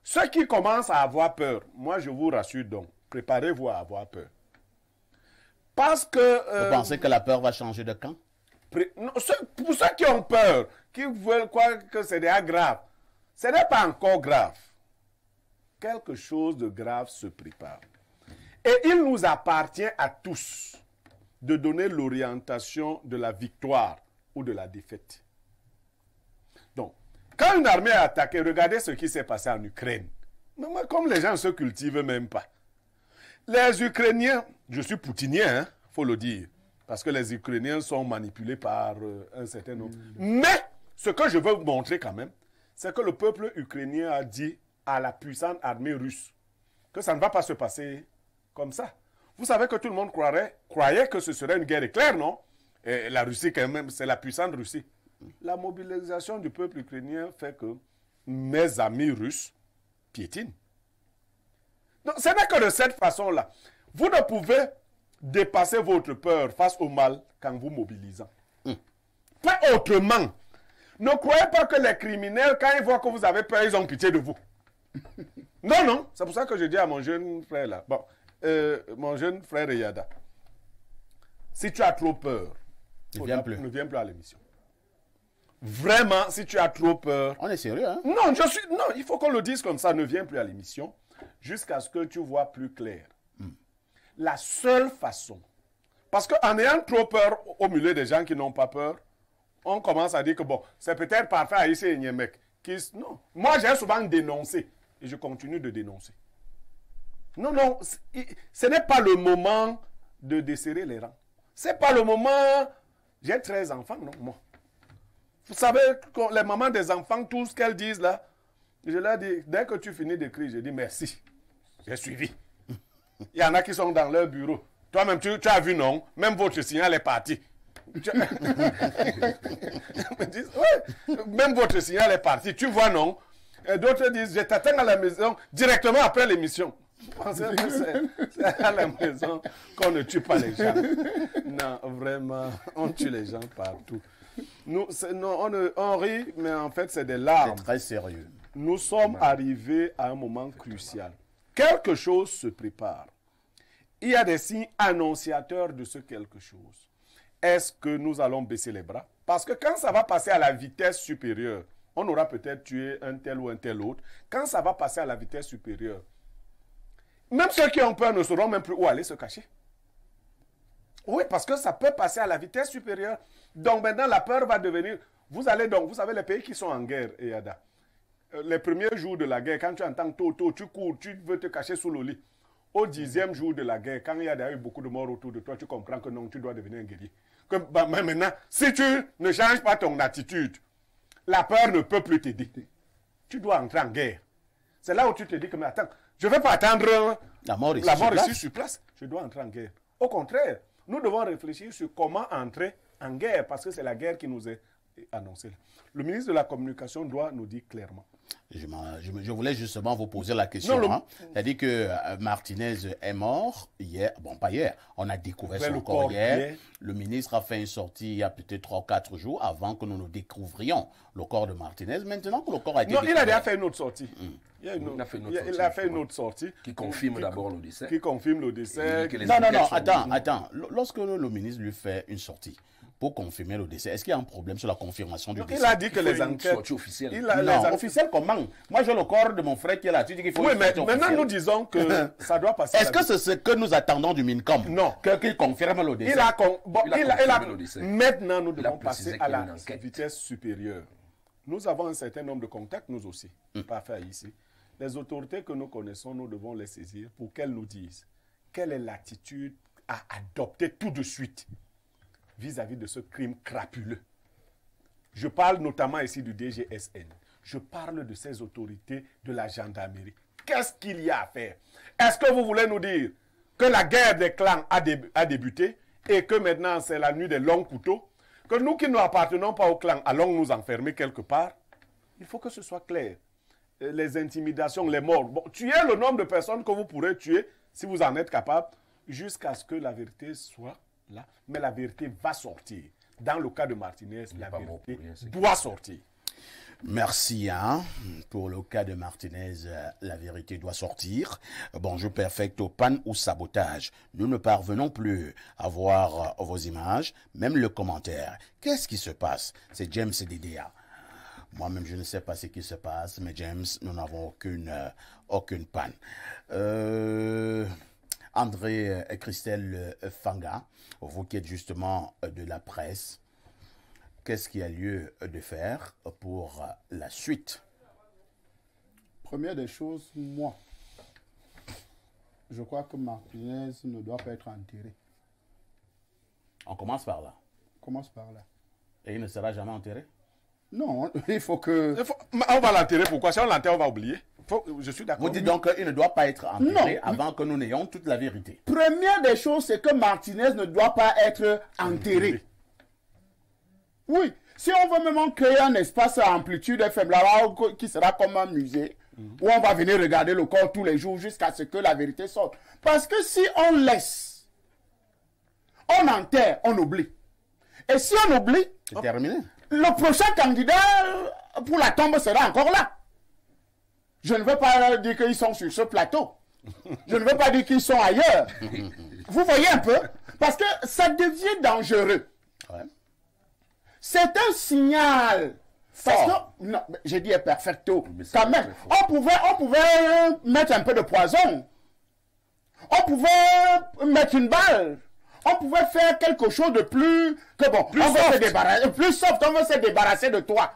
Ceux qui commencent à avoir peur, moi je vous rassure donc, préparez-vous à avoir peur. Parce que... Vous pensez que la peur va changer de camp? Non, pour ceux qui ont peur, qui veulent croire que c'est déjà grave, ce n'est pas encore grave. Quelque chose de grave se prépare. Et il nous appartient à tous de donner l'orientation de la victoire ou de la défaite. Donc, quand une armée est attaquée, regardez ce qui s'est passé en Ukraine. Mais moi, comme les gens ne se cultivent même pas. Les Ukrainiens, je suis poutinien, faut le dire, parce que les Ukrainiens sont manipulés par un certain nombre. Mais, ce que je veux vous montrer quand même, c'est que le peuple ukrainien a dit à la puissante armée russe que ça ne va pas se passer comme ça. Vous savez que tout le monde croyait que ce serait une guerre éclair, non? Et la Russie, quand même, c'est la puissante Russie. La mobilisation du peuple ukrainien fait que mes amis russes piétinent. Donc, ce n'est que de cette façon-là. Vous ne pouvez dépasser votre peur face au mal qu'en vous mobilisant. Pas autrement. Ne croyez pas que les criminels, quand ils voient que vous avez peur, ils ont pitié de vous. Non, non. C'est pour ça que je dis à mon jeune frère là. Bon, mon jeune frère Yada. Si tu as trop peur, Ne viens plus. ne viens plus à l'émission. Vraiment, si tu as trop peur. On est sérieux, hein? Non, non, il faut qu'on le dise comme ça. Ne viens plus à l'émission jusqu'à ce que tu vois plus clair. La seule façon. Parce qu'en ayant trop peur au milieu des gens qui n'ont pas peur, on commence à dire que bon, c'est peut-être parfait à Issé et Niemek. Non. Moi, j'ai souvent dénoncé. Et je continue de dénoncer. Non, non, ce n'est pas le moment de desserrer les rangs. Ce n'est pas le moment... J'ai 13 enfants, non, moi. Vous savez, les mamans des enfants, tout ce qu'elles disent là, je leur dis, dès que tu finis d'écrire, je dis merci. J'ai suivi. Il y en a qui sont dans leur bureau. Toi-même, tu as vu, non? Même votre signal est parti. Même votre signal est parti. Tu vois, non? Et d'autres disent, je t'attends à la maison directement après l'émission. C'est à la maison qu'on ne tue pas les gens. Non, vraiment, on tue les gens partout. On rit, mais en fait, c'est des larmes. C'est très sérieux. Nous sommes arrivés à un moment crucial. Quelque chose se prépare. Il y a des signes annonciateurs de ce quelque chose. Est-ce que nous allons baisser les bras? Parce que quand ça va passer à la vitesse supérieure, on aura peut-être tué un tel ou un tel autre. Quand ça va passer à la vitesse supérieure, même ceux qui ont peur ne sauront même plus où aller se cacher. Oui, parce que ça peut passer à la vitesse supérieure. Donc maintenant, la peur va devenir... Vous savez, les pays qui sont en guerre, Eyada, les premiers jours de la guerre, quand tu entends toto, tu cours, tu veux te cacher sous le lit. Au 10e jour de la guerre, quand il y a eu beaucoup de morts autour de toi, tu comprends que non, tu dois devenir un guerrier. Mais maintenant, si tu ne changes pas ton attitude, la peur ne peut plus t'aider. Tu dois entrer en guerre. C'est là où tu te dis que, mais attends, je ne vais pas attendre la mort ici sur place. Je dois entrer en guerre. Au contraire, nous devons réfléchir sur comment entrer en guerre, parce que c'est la guerre qui nous est annoncée. Le ministre de la Communication doit nous dire clairement. Je voulais justement vous poser la question. C'est-à-dire que Martinez est mort hier. Bon, pas hier. On a découvert son corps hier. Le ministre a fait une sortie il y a peut-être 3 ou 4 jours avant que nous découvrions le corps de Martinez. Maintenant que le corps a été découvert... il a déjà fait une autre sortie. Il a fait une autre sortie. Qui confirme d'abord le décès. Qui confirme le décès. Non, attends. Lorsque le ministre lui fait une sortie pour confirmer le décès. Est-ce qu'il y a un problème sur la confirmation du décès? Il a dit que Il faut les une enquêtes... sortie officielle. Non, officiel comment? Moi, j'ai le corps de mon frère qui est là. Tu dis qu'il faut Oui, une mais sortie maintenant, officielle. nous disons que ça doit passer. Est-ce que c'est ce que nous attendons du MINCOM? Non. Qu'il confirme le décès. Il a confirmé le décès. Maintenant, nous Il a devons précisé passer qu'il à y a une la enquête. vitesse supérieure. Nous avons un certain nombre de contacts, nous aussi, pas fait ici. Les autorités que nous connaissons, nous devons les saisir pour qu'elles nous disent quelle est l'attitude à adopter tout de suite vis-à-vis de ce crime crapuleux. Je parle notamment ici du DGSN. Je parle de ces autorités de la gendarmerie. Qu'est-ce qu'il y a à faire? Est-ce que vous voulez nous dire que la guerre des clans a débuté et que maintenant c'est la nuit des longs couteaux? Que nous qui ne appartenons pas au clan allons nous enfermer quelque part? Il faut que ce soit clair. Les intimidations, les morts. Bon, tuez le nombre de personnes que vous pourrez tuer si vous en êtes capable jusqu'à ce que la vérité soit là. Mais la vérité va sortir. Dans le cas de Martinez, la vérité doit sortir. Merci. Hein. Pour le cas de Martinez, la vérité doit sortir. Bonjour perfecto, panne ou sabotage. Nous ne parvenons plus à voir vos images, même le commentaire. Qu'est-ce qui se passe? C'est James DDA. Moi-même, je ne sais pas ce qui se passe, mais James, nous n'avons aucune panne. André Christelle Fanga, vous qui êtes justement de la presse, qu'est-ce qu'il y a lieu de faire pour la suite? Première des choses, moi, je crois que Martinez ne doit pas être enterré. On commence par là. On commence par là. Et il ne sera jamais enterré? Non, il faut que... On va l'enterrer, pourquoi? Si on l'enterre, on va oublier. Je suis d'accord. Vous dites donc qu'il ne doit pas être enterré Non. avant que nous n'ayons toute la vérité. Première des choses, c'est que Martinez ne doit pas être enterré. Oui, si on veut même créer un espace à amplitude FM là-bas qui sera comme un musée, où on va venir regarder le corps tous les jours jusqu'à ce que la vérité sorte. Parce que si on laisse, on enterre, on oublie. Et si on oublie, C'est terminé. le prochain candidat pour la tombe sera encore là. Je ne veux pas dire qu'ils sont sur ce plateau. Je ne veux pas dire qu'ils sont ailleurs. Vous voyez un peu? Parce que ça devient dangereux. Ouais. C'est un signal. Parce Fort. que, non, j'ai dit perfecto. Mais c'est Quand même, très fort. on pouvait mettre un peu de poison. On pouvait mettre une balle. On pouvait faire quelque chose de plus que bon. On veut se débarrasser, plus soft, on veut se débarrasser de toi.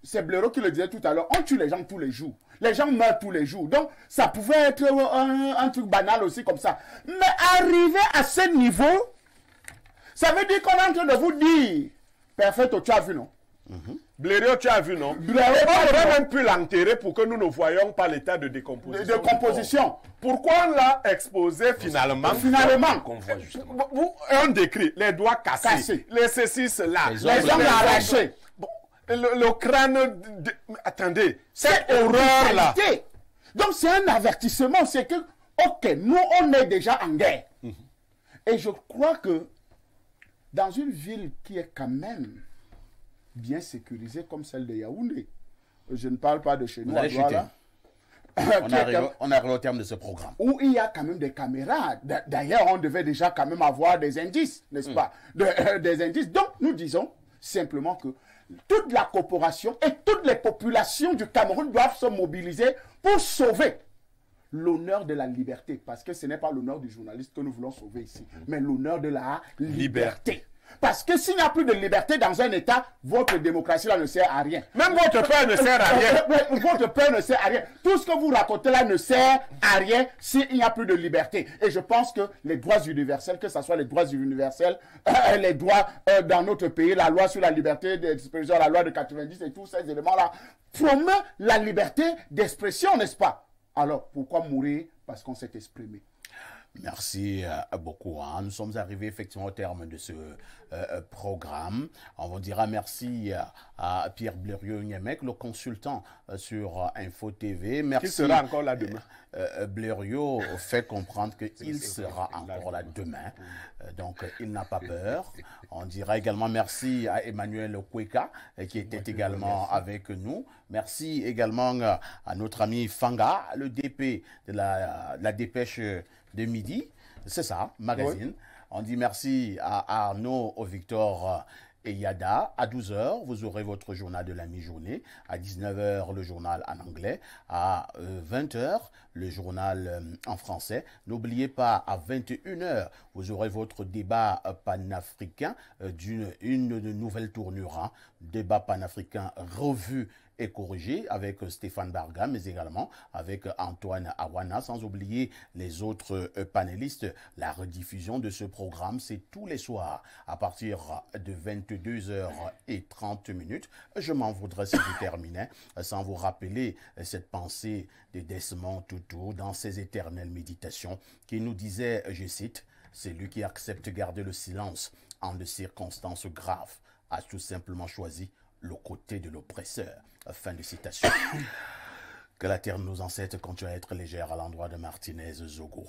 C'est Blaireau qui le disait tout à l'heure, on tue les gens tous les jours. Les gens meurent tous les jours. Donc, ça pouvait être un truc banal aussi comme ça. Mais arriver à ce niveau, ça veut dire qu'on est en train de vous dire, Perfecto, tu as vu, non? Blériot, tu as vu, non? Blériot, On aurait même pu l'enterrer pour que nous ne voyions pas l'état de décomposition. De composition. Pourquoi on l'a exposé finalement? Qu'on voit justement. On décrit les doigts cassés, les ceci, cela, Les Les hommes arrachés. Bon, le crâne. Attendez, cette C'est horreur-là. brutalité. Donc c'est un avertissement, c'est que, ok, nous on est déjà en guerre. Et je crois que dans une ville qui est quand même bien sécurisée comme celle de Yaoundé, je ne parle pas de chez nous, Vous allez à Douala, On arrive au terme de ce programme. où il y a quand même des caméras. D'ailleurs, on devait déjà quand même avoir des indices, n'est-ce pas? Des indices. Donc, nous disons simplement que toute la corporation et toutes les populations du Cameroun doivent se mobiliser pour sauver l'honneur de la liberté. Parce que ce n'est pas l'honneur du journaliste que nous voulons sauver ici, mais l'honneur de la liberté. Parce que s'il n'y a plus de liberté dans un État, votre démocratie là ne sert à rien. Même votre père ne sert à rien. Votre père ne sert à rien. Tout ce que vous racontez là ne sert à rien s'il n'y a plus de liberté. Et je pense que les droits universels, que ce soit les droits universels, les droits dans notre pays, la loi sur la liberté d'expression, la loi de 90 et tous ces éléments-là, promeut la liberté d'expression, n'est-ce pas? Alors, pourquoi mourir? Parce qu'on s'est exprimé. Merci beaucoup. Hein. Nous sommes arrivés effectivement au terme de ce programme. On vous dira merci à Pierre Blériot-Niemek, le consultant sur Info TV. Merci. Qui sera encore là demain? Blériot fait comprendre qu'il sera encore là demain. Donc, il n'a pas peur. On dira également merci à Emmanuel Kweka, qui était également avec nous. Merci également à notre ami Fanga, le DP de la dépêche de midi. C'est ça, magazine. On dit merci à Arnaud, au Victor et Yada. À 12 h, vous aurez votre journal de la mi-journée. À 19 h, le journal en anglais. À 20 h, le journal en français. N'oubliez pas, à 21 h, vous aurez votre débat panafricain d'une nouvelle tournure. Hein. Débat panafricain revu et corrigé avec Stéphane Barga, mais également avec Antoine Awana, sans oublier les autres panélistes. La rediffusion de ce programme, c'est tous les soirs à partir de 22h30. Je m'en voudrais si je terminais sans vous rappeler cette pensée de Desmond Tutu dans ses éternelles méditations qui nous disait, je cite, « Celui qui accepte de garder le silence en de circonstances graves a tout simplement choisi le côté de l'oppresseur. » Fin de citation. Que la terre de nos ancêtres continue à être légère à l'endroit de Martinez Zogo.